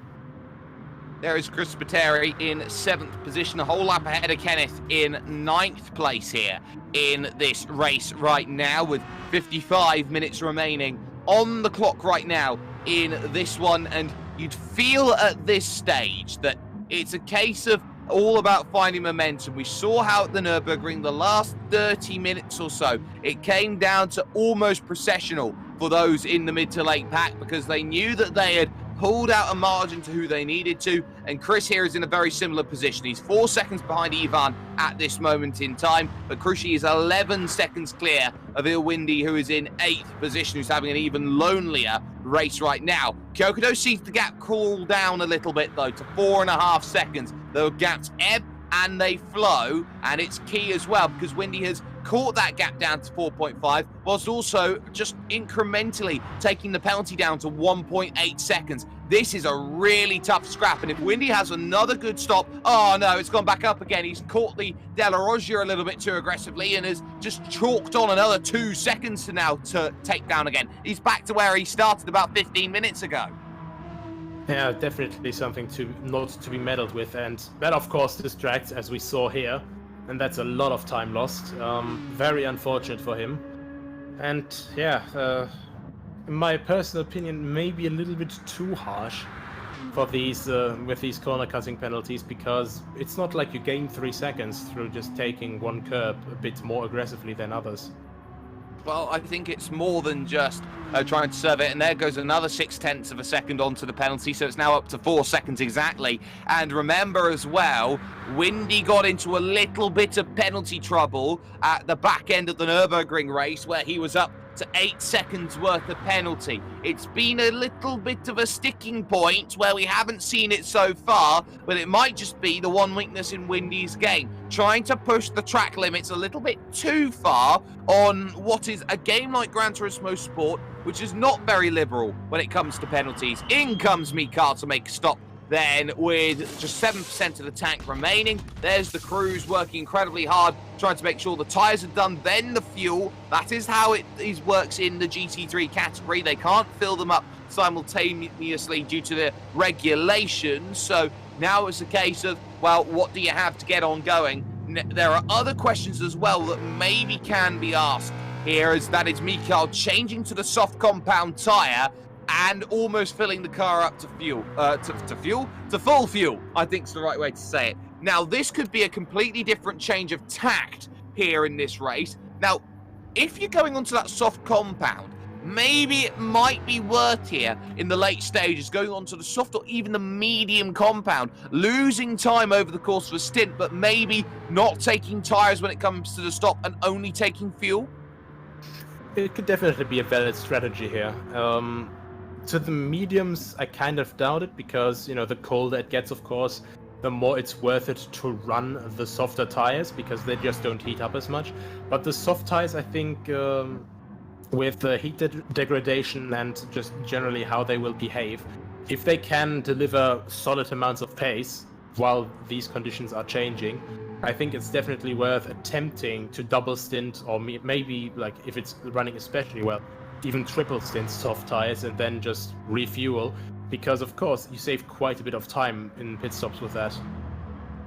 [SPEAKER 1] There is Chris Spiteri in 7th position, a whole lap ahead of Kenneth in 9th place here in this race right now, with 55 minutes remaining on the clock right now in this one. And you'd feel at this stage that it's a case of all about finding momentum. We saw how at the Nürburgring, the last 30 minutes or so, it came down to almost processional for those in the mid to late pack, because they knew that they had pulled out a margin to who they needed to, and Chris here is in a very similar position. He's 4 seconds behind Ivan at this moment in time, but crucially is 11 seconds clear of Ilwindi, who is in 8th position, who's having an even lonelier race right now. Kyokudo sees the gap cool down a little bit though to 4.5 seconds. The gaps ebb and they flow, and it's key as well because Windy has caught that gap down to 4.5, whilst also just incrementally taking the penalty down to 1.8 seconds. This is a really tough scrap, and if Windy has another good stop, oh no, it's gone back up again. He's caught the Della Roggia a little bit too aggressively and has just chalked on another 2 seconds to now to take down again. He's back to where he started about 15 minutes ago.
[SPEAKER 7] Yeah, definitely something not to be meddled with, and that of course distracts, as we saw here, and that's a lot of time lost. Very unfortunate for him. And yeah, in my personal opinion, maybe a little bit too harsh for these with these corner cutting penalties, because it's not like you gain 3 seconds through just taking one curb a bit more aggressively than others.
[SPEAKER 1] Well, I think it's more than just trying to serve it, and there goes another 0.6 of a second onto the penalty, so it's now up to 4 seconds exactly. And remember as well, Windy got into a little bit of penalty trouble at the back end of the Nürburgring race, where he was up to 8 seconds worth of penalty. It's been a little bit of a sticking point where we haven't seen it so far, but it might just be the one weakness in Windy's game. Trying to push the track limits a little bit too far on what is a game like Gran Turismo Sport, which is not very liberal when it comes to penalties. In comes Mikhail to make a stop then with just 7% of the tank remaining. There's the crews working incredibly hard, trying to make sure the tyres are done, then the fuel. That is how it works in the GT3 category. They can't fill them up simultaneously due to the regulations. So now it's a case of, well, what do you have to get on going? There are other questions as well that maybe can be asked here, as that is Mikhail changing to the soft compound tyre and almost filling the car up to full fuel, I think is the right way to say it. Now, this could be a completely different change of tact here in this race. Now, if you're going onto that soft compound, maybe it might be worth here in the late stages going onto the soft or even the medium compound, losing time over the course of a stint, but maybe not taking tyres when it comes to the stop and only taking fuel.
[SPEAKER 7] It could definitely be a valid strategy here. To the mediums, I kind of doubt it because, you know, the colder it gets, of course, the more it's worth it to run the softer tires because they just don't heat up as much. But the soft tires, I think, with the heat degradation and just generally how they will behave, if they can deliver solid amounts of pace while these conditions are changing, I think it's definitely worth attempting to double stint or maybe, like, if it's running especially well, even triple stint soft tires and then just refuel, because of course you save quite a bit of time in pit stops with that.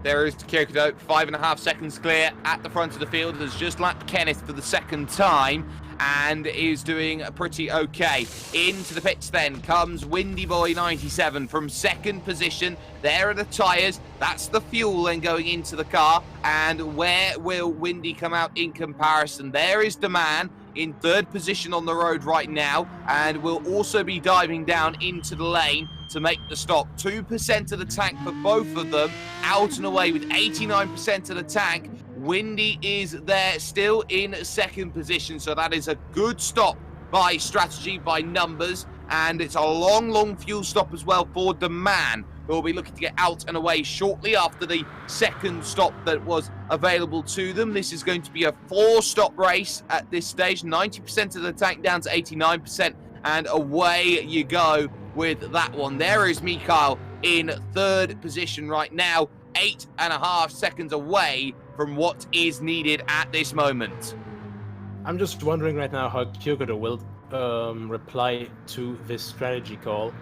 [SPEAKER 1] There is Kyokudo, 5.5 seconds clear at the front of the field, has just lapped Kenneth for the second time and is doing pretty okay. Into the pits then comes Windy Boy 97 from second position. There are the tyres, that's the fuel then going into the car, and where will Windy come out in comparison? There is the man in third position on the road right now, and will also be diving down into the lane to make the stop. 2% of the tank for both of them, out and away with 89% of the tank. Windy is there still in second position, so that is a good stop by strategy, by numbers, and it's a long fuel stop as well for the man, who will be looking to get out and away shortly after the second stop that was available to them. This is going to be a 4-stop race at this stage, 90% of the tank down to 89%, and away you go with that one. There is Mikhail in third position right now, 8.5 seconds away from what is needed at this moment.
[SPEAKER 7] I'm just wondering right now how Kyokudo will reply to this strategy call,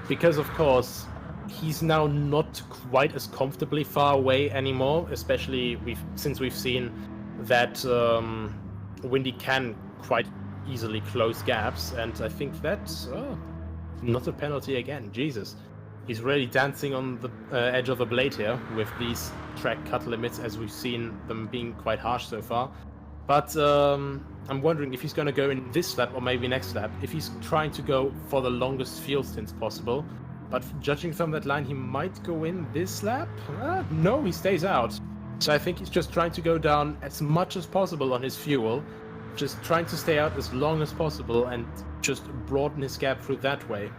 [SPEAKER 7] because of course he's now not quite as comfortably far away anymore, especially since we've seen that Windy can quite easily close gaps, and I think that's not a penalty again. Jesus, he's really dancing on the edge of the blade here with these track cut limits, as we've seen them being quite harsh so far. But I'm wondering if he's going to go in this lap or maybe next lap, if he's trying to go for the longest fuel stints possible. But judging from that line, he might go in this lap? No, he stays out. So I think he's just trying to go down as much as possible on his fuel, just trying to stay out as long as possible and just broaden his gap through that way.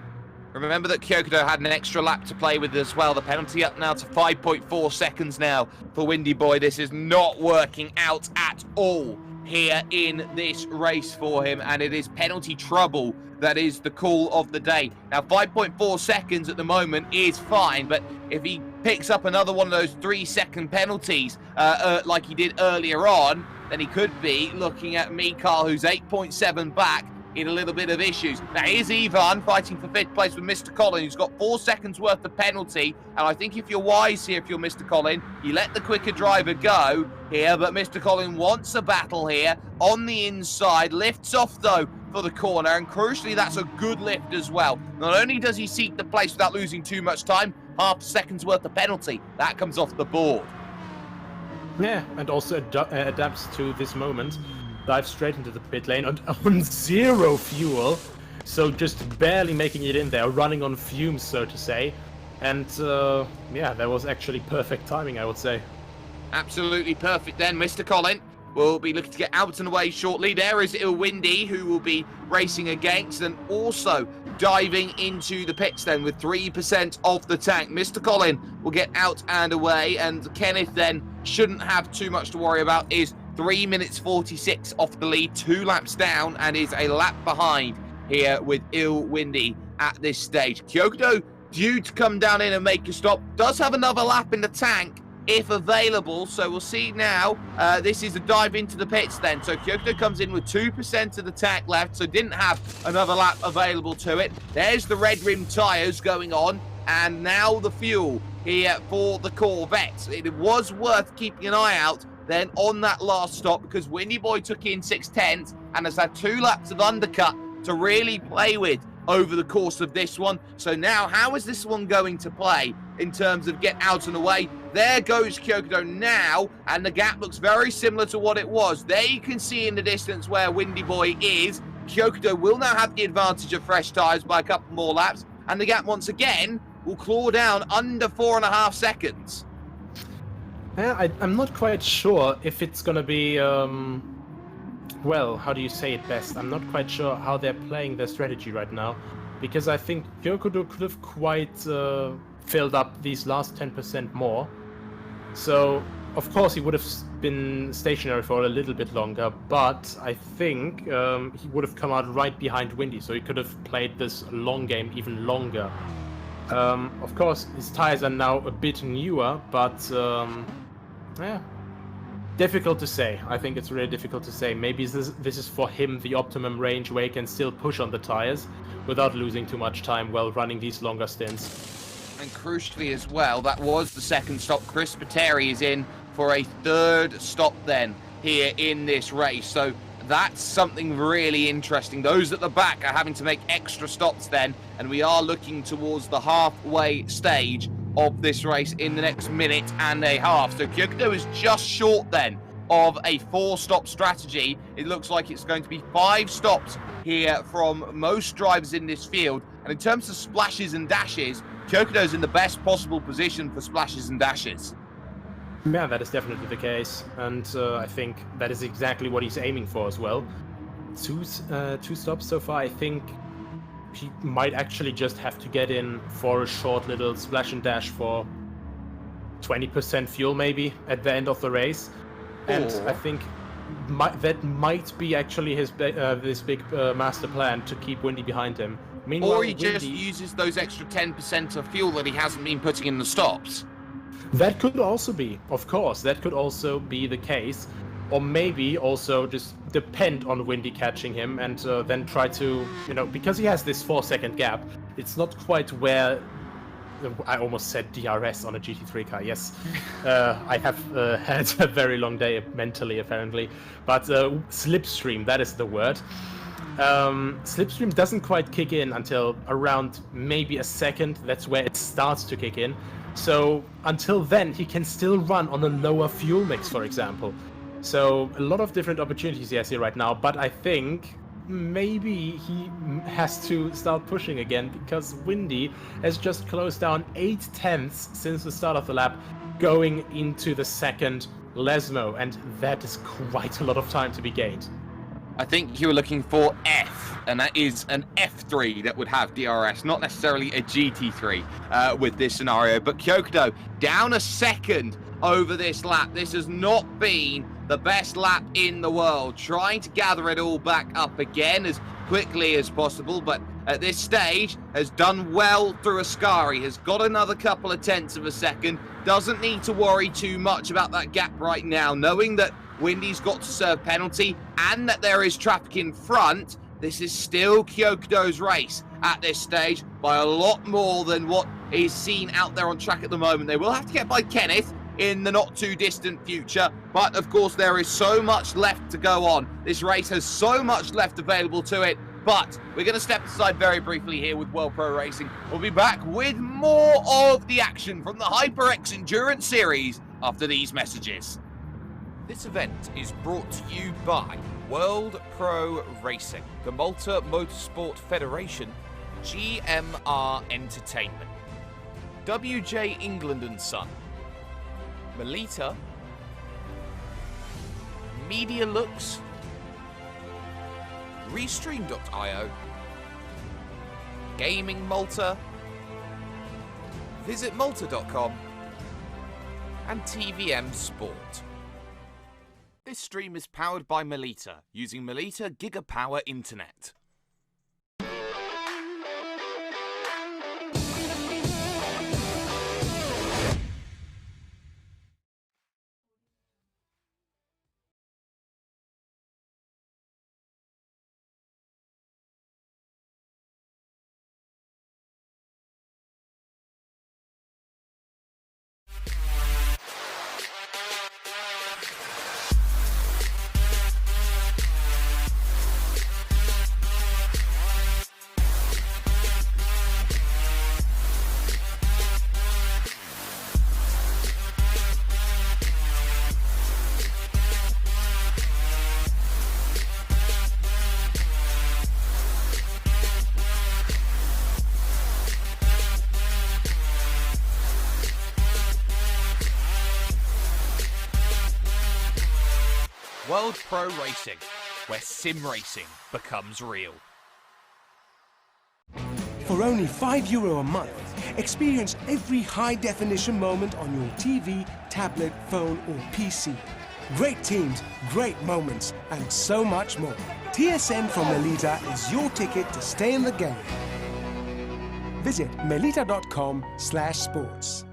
[SPEAKER 1] Remember that Kyokudo had an extra lap to play with as well. The penalty up now to 5.4 seconds now for Windy Boy. This is not working out at all here in this race for him, and it is penalty trouble that is the call of the day. Now, 5.4 seconds at the moment is fine, but if he picks up another one of those 3-second penalties like he did earlier on, then he could be looking at Mikhail, who's 8.7 back, in a little bit of issues. Now, here's Ivan fighting for 5th place with Mr. Colin, who's got 4 seconds worth of penalty. And I think if you're wise here, if you're Mr. Colin, you let the quicker driver go here. But Mr. Colin wants a battle here on the inside. Lifts off, though, for the corner. And crucially, that's a good lift as well. Not only does he seek the place without losing too much time, half a second's worth of penalty. That comes off the board.
[SPEAKER 7] Yeah, and also adapts to this moment. Dives straight into the pit lane on 0 fuel, so just barely making it in there, running on fumes, so to say. And yeah, that was actually perfect timing, I would say.
[SPEAKER 1] Absolutely perfect then, Mr. Colin. will be looking to get out and away shortly. There is Ilwindi, who will be racing against and also diving into the pits then with 3% of the tank. Mr. Colin will get out and away, and Kenneth then shouldn't have too much to worry about. Is 3 minutes 46 off the lead, 2 laps down, and is a lap behind here with Ilwindi at this stage. Kyokudo due to come down in and make a stop, does have another lap in the tank if available, so we'll see now. This is a dive into the pits then, so Kyokudo comes in with 2% of the tank left, so didn't have another lap available to it. There's the red rim tyres going on, and now the fuel here for the Corvette. It was worth keeping an eye out then on that last stop, because Windy Boy took in 6/10 and has had 2 laps of undercut to really play with over the course of this one. So now, how is this one going to play in terms of get out and away? There goes Kyokudo now, and the gap looks very similar to what it was. There you can see in the distance where Windy Boy is. Kyokudo will now have the advantage of fresh tyres by a couple more laps, and the gap once again will claw down under 4.5 seconds.
[SPEAKER 7] Yeah, I'm not quite sure if it's going to be, well, how do you say it best? I'm not quite sure how they're playing their strategy right now, because I think Kyokudo could have quite filled up these last 10% more. So, of course, he would have been stationary for a little bit longer, but I think he would have come out right behind Windy, so he could have played this long game even longer. Of course, his tires are now a bit newer, but yeah, difficult to say. I think it's really difficult to say. Maybe this is for him the optimum range where he can still push on the tires without losing too much time while running these longer stints.
[SPEAKER 1] And crucially as well, that was the second stop. Chris Pateri is in for a 3rd stop then here in this race. So that's something really interesting. Those at the back are having to make extra stops then, and we are looking towards the halfway stage of this race in the next minute and a half. So Kyokudo is just short then of a 4-stop strategy. It looks like it's going to be 5 stops here from most drivers in this field. And in terms of splashes and dashes, Kyokudo's in the best possible position for splashes and dashes.
[SPEAKER 7] Yeah, that is definitely the case, and I think that is exactly what he's aiming for as well. Two stops so far. I think he might actually just have to get in for a short little splash and dash for 20% fuel maybe at the end of the race. And I think that might be actually his this big master plan to keep Windy behind him. Meanwhile,
[SPEAKER 1] or he just uses those extra 10% of fuel that he hasn't been putting in the stops.
[SPEAKER 7] That could also be, of course, that could also be the case. Or maybe also just depend on Windy catching him and then try to, because he has this 4-second gap, it's not quite where, I almost said DRS on a GT3 car, yes. I have had a very long day mentally, apparently. But slipstream, that is the word. Slipstream doesn't quite kick in until around maybe a second. That's where it starts to kick in. So until then, he can still run on a lower fuel mix, for example. So a lot of different opportunities he has here right now, but I think maybe he has to start pushing again, because Windy has just closed down 8/10 since the start of the lap, going into the second Lesmo, and that is quite a lot of time to be gained.
[SPEAKER 1] I think you were looking for F, and that is an F3 that would have DRS, not necessarily a GT3 with this scenario. But Kyokudo down a second over this lap. This has not been the best lap in the world. Trying to gather it all back up again as quickly as possible, but at this stage has done well through Ascari, has got another couple of tenths of a second. Doesn't need to worry too much about that gap right now, knowing that Windy's got to serve penalty and that there is traffic in front. This is still Kyokudo's race at this stage by a lot more than what is seen out there on track at the moment. They will have to get by Kenneth in the not too distant future, but of course there is so much left to go on. This race has so much left available to it, but we're going to step aside very briefly here with World Pro Racing. We'll be back with more of the action from the HyperX Endurance Series after these messages. This event is brought to you by World Pro Racing, the Malta Motorsport Federation, GMR Entertainment, WJ England & Son, Melita, Media Looks, Restream.io, Gaming Malta, VisitMalta.com, and TVM Sport. This stream is powered by Melita, using Melita Gigapower Internet. World Pro Racing, where sim racing becomes real.
[SPEAKER 2] For only €5 a month, experience every high-definition moment on your TV, tablet, phone or PC. Great teams, great moments, and so much more. TSN from Melita is your ticket to stay in the game. Visit melita.com/sports.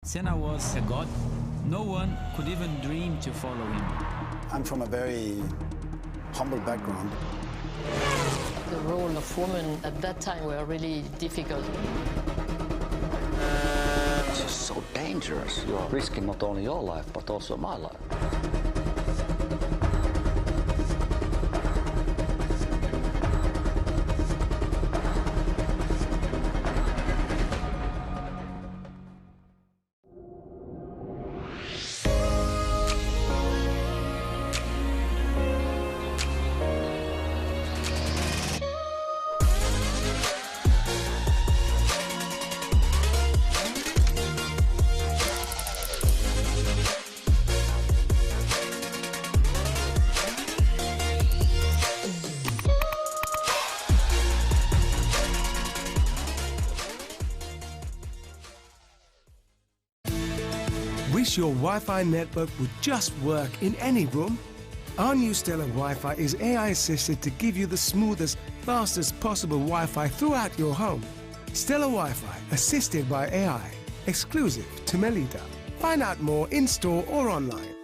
[SPEAKER 3] Senna was a god. No one could even dream to follow him.
[SPEAKER 4] I'm from a very humble background.
[SPEAKER 5] The role of women at that time were really difficult.
[SPEAKER 6] It's just so dangerous. You are risking not only your life, but also my life.
[SPEAKER 2] Wish your Wi-Fi network would just work in any room? Our new Stellar Wi-Fi is AI-assisted to give you the smoothest, fastest possible Wi-Fi throughout your home. Stellar Wi-Fi, assisted by AI, exclusive to Melita. Find out more in-store or online.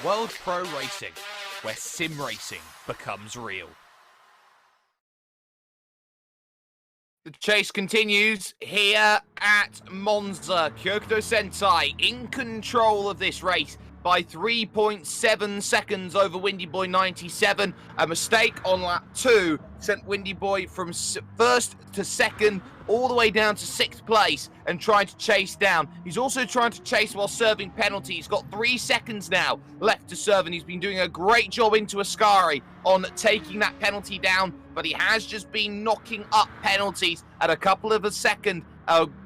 [SPEAKER 1] World Pro Racing, where sim racing becomes real. The chase continues here at Monza. Kyoto Sentai in control of this race by 3.7 seconds over Windy Boy 97. A mistake on lap 2 sent Windy Boy from first to second all the way down to 6th place and trying to chase down. He's also trying to chase while serving penalty. He's got 3 seconds now left to serve, and he's been doing a great job into Ascari on taking that penalty down, but he has just been knocking up penalties at a couple of a second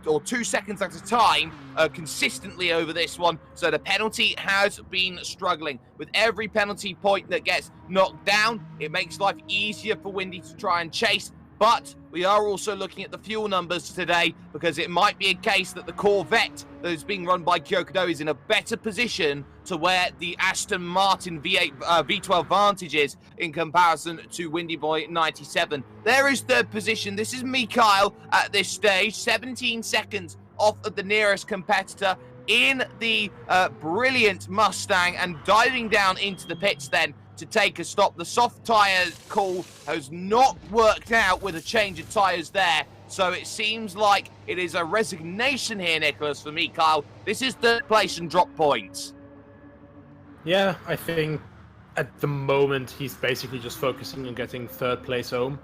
[SPEAKER 1] or 2 seconds at a time consistently over this one. So the penalty has been struggling. With every penalty point that gets knocked down, it makes life easier for Windy to try and chase. But we are also looking at the fuel numbers today, because it might be a case that the Corvette that is being run by Kyokudo is in a better position to where the Aston Martin V8 V12 Vantage is in comparison to Windy Boy 97. There is third position. This is Mikhail at this stage, 17 seconds off of the nearest competitor in the brilliant Mustang, and diving down into the pits then to take a stop. The soft tyre call has not worked out with a change of tyres there, so it seems like it is a resignation here, Nicholas, for Mikhail. This is third place and drop points.
[SPEAKER 7] Yeah, I think at the moment he's basically just focusing on getting third place home.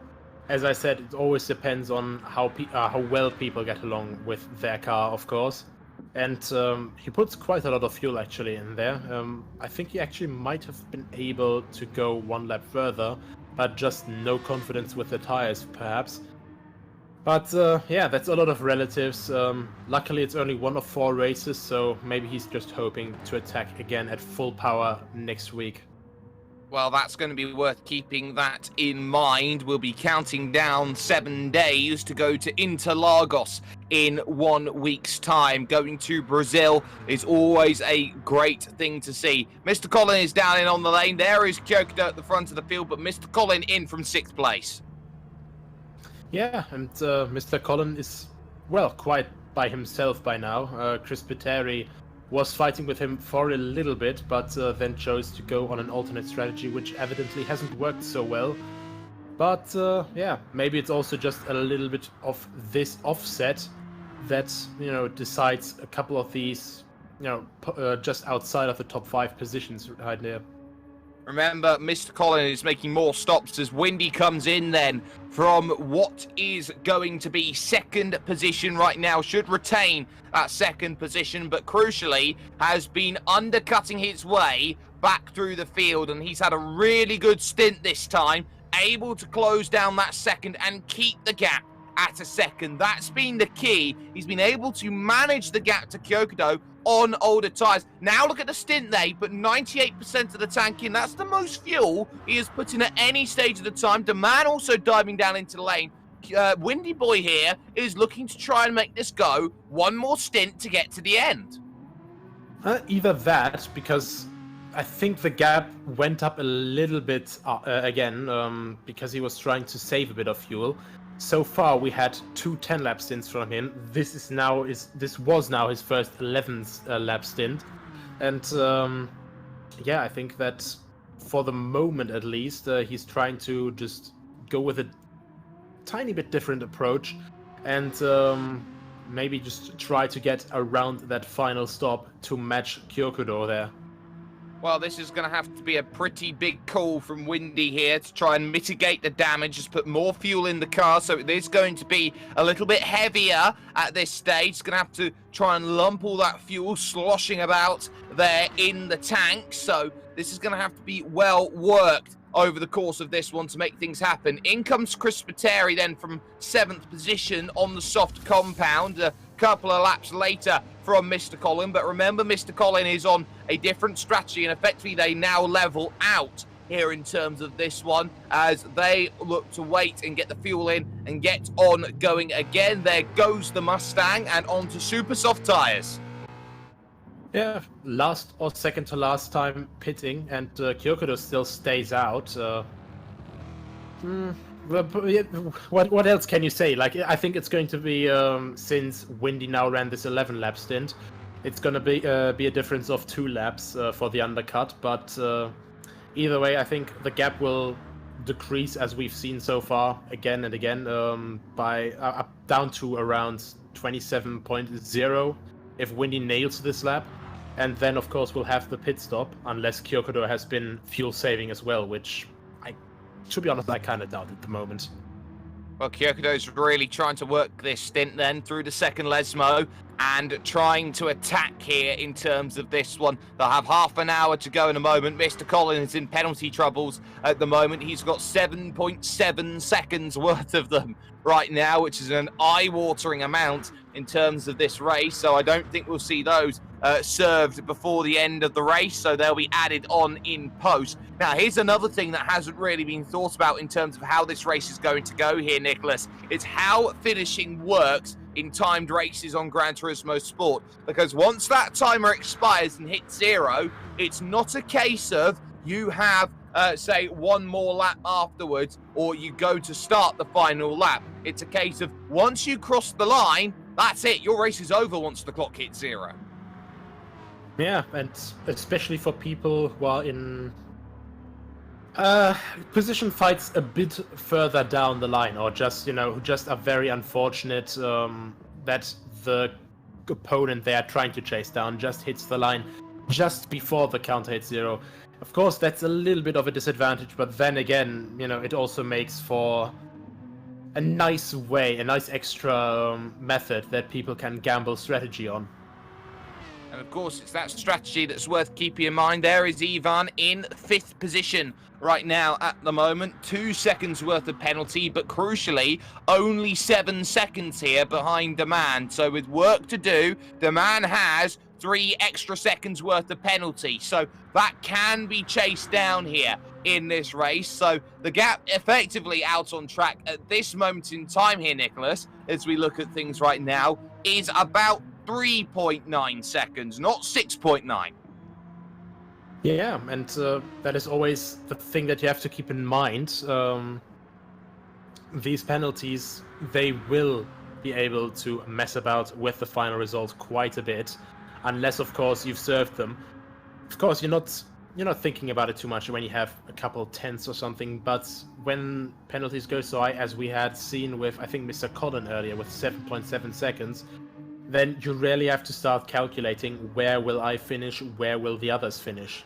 [SPEAKER 7] As I said, it always depends on how well people get along with their car, of course. And he puts quite a lot of fuel actually in there. I think he actually might have been able to go one lap further, but just no confidence with the tires, perhaps. But yeah, that's a lot of relatives. Luckily, it's only one of 4 races, so maybe he's just hoping to attack again at full power next week.
[SPEAKER 1] Well, that's going to be worth keeping that in mind. We'll be counting down 7 days to go to Interlagos in 1 week's time. Going to Brazil is always a great thing to see. Mr. Colin is down in on the lane. There is Kyokudo at the front of the field, but Mr. Colin in from 6th place.
[SPEAKER 7] Yeah, and Mr. Colin is, well, quite by himself by now. Chris Pitteri was fighting with him for a little bit, but then chose to go on an alternate strategy, which evidently hasn't worked so well. But yeah, maybe it's also just a little bit of this offset that, you know, decides a couple of these, you know, just outside of the top 5 positions right there.
[SPEAKER 1] Remember, Mr. Collin is making more stops as Windy comes in then from what is going to be second position right now. Should retain that second position, but crucially has been undercutting his way back through the field, and he's had a really good stint this time, able to close down that second and keep the gap at a second. That's been the key. He's been able to manage the gap to Kyokudo on older tyres. Now look at the stint there. He put 98% of the tank in. That's the most fuel he has put in at any stage of the time. The man also diving down into the lane. Windy Boy here is looking to try and make this go one more stint to get to the end.
[SPEAKER 7] Either that, because I think the gap went up a little bit again, because he was trying to save a bit of fuel. So far, we had 2 10-lap stints from him. This was now his first 11th lap stint, and yeah, I think that for the moment at least, he's trying to just go with a tiny bit different approach, and maybe just try to get around that final stop to match Kyokudo there.
[SPEAKER 1] Well, this is going to have to be a pretty big call from Windy here to try and mitigate the damage, just put more fuel in the car, so it is going to be a little bit heavier at this stage. It's going to have to try and lump all that fuel sloshing about there in the tank, so this is going to have to be well worked over the course of this one to make things happen. In comes Chris Spiteri then from 7th position on the soft compound, a couple of laps later from Mr. Collin, but remember Mr. Collin is on a different strategy, and effectively they now level out here in terms of this one as they look to wait and get the fuel in and get on going again. There goes the Mustang and onto super soft tyres.
[SPEAKER 7] Yeah, last or second to last time pitting, and Kyokudo still stays out. What else can you say? Like, I think it's going to be, since Windy now ran this 11-lap stint, it's going to be a difference of 2 laps for the undercut. But either way, I think the gap will decrease, as we've seen so far, again and again, by up down to around 27.0 if Windy nails this lap. And then, of course, we'll have the pit stop, unless Kyokudo has been fuel saving as well, which, to be honest, I kind of doubt at the moment.
[SPEAKER 1] Well, Kyokudo's really trying to work this stint then through the second Lesmo and trying to attack here in terms of this one. They'll have half an hour to go in a moment. Mr. Collin is in penalty troubles at the moment. He's got 7.7 seconds worth of them right now, which is an eye-watering amount in terms of this race. So I don't think we'll see those served before the end of the race, so they'll be added on in post. Now, here's another thing that hasn't really been thought about in terms of how this race is going to go here, Nicholas. It's how finishing works in timed races on Gran Turismo Sport, because once that timer expires and hits 0, it's not a case of you have say one more lap afterwards, or you go to start the final lap. It's a case of once you cross the line, that's it, your race is over once the clock hits 0.
[SPEAKER 7] Yeah, and especially for people who are in position fights a bit further down the line, or just, who just are very unfortunate that the opponent they are trying to chase down just hits the line just before the counter hits 0. Of course, that's a little bit of a disadvantage, but then again, it also makes for a nice extra method that people can gamble strategy on.
[SPEAKER 1] And of course, it's that strategy that's worth keeping in mind. There is Ivan in 5th position right now at the moment. 2 seconds worth of penalty, but crucially, only 7 seconds here behind Demand. So with work to do, Demand has 3 extra seconds worth of penalty. So that can be chased down here in this race. So the gap effectively out on track at this moment in time here, Nicholas, as we look at things right now, is about 3.9 seconds, not 6.9.
[SPEAKER 7] Yeah, and that is always the thing that you have to keep in mind. These penalties, they will be able to mess about with the final result quite a bit, unless, of course, you've served them. Of course, you're not thinking about it too much when you have a couple tenths or something, but when penalties go so high, as we had seen with, I think, Mr. Collin earlier with 7.7 seconds, then you really have to start calculating, where will I finish, where will the others finish?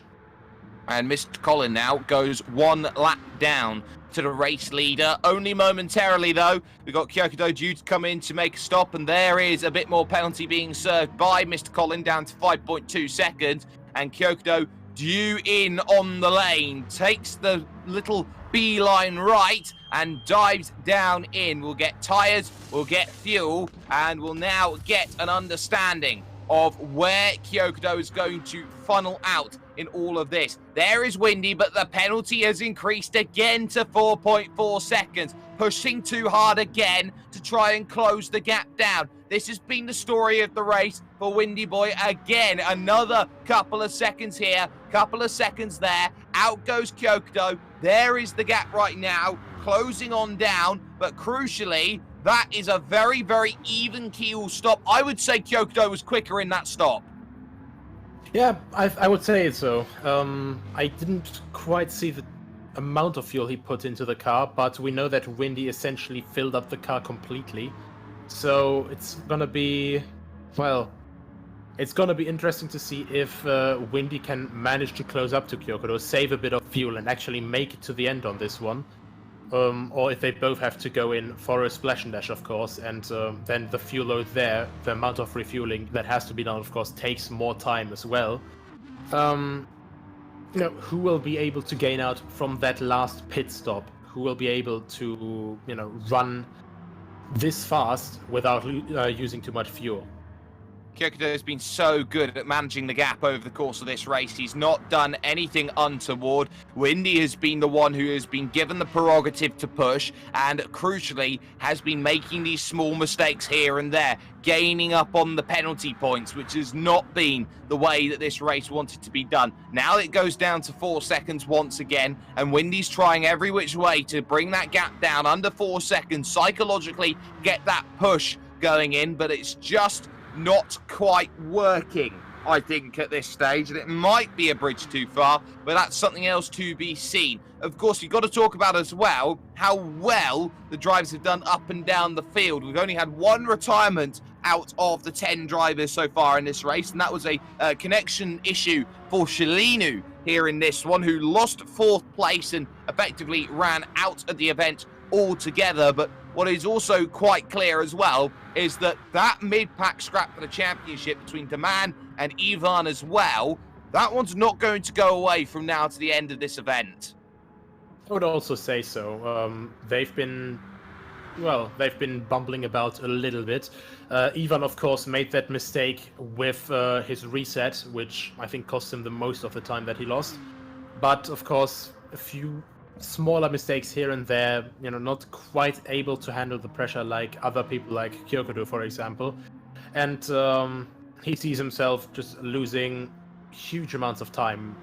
[SPEAKER 1] And Mr. Colin now goes one lap down to the race leader. Only momentarily, though. We've got Kyokudo due to come in to make a stop, and there is a bit more penalty being served by Mr. Colin, down to 5.2 seconds. And Kyokudo due in on the lane, takes the little beeline right and dives down in. We'll get tyres, we'll get fuel, and we'll now get an understanding of where Kyokudo is going to funnel out in all of this. There is Windy, but the penalty has increased again to 4.4 seconds, pushing too hard again to try and close the gap down. This has been the story of the race for Windy Boy. Again, another couple of seconds here, couple of seconds there. Out goes Kyokudo. There is the gap right now, closing on down, but crucially, that is a very, very even keel stop. I would say Kyokudo was quicker in that stop.
[SPEAKER 7] Yeah, I would say so. I didn't quite see the amount of fuel he put into the car, but we know that Windy essentially filled up the car completely. So it's gonna be, well, it's gonna be interesting to see if Windy can manage to close up to Kyokudo, save a bit of fuel, and actually make it to the end on this one. Or if they both have to go in for a splash and dash, of course, and then the fuel load there, the amount of refueling that has to be done, of course, takes more time as well. Who will be able to gain out from that last pit stop? Who will be able to, run this fast without using too much fuel?
[SPEAKER 1] Kyokudo has been so good at managing the gap over the course of this race. He's not done anything untoward. Windy has been the one who has been given the prerogative to push, and crucially has been making these small mistakes here and there, gaining up on the penalty points, which has not been the way that this race wanted to be done. Now it goes down to 4 seconds once again, and Windy's trying every which way to bring that gap down under 4 seconds, psychologically get that push going in, but it's just not quite working, I think, at this stage, and it might be a bridge too far, but that's something else to be seen. Of course, you've got to talk about as well how well the drivers have done up and down the field. We've only had one retirement out of the 10 drivers so far in this race, and that was a connection issue for Shalinu here in this one, who lost 4th place and effectively ran out of the event altogether. But what is also quite clear as well is that mid-pack scrap for the championship between Daman and Ivan as well, that one's not going to go away from now to the end of this event.
[SPEAKER 7] I would also say so. They've been bumbling about a little bit. Ivan, of course, made that mistake with his reset, which I think cost him the most of the time that he lost. But, of course, a few smaller mistakes here and there, not quite able to handle the pressure like other people like Kyokudo, for example. And he sees himself just losing huge amounts of time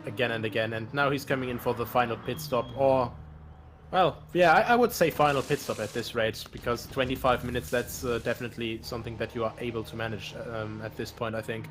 [SPEAKER 7] again and again. And now he's coming in for the final pit stop, or, well, yeah, I would say final pit stop at this rate, because 25 minutes, that's definitely something that you are able to manage at this point, I think.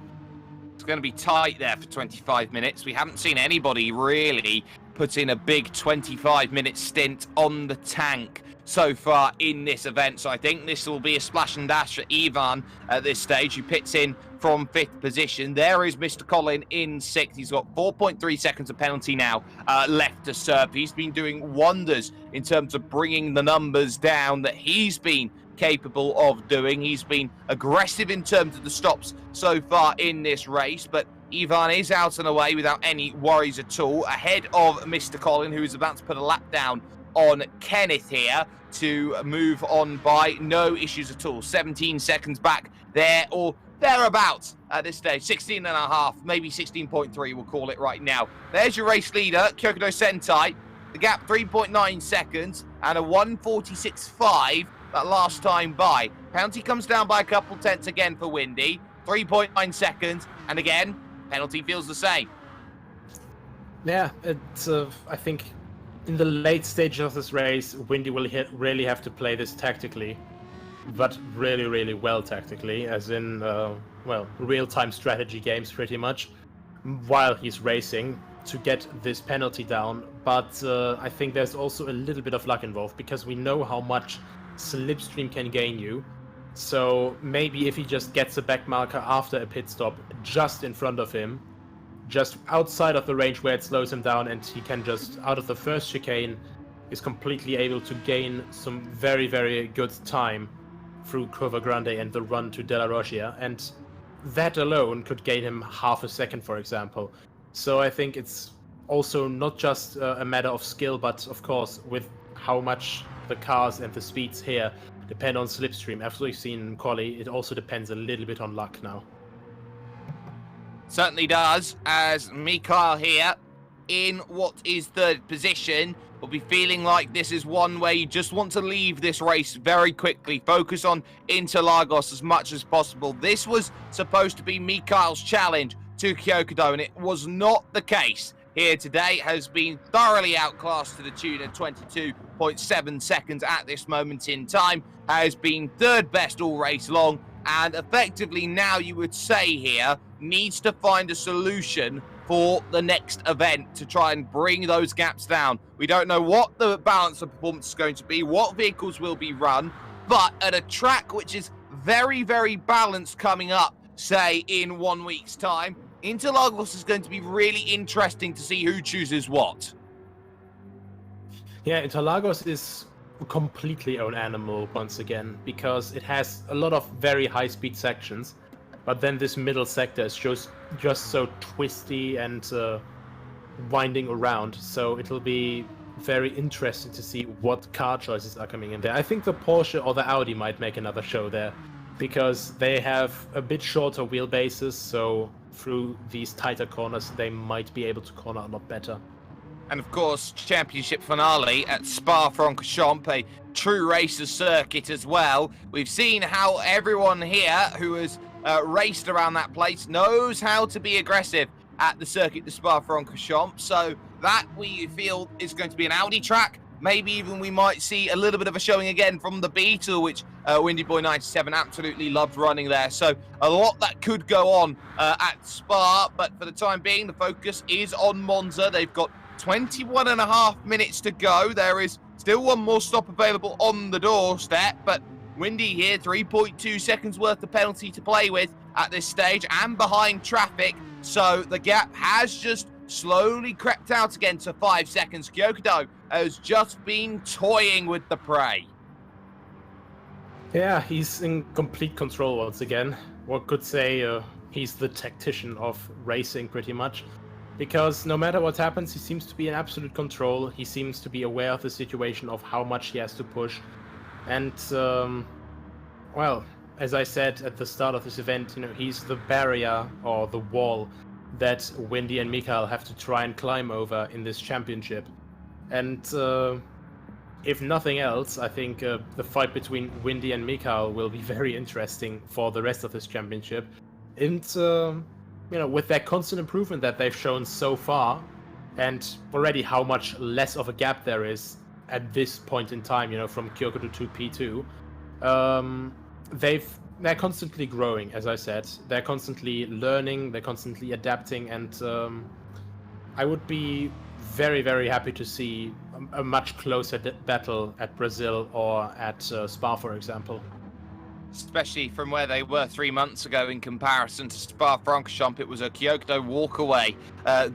[SPEAKER 1] It's going to be tight there for 25 minutes. We haven't seen anybody really put in a big 25-minute stint on the tank so far in this event. So I think this will be a splash and dash for Ivan at this stage, who pits in from 5th position. There is Mr. Colin in 6th. He's got 4.3 seconds of penalty now left to serve. He's been doing wonders in terms of bringing the numbers down that he's been capable of doing. He's been aggressive in terms of the stops so far in this race, but Ivan is out and away without any worries at all, ahead of Mr. Colin, who is about to put a lap down on Kenneth here to move on by no issues at all. 17 seconds back there, or thereabouts at this stage. 16 and a half, maybe 16.3, we'll call it right now. There's your race leader, Kyokudo Sentai. The gap 3.9 seconds and a 1:46.5 that last time by. Penalty comes down by a couple tenths again for Windy. 3.9 seconds, and again, penalty feels the same.
[SPEAKER 7] Yeah, it's I think in the late stage of this race, Windy will really have to play this tactically, but really, really well tactically, as in, real-time strategy games pretty much, while he's racing to get this penalty down. But I think there's also a little bit of luck involved, because we know how much slipstream can gain you. So maybe if he just gets a back marker after a pit stop just in front of him, just outside of the range where it slows him down, and he can just, out of the first chicane, is completely able to gain some very, very good time through Curva Grande and the run to Della Roggia, and that alone could gain him half a second, for example. So I think it's also not just a matter of skill, but of course, with how much the cars and the speeds here depend on slipstream. As we've seen in quali, it also depends a little bit on luck now.
[SPEAKER 1] Certainly does, as Mikael here, in what is third position, will be feeling like this is one where you just want to leave this race very quickly, focus on Interlagos as much as possible. This was supposed to be Mikael's challenge to Kyokudo, and it was not the case here today. Has been thoroughly outclassed to the tune of 22.7 seconds at this moment in time, has been third best all race long, and effectively now you would say here needs to find a solution for the next event to try and bring those gaps down. We don't know what the balance of performance is going to be, what vehicles will be run, but at a track which is very, very balanced coming up, say in 1 week's time, Interlagos is going to be really interesting to see who chooses what.
[SPEAKER 7] Yeah, Interlagos is a completely own animal once again, because it has a lot of very high-speed sections, but then this middle sector is just so twisty and winding around, so it'll be very interesting to see what car choices are coming in there. I think the Porsche or the Audi might make another show there, because they have a bit shorter wheelbases, so through these tighter corners they might be able to corner a lot better.
[SPEAKER 1] And of course, championship finale at Spa-Francorchamps, a true racer circuit as well. We've seen how everyone here who has raced around that place knows how to be aggressive at the circuit de Spa-Francorchamps. So that we feel is going to be an Audi track. Maybe even we might see a little bit of a showing again from the Beetle, which Windy Boy 97 absolutely loved running there. So a lot that could go on at Spa, but for the time being, the focus is on Monza. They've got 21 and a half minutes to go. There is still one more stop available on the doorstep, but Windy here, 3.2 seconds worth of penalty to play with at this stage and behind traffic. So the gap has just slowly crept out again to 5 seconds. Kyokudo has just been toying with the prey.
[SPEAKER 7] Yeah, he's in complete control once again. One could say he's the tactician of racing pretty much, because no matter what happens, he seems to be in absolute control. He seems to be aware of the situation, of how much he has to push. And, well, as I said at the start of this event, he's the barrier or the wall that Windy and Mikael have to try and climb over in this championship. And if nothing else, I think the fight between Windy and Mikael will be very interesting for the rest of this championship. And, with their constant improvement that they've shown so far, and already how much less of a gap there is at this point in time, from Kyokudo to P2, they're constantly growing, as I said. They're constantly learning, they're constantly adapting, and I would be very, very happy to see a much closer battle at Brazil or at Spa, for example.
[SPEAKER 1] Especially from where they were 3 months ago in comparison to Spa-Francorchamps. It was a Kyokudo walkaway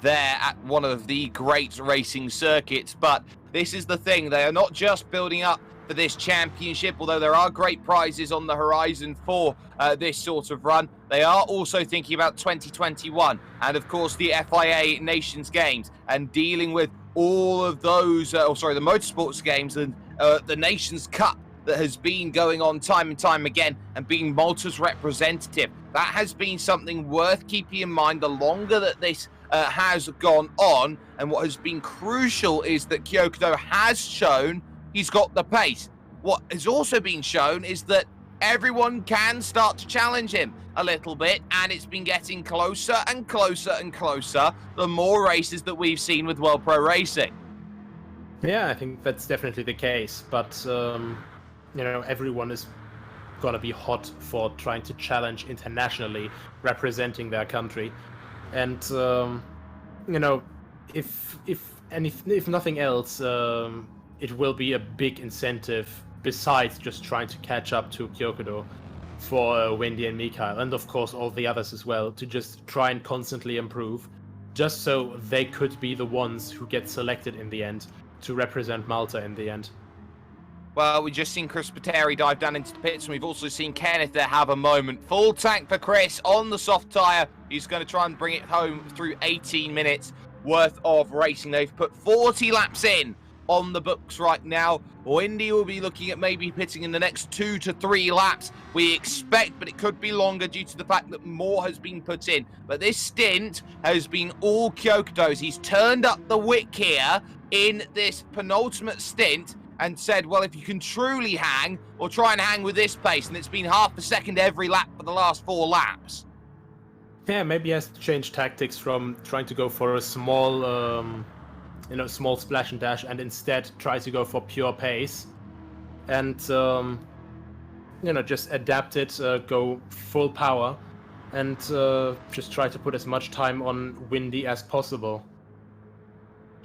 [SPEAKER 1] there at one of the great racing circuits. But this is the thing, they are not just building up for this championship, although there are great prizes on the horizon for this sort of run. They are also thinking about 2021 and, of course, the FIA Nations Games and dealing with all of those, the Motorsports Games and the Nations Cup that has been going on time and time again and being Malta's representative. That has been something worth keeping in mind the longer that this has gone on. And what has been crucial is that Kyokudo has shown he's got the pace. What has also been shown is that everyone can start to challenge him a little bit, and it's been getting closer and closer and closer the more races that we've seen with World Pro Racing.
[SPEAKER 7] Yeah, I think that's definitely the case, but everyone is gonna be hot for trying to challenge internationally, representing their country, and if nothing else, it will be a big incentive besides just trying to catch up to Kyokudo for Windy and Mikael, and of course all the others as well, to just try and constantly improve. just so they could be the ones who get selected in the end to represent Malta in the end.
[SPEAKER 1] Well, we've just seen Chris Pateri dive down into the pits, and we've also seen Kenneth there have a moment. Full tank for Chris on the soft tyre. He's going to try and bring it home through 18 minutes worth of racing. They've put 40 laps in on the books right now. Windy will be looking at maybe pitting in the next 2 to 3 laps, we expect, but it could be longer due to the fact that more has been put in. But this stint has been all Kyokuto's. He's turned up the wick here in this penultimate stint and said, well, if you can truly hang, or try and hang with this pace, and it's been half a second every lap for the last 4 laps.
[SPEAKER 7] Yeah, maybe he has to change tactics from trying to go for a small, small splash and dash, and instead try to go for pure pace. And, just adapt it, go full power, and just try to put as much time on Windy as possible.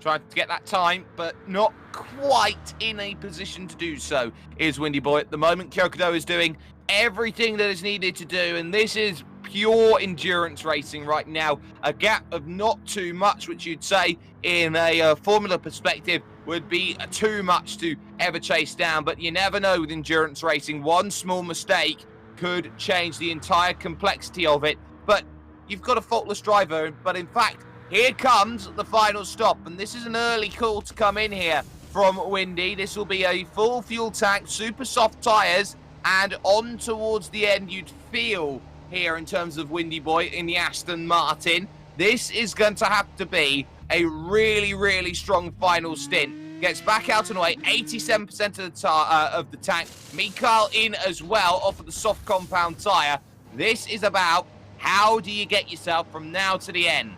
[SPEAKER 1] Trying to get that time, but not quite in a position to do so is Windy Boy at the moment. Kyokuto is doing everything that is needed to do, and this is pure endurance racing right now. A gap of not too much, which you'd say in a formula perspective would be too much to ever chase down, but you never know with endurance racing. One small mistake could change the entire complexity of it, but you've got a faultless driver. But in fact, here comes the final stop, and this is an early call to come in here from Windy. This will be a full fuel tank, super soft tyres, and on towards the end you'd feel here in terms of Windy Boy in the Aston Martin. This is going to have to be a really, really strong final stint. Gets back out and away, 87% of the tank. Mikael in as well off of the soft compound tyre. This is about how do you get yourself from now to the end.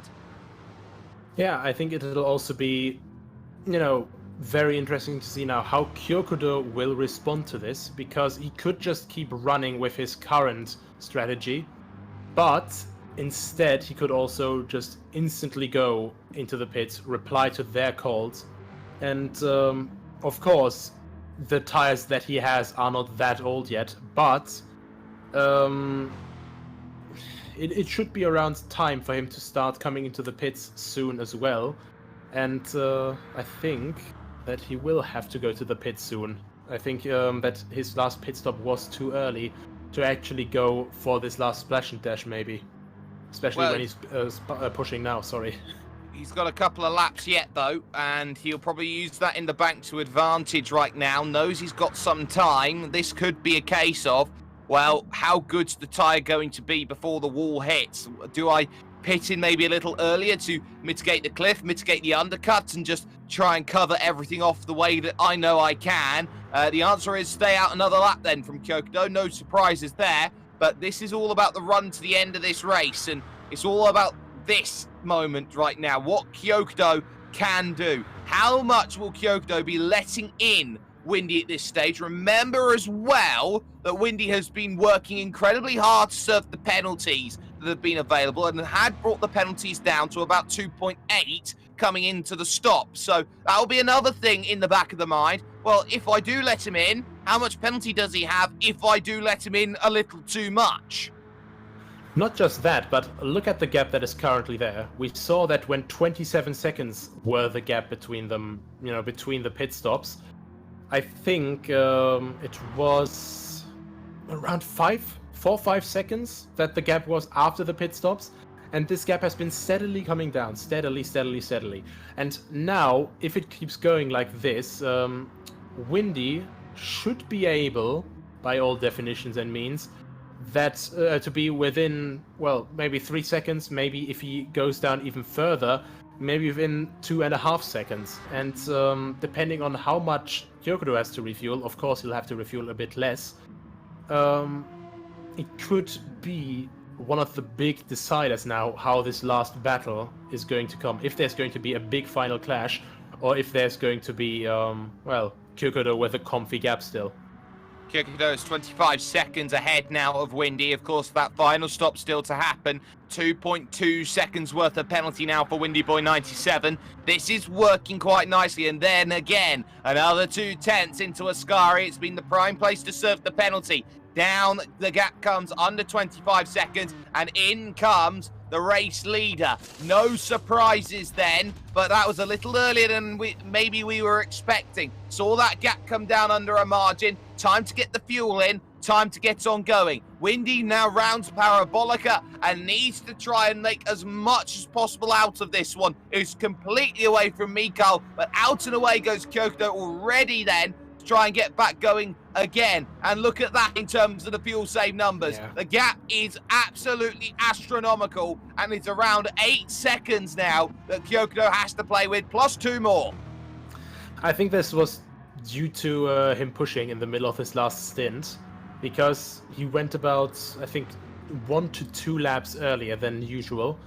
[SPEAKER 7] Yeah, I think it'll also be, very interesting to see now how Kyokudo will respond to this, because he could just keep running with his current strategy, but instead he could also just instantly go into the pits, reply to their calls, and of course the tires that he has are not that old yet, but it should be around time for him to start coming into the pits soon as well. And I think that he will have to go to the pits soon. I think that his last pit stop was too early to actually go for this last splash and dash, maybe. Especially when he's pushing now, sorry.
[SPEAKER 1] He's got a couple of laps yet, though, and he'll probably use that in the bank to advantage right now. Knows he's got some time. This could be a case of, well, how good's the tyre going to be before the wall hits? Do I pit in maybe a little earlier to mitigate the cliff, mitigate the undercuts, and just try and cover everything off the way that I know I can? The answer is stay out another lap then from Kyokudo. No surprises there, but this is all about the run to the end of this race, and it's all about this moment right now, what Kyokudo can do. How much will Kyokudo be letting in Windy at this stage? Remember as well that Windy has been working incredibly hard to serve the penalties that have been available and had brought the penalties down to about 2.8 coming into the stop. So that'll be another thing in the back of the mind. Well, if I do let him in, how much penalty does he have if I do let him in a little too much?
[SPEAKER 7] Not just that, but look at the gap that is currently there. We saw that when 27 seconds were the gap between them, between the pit stops. I think it was around 4 or 5 seconds that the gap was after the pit stops. And this gap has been steadily coming down, steadily. And now, if it keeps going like this, Windy should be able, by all definitions and means, that to be within, well, maybe 3 seconds, maybe if he goes down even further, maybe within 2.5 seconds. And depending on how much Kyokudo has to refuel, of course he'll have to refuel a bit less, it could be one of the big deciders now how this last battle is going to come. If there's going to be a big final clash, or if there's going to be, Kyokudo with a comfy gap still.
[SPEAKER 1] Kyokudo is 25 seconds ahead now of Windy. Of course, that final stop still to happen. 2.2 seconds worth of penalty now for Windy Boy 97. This is working quite nicely. And then again, another 2 tenths into Ascari. It's been the prime place to serve the penalty. Down the gap comes under 25 seconds, and in comes the race leader. No surprises then, but that was a little earlier than maybe we were expecting. Saw that gap come down under a margin. Time to get the fuel in. Time to get on going. Windy now rounds Parabolica and needs to try and make as much as possible out of this one. It's completely away from Mikhail, but out and away goes Kyoto already then to try and get back going again. And look at that in terms of the fuel save numbers.
[SPEAKER 7] Yeah.
[SPEAKER 1] The gap is absolutely astronomical, and it's around 8 seconds now that Kyoto has to play with, plus 2 more.
[SPEAKER 7] I think this was due to him pushing in the middle of his last stint, because he went about, I think, 1 to 2 laps earlier than usual.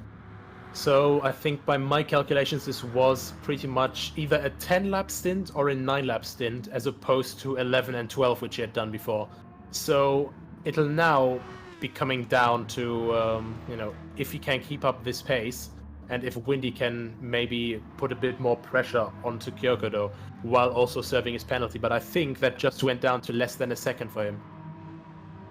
[SPEAKER 7] So I think by my calculations, this was pretty much either a 10-lap stint or a 9-lap stint, as opposed to 11 and 12, which he had done before. So it'll now be coming down to, if he can keep up this pace, and if Windy can maybe put a bit more pressure onto Kyokudo while also serving his penalty. But I think that just went down to less than a second for him.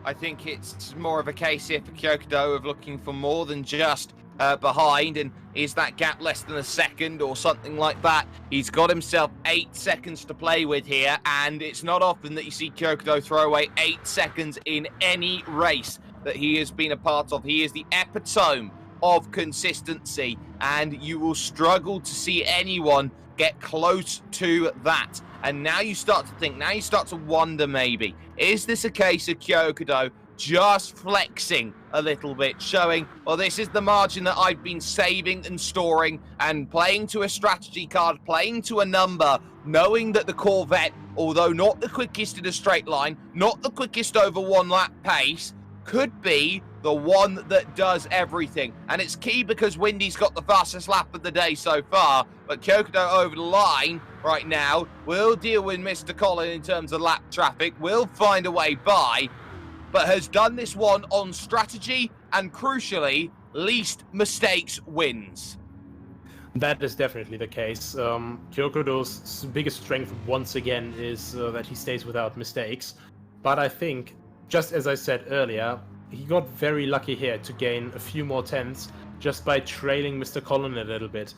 [SPEAKER 1] I think it's more of a case here for Kyokudo of looking for more than just behind, and is that gap less than a second or something like that? He's got himself 8 seconds to play with here, and it's not often that you see Kyokudo throw away 8 seconds in any race that he has been a part of. He is the epitome of consistency, and you will struggle to see anyone get close to that. And now you start to think, now you start to wonder maybe, is this a case of Kyokudo just flexing a little bit, showing, well, this is the margin that I've been saving and storing, and playing to a strategy card, playing to a number, knowing that the Corvette, although not the quickest in a straight line, not the quickest over 1 lap pace, could be the one that does everything. And it's key because Windy's got the fastest lap of the day so far, but Kyokudo over the line right now will deal with Mr. Colin in terms of lap traffic, will find a way by, but has done this one on strategy, and crucially, least mistakes wins.
[SPEAKER 7] That is definitely the case. Kyokudo's biggest strength once again is that he stays without mistakes. But I think, just as I said earlier, he got very lucky here to gain a few more tenths just by trailing Mr. Colin a little bit.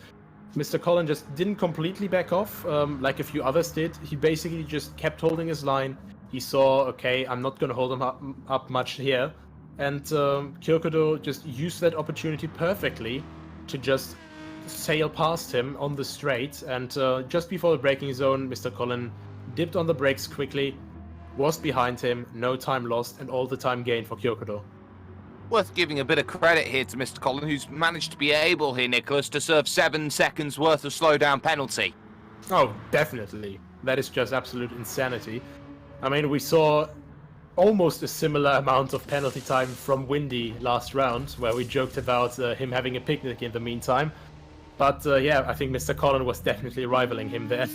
[SPEAKER 7] Mr. Colin just didn't completely back off like a few others did. He basically just kept holding his line. He saw, okay, I'm not going to hold him up much here. And Kyokudo just used that opportunity perfectly to just sail past him on the straight. And just before the braking zone, Mr. Colin dipped on the brakes quickly, was behind him, no time lost, and all the time gained for Kyokudo.
[SPEAKER 1] Worth giving a bit of credit here to Mr. Colin, who's managed to be able here, Nicholas, to serve 7 seconds worth of slowdown penalty.
[SPEAKER 7] Oh, definitely. That is just absolute insanity. I mean, we saw almost a similar amount of penalty time from Windy last round, where we joked about him having a picnic in the meantime. But yeah, I think Mr. Colin was definitely rivaling him there.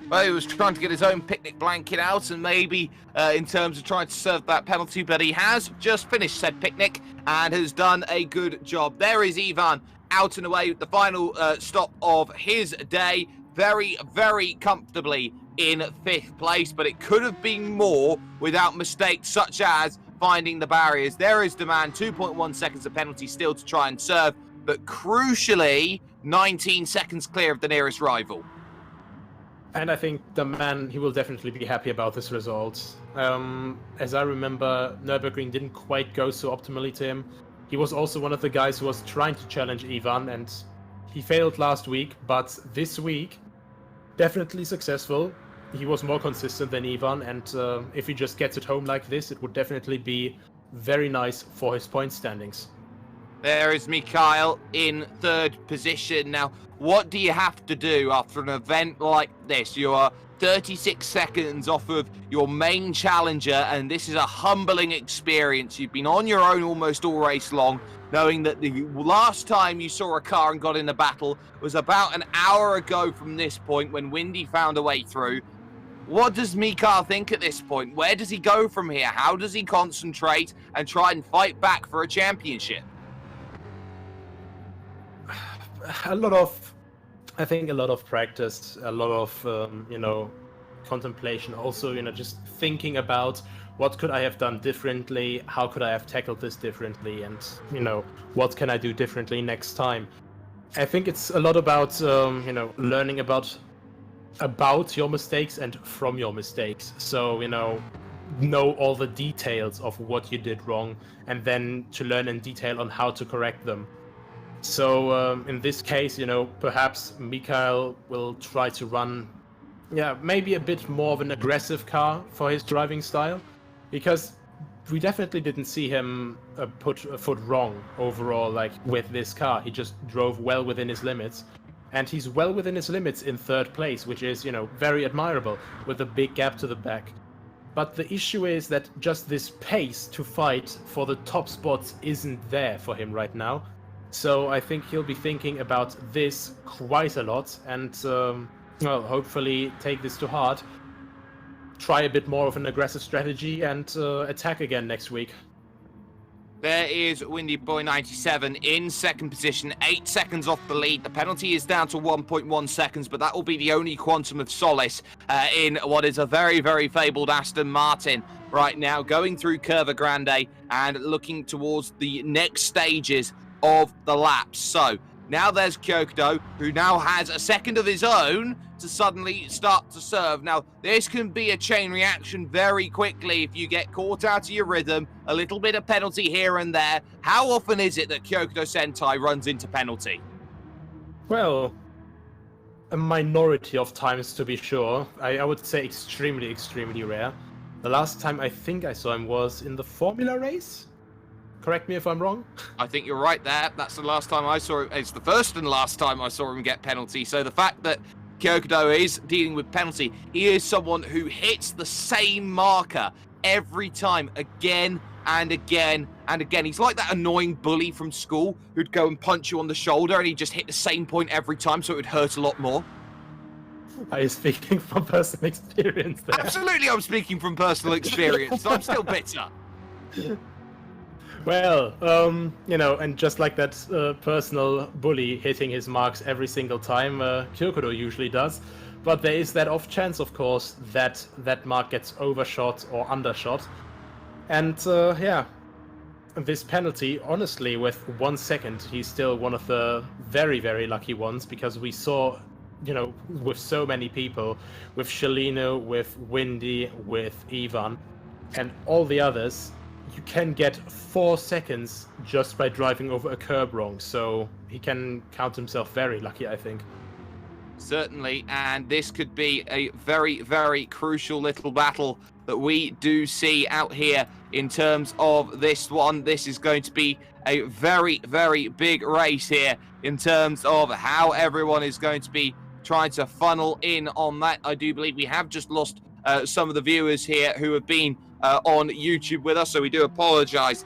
[SPEAKER 1] Well, he was trying to get his own picnic blanket out, and maybe in terms of trying to serve that penalty, but he has just finished said picnic and has done a good job. There is Ivan out and away with the final stop of his day, very, very comfortably in 5th place, but it could have been more without mistakes such as finding the barriers. There is demand, 2.1 seconds of penalty still to try and serve, but crucially, 19 seconds clear of the nearest rival.
[SPEAKER 7] And I think the man, he will definitely be happy about this result. As I remember, Nürburgring didn't quite go so optimally to him. He was also one of the guys who was trying to challenge Ivan, and he failed last week, but this week, definitely successful. He was more consistent than Ivan, and if he just gets it home like this, it would definitely be very nice for his point standings.
[SPEAKER 1] There is Mikhail in 3rd position. Now, what do you have to do after an event like this? You are 36 seconds off of your main challenger, and this is a humbling experience. You've been on your own almost all race long, knowing that the last time you saw a car and got in a battle was about an hour ago from this point when Windy found a way through. What does Mikhail think at this point? Where does he go from here? How does he concentrate and try and fight back for a championship?
[SPEAKER 7] A lot of practice, a lot of, contemplation. Also, just thinking about what could I have done differently? How could I have tackled this differently? And, what can I do differently next time? I think it's a lot about, learning about your mistakes and from your mistakes. So, know all the details of what you did wrong, and then to learn in detail on how to correct them. So in this case, perhaps Mikael will try to run, maybe a bit more of an aggressive car for his driving style, because we definitely didn't see him put a foot wrong overall, like with this car. He just drove well within his limits, and he's well within his limits in third place, which is, very admirable, with a big gap to the back. But the issue is that just this pace to fight for the top spots isn't there for him right now. So I think he'll be thinking about this quite a lot, and hopefully take this to heart. Try a bit more of an aggressive strategy and attack again next week.
[SPEAKER 1] There is Windy Boy 97 in second position, 8 seconds off the lead. The penalty is down to 1.1 seconds, but that will be the only quantum of solace in what is a very, very fabled Aston Martin right now, going through Curva Grande and looking towards the next stages of the laps. So now there's Kyokudo, who now has a second of his own to suddenly start to serve. Now, this can be a chain reaction very quickly if you get caught out of your rhythm, a little bit of penalty here and there. How often is it that Kyokudo Sentai runs into penalty?
[SPEAKER 7] Well, a minority of times, to be sure. I would say extremely, extremely rare. The last time I think I saw him was in the Formula race? Correct me if I'm wrong.
[SPEAKER 1] I think you're right there. That's the last time I saw him. It's the first and last time I saw him get penalty. So the fact that Kyokudo is dealing with penalty, he is someone who hits the same marker every time, again and again and again. He's like that annoying bully from school who'd go and punch you on the shoulder and he'd just hit the same point every time, so it would hurt a lot more.
[SPEAKER 7] Are you speaking from personal experience there?
[SPEAKER 1] Absolutely, I'm speaking from personal experience. I'm still bitter.
[SPEAKER 7] Well, and just like that personal bully hitting his marks every single time, Kyokudo usually does. But there is that off chance, of course, that that mark gets overshot or undershot. And this penalty, honestly, with 1 second, he's still one of the very, very lucky ones, because we saw, with so many people, with Shalino, with Windy, with Ivan, and all the others, you can get 4 seconds just by driving over a curb wrong, so he can count himself very lucky, I think.
[SPEAKER 1] Certainly, and this could be a very, very crucial little battle that we do see out here in terms of this one. This is going to be a very, very big race here in terms of how everyone is going to be trying to funnel in on that. I do believe we have just lost some of the viewers here who have been on YouTube with us, so we do apologize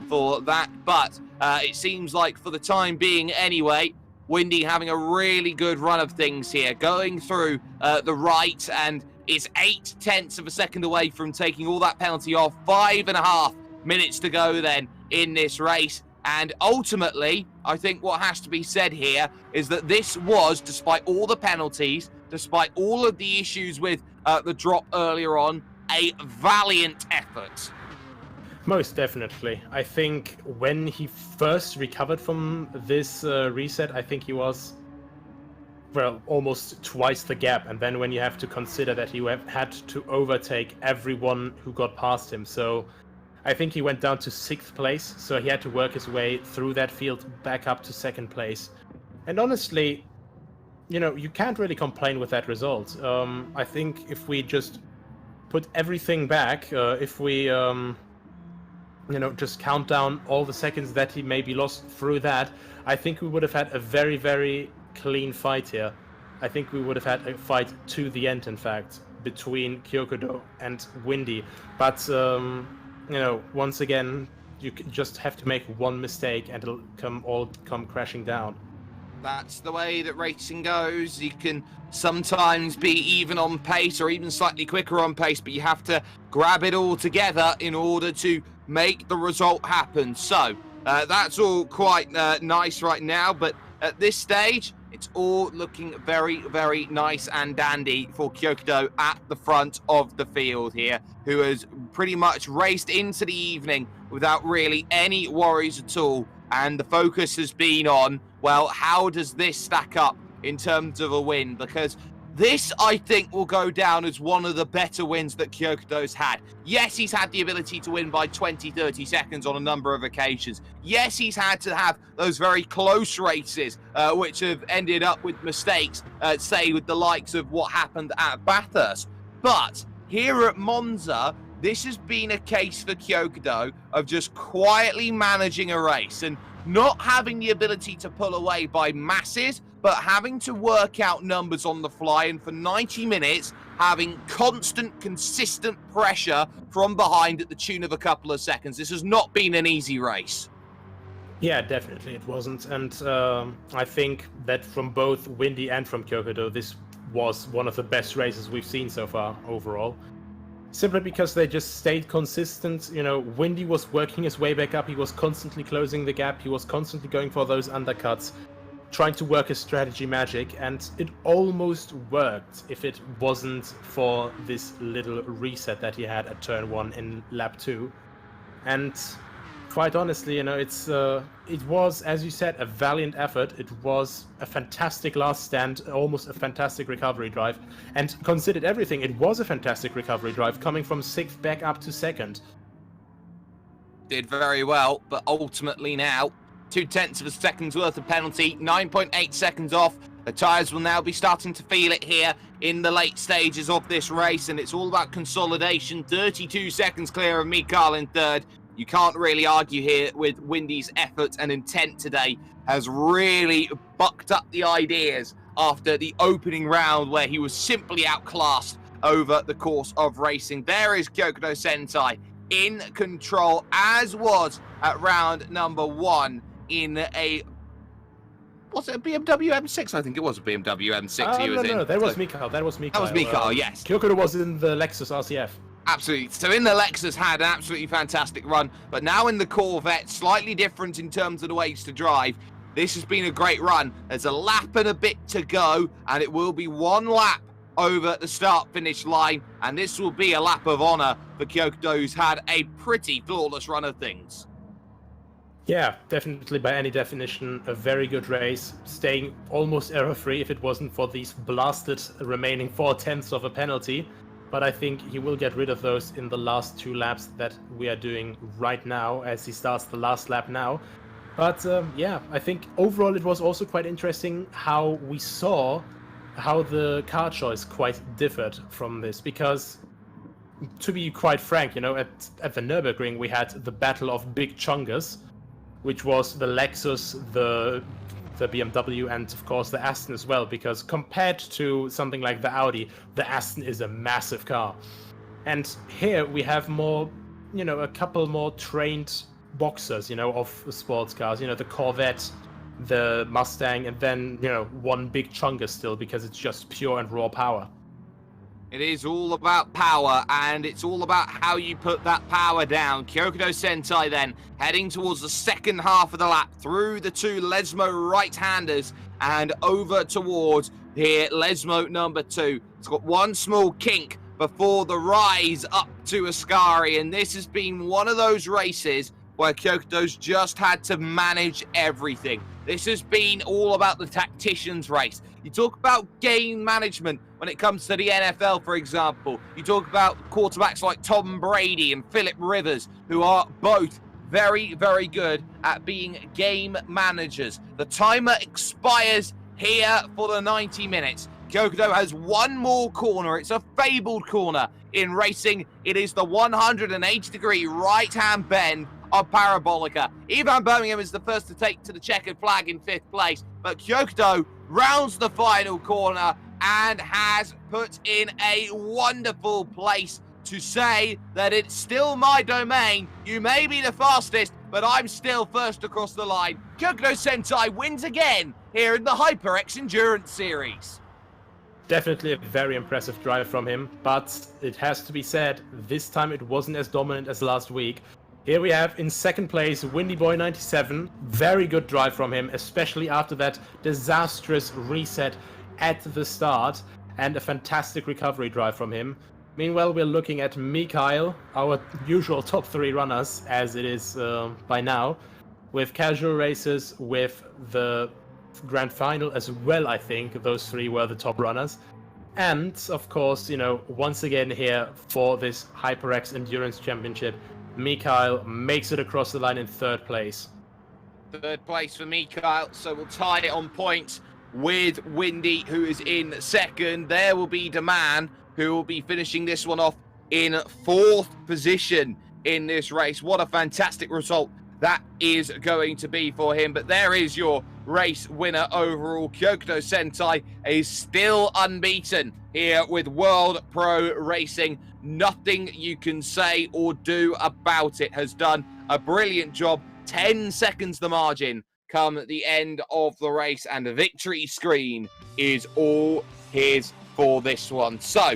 [SPEAKER 1] for that. But it seems like for the time being anyway, Windy having a really good run of things here, going through the right, and is 0.8 of a second away from taking all that penalty off. 5.5 minutes to go then in this race. And ultimately, I think what has to be said here is that this was, despite all the penalties, despite all of the issues with the drop earlier on, a valiant effort.
[SPEAKER 7] Most definitely. I think when he first recovered from this reset, I think he was, well, almost twice the gap. And then when you have to consider that he had to overtake everyone who got past him. So I think he went down to 6th place. So he had to work his way through that field back up to 2nd place. And honestly, you can't really complain with that result. I think if we just put everything back, if we just count down all the seconds that he maybe lost through that, I think we would have had a very, very clean fight here. I think we would have had a fight to the end, in fact, between Kyokudo and Windy. But, once again, you just have to make one mistake and it'll all come crashing down.
[SPEAKER 1] That's the way that racing goes. You can sometimes be even on pace or even slightly quicker on pace, but you have to grab it all together in order to make the result happen. So, That's all quite nice right now, but at this stage, it's all looking very, very nice and dandy for Kyokudo at the front of the field here, who has pretty much raced into the evening without really any worries at all. And the focus has been on, well, how does this stack up in terms of a win? Because this, I think, will go down as one of the better wins that Kyokudo's had. Yes, he's had the ability to win by 20, 30 seconds on a number of occasions. Yes, he's had to have those very close races, which have ended up with mistakes, say with the likes of what happened at Bathurst. But here at Monza, this has been a case for Kyokudo of just quietly managing a race and not having the ability to pull away by masses, but having to work out numbers on the fly, and for 90 minutes, having constant, consistent pressure from behind at the tune of a couple of seconds. This has not been an easy race.
[SPEAKER 7] Yeah, definitely it wasn't. And I think that from both Windy and from Kyokudo, this was one of the best races we've seen so far overall. Simply because they just stayed consistent. You know, Windy was working his way back up. He was constantly closing the gap. He was constantly going for those undercuts, trying to work his strategy magic, and it almost worked if it wasn't for this little reset that he had at turn 1 in lap 2. And quite honestly, you know, it was, as you said, a valiant effort. It was a fantastic last stand, almost a fantastic recovery drive. And considered everything, it was a fantastic recovery drive, coming from 6th back up to 2nd.
[SPEAKER 1] Did very well, but ultimately now, 0.2 of a second's worth of penalty, 9.8 seconds off. The tyres will now be starting to feel it here in the late stages of this race, and it's all about consolidation. 32 seconds clear of Mikael in 3rd. You can't really argue here with Windy's effort and intent today has really bucked up the ideas after the opening round where he was simply outclassed over the course of racing. There is Kyokudo Sentai in control, as was at round number 1 in a... Was it a BMW M6? I think it was a BMW M6 he was in.
[SPEAKER 7] No, that was Mikael. That was Mikael.
[SPEAKER 1] That was Mikael, yes.
[SPEAKER 7] Kyokudo was in the Lexus RCF.
[SPEAKER 1] Absolutely. So in the Lexus had an absolutely fantastic run, but now in the Corvette, slightly different in terms of the ways to drive. This has been a great run. There's a lap and a bit to go, and it will be 1 lap over the start-finish line, and this will be a lap of honour for Kyokudo, who's had a pretty flawless run of things.
[SPEAKER 7] Yeah, definitely by any definition, a very good race, staying almost error-free if it wasn't for these blasted remaining 0.4 of a penalty. But I think he will get rid of those in the last 2 laps that we are doing right now, as he starts the last lap now. But yeah, I think overall it was also quite interesting how we saw how the car choice quite differed from this, because to be quite frank, you know, at the Nürburgring we had the battle of big chungus, which was the Lexus, the BMW, and of course the Aston as well, because compared to something like the Audi, the Aston is a massive car. And here we have more, you know, a couple more trained boxers, you know, of sports cars, you know, the Corvette, the Mustang, and then, you know, one big chungus still, because it's just pure and raw power.
[SPEAKER 1] It is all about power, and it's all about how you put that power down. Kyokudo Sentai then heading towards the second half of the lap through the 2 Lesmo right-handers and over towards here Lesmo number 2. It's got one small kink before the rise up to Ascari, and this has been one of those races where Kyokudo's just had to manage everything. This has been all about the tactician's race. You talk about game management when it comes to the NFL, for example. You talk about quarterbacks like Tom Brady and Philip Rivers, who are both very, very good at being game managers. The timer expires here for the 90 minutes. Kyokudo has one more corner. It's a fabled corner in racing. It is the 180-degree right-hand bend of Parabolica. Ivan Birmingham is the first to take to the checkered flag in 5th place, but Kyokudo rounds the final corner and has put in a wonderful place to say that it's still my domain. You may be the fastest, but I'm still first across the line. Kyokudo Sentai wins again here in the HyperX Endurance Series.
[SPEAKER 7] Definitely a very impressive drive from him, but it has to be said, this time it wasn't as dominant as last week. Here we have in second place Windy Boy 97. Very good drive from him, especially after that disastrous reset at the start, and a fantastic recovery drive from him. Meanwhile, we're looking at Mikhail, our usual top 3 runners, as it is by now, with casual races, with the grand final as well. I think those 3 were the top runners. And, of course, you know, once again here for this HyperX Endurance Championship, Mikhail makes it across the line in 3rd place.
[SPEAKER 1] 3rd place for Mikhail, so we'll tie it on points with Windy, who is in 2nd. There will be Deman, who will be finishing this one off in 4th position in this race. What a fantastic result that is going to be for him. But there is your race winner overall. Kyokudo Sentai is still unbeaten here with World Pro Racing. Nothing you can say or do about it. Has done a brilliant job. 10 seconds the margin come at the end of the race, and the victory screen is all his for this one. So,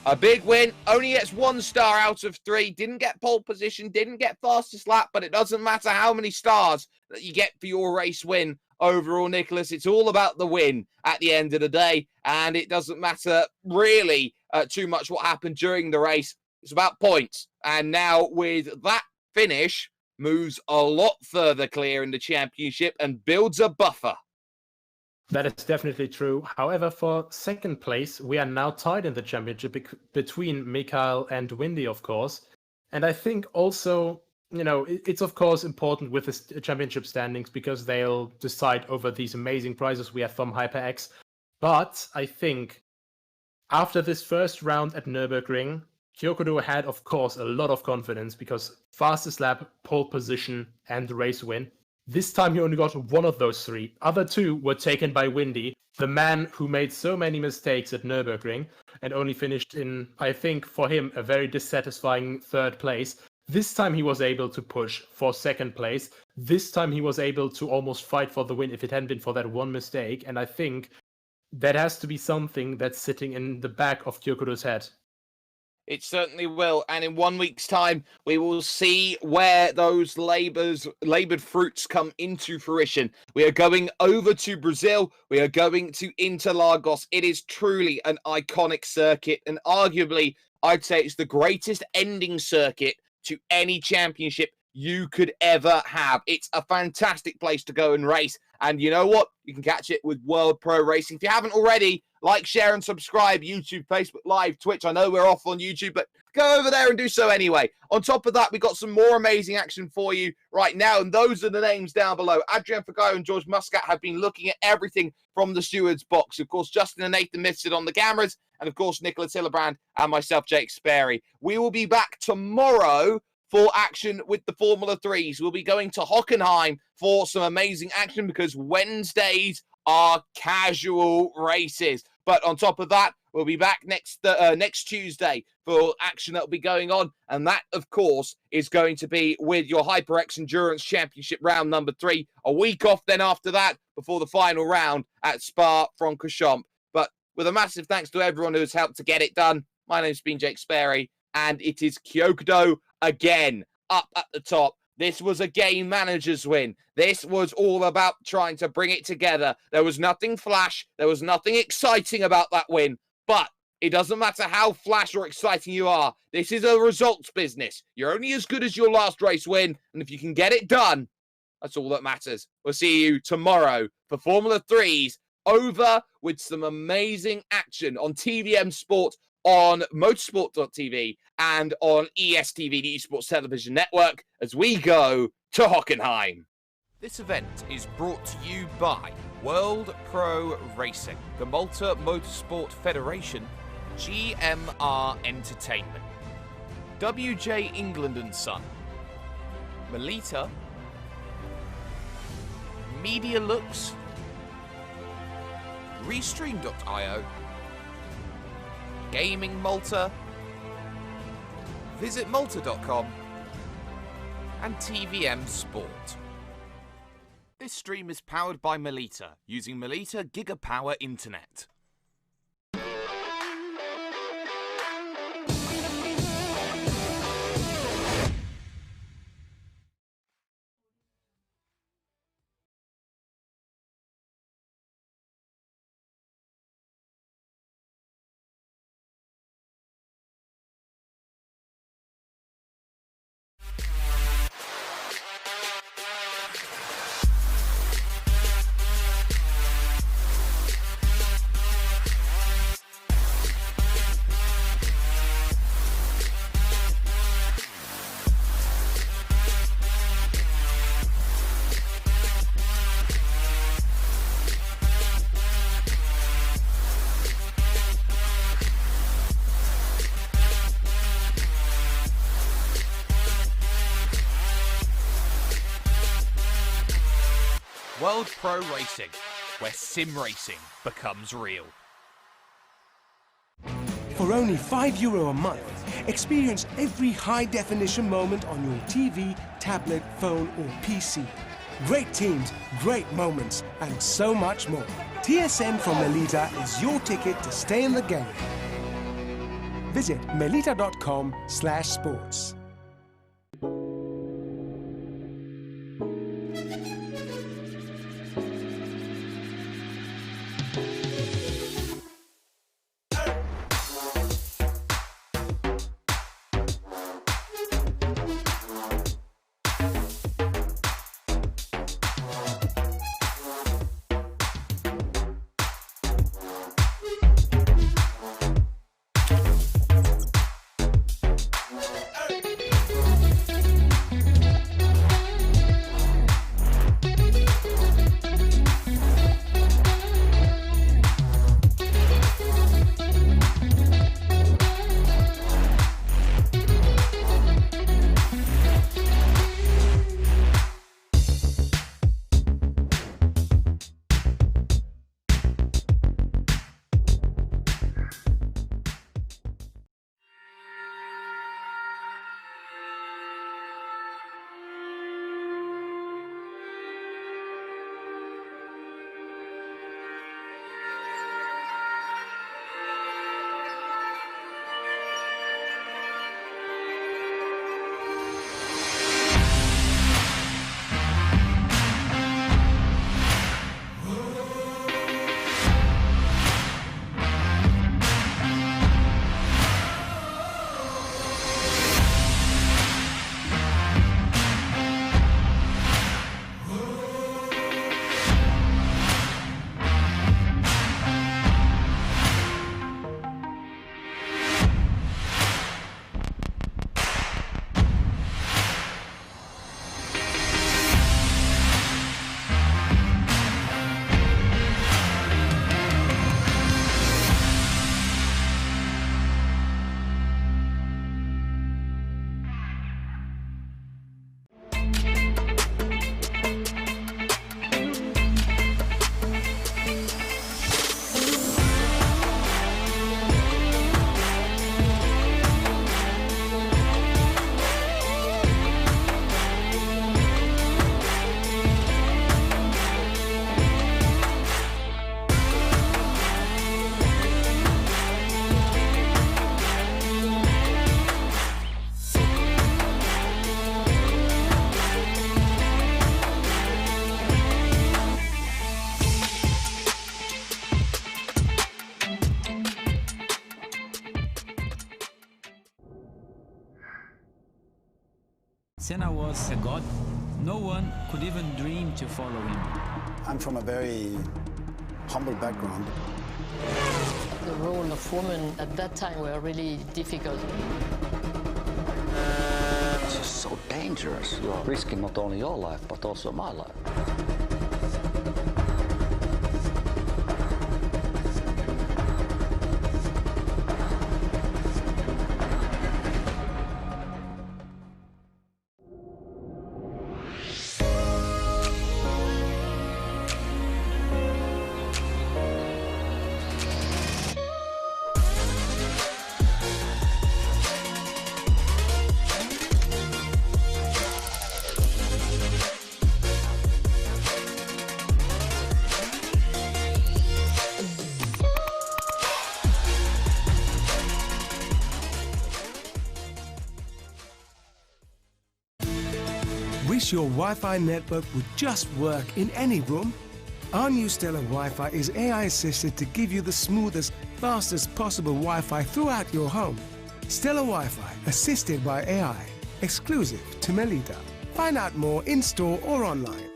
[SPEAKER 1] a big win, only gets 1 star out of 3, didn't get pole position, didn't get fastest lap, but it doesn't matter how many stars that you get for your race win overall, Nicholas. It's all about the win at the end of the day, and it doesn't matter really too much what happened during the race. It's about points, and now with that finish, moves a lot further clear in the championship and builds a buffer.
[SPEAKER 7] That is definitely true. However, for 2nd place, we are now tied in the championship between Mikhail and Windy, of course. And I think also, you know, it's of course important with the championship standings because they'll decide over these amazing prizes we have from HyperX. But I think after this first round at Nürburgring, Kyokudo had, of course, a lot of confidence because fastest lap, pole position, and the race win. This time he only got 1 of those 3. Other 2 were taken by Windy, the man who made so many mistakes at Nürburgring and only finished in, I think, for him, a very dissatisfying 3rd place. This time he was able to push for 2nd place. This time he was able to almost fight for the win if it hadn't been for that 1 mistake. And I think that has to be something that's sitting in the back of Kyokudo's head.
[SPEAKER 1] It certainly will, and in 1 week's time, we will see where those laboured fruits come into fruition. We are going over to Brazil. We are going to Interlagos. It is truly an iconic circuit, and arguably, I'd say it's the greatest ending circuit to any championship you could ever have. It's a fantastic place to go and race, and you know what? You can catch it with World Pro Racing. If you haven't already, like, share, and subscribe. YouTube, Facebook Live, Twitch. I know we're off on YouTube, but go over there and do so anyway. On top of that, we got some more amazing action for you right now, and those are the names down below. Adrian Fagayo and George Muscat have been looking at everything from the steward's box. Of course, Justin and Nathan Mifsud on the cameras, and of course, Nicholas Hillebrand and myself, Jake Sperry. We will be back tomorrow for action with the Formula 3s. We'll be going to Hockenheim for some amazing action because Wednesdays are casual races. But on top of that, we'll be back next Tuesday for action that will be going on. And that, of course, is going to be with your HyperX Endurance Championship round number 3. A week off then after that before the final round at Spa-Francorchamps. But with a massive thanks to everyone who has helped to get it done. My name's been Jake Sperry, and it is Kyokudo again up at the top. This was a game manager's win. This was all about trying to bring it together. There was nothing flash. There was nothing exciting about that win. But it doesn't matter how flash or exciting you are. This is a results business. You're only as good as your last race win. And if you can get it done, that's all that matters. We'll see you tomorrow for Formula 3s over with some amazing action on TVM Sport, on motorsport.tv, and on ESTV, the Esports Television Network, as we go to Hockenheim. This event is brought to you by World Pro Racing, the Malta Motorsport Federation, GMR Entertainment, WJ England & Son, Melita, Media Looks, Restream.io, Gaming Malta, VisitMalta.com, and TVM Sport. This stream is powered by Melita, using Melita Gigapower Internet. World Pro Racing, where sim racing becomes real.
[SPEAKER 2] For only €5 a month, experience every high-definition moment on your TV, tablet, phone or PC. Great teams, great moments, and so much more. TSN from Melita is your ticket to stay in the game. Visit melita.com/sports.
[SPEAKER 3] Senna was a god. No one could even dream to follow him.
[SPEAKER 4] I'm from a very humble background.
[SPEAKER 5] The role of women at that time were really difficult.
[SPEAKER 6] It's just so dangerous. You are risking not only your life, but also my life.
[SPEAKER 2] Wish your Wi-Fi network would just work in any room? Our new Stellar Wi-Fi is AI assisted to give you the smoothest, fastest possible Wi-Fi throughout your home. Stellar Wi-Fi assisted by AI, exclusive to Melita. Find out more in-store or online.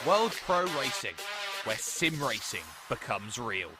[SPEAKER 1] World Pro Racing, where sim racing becomes real.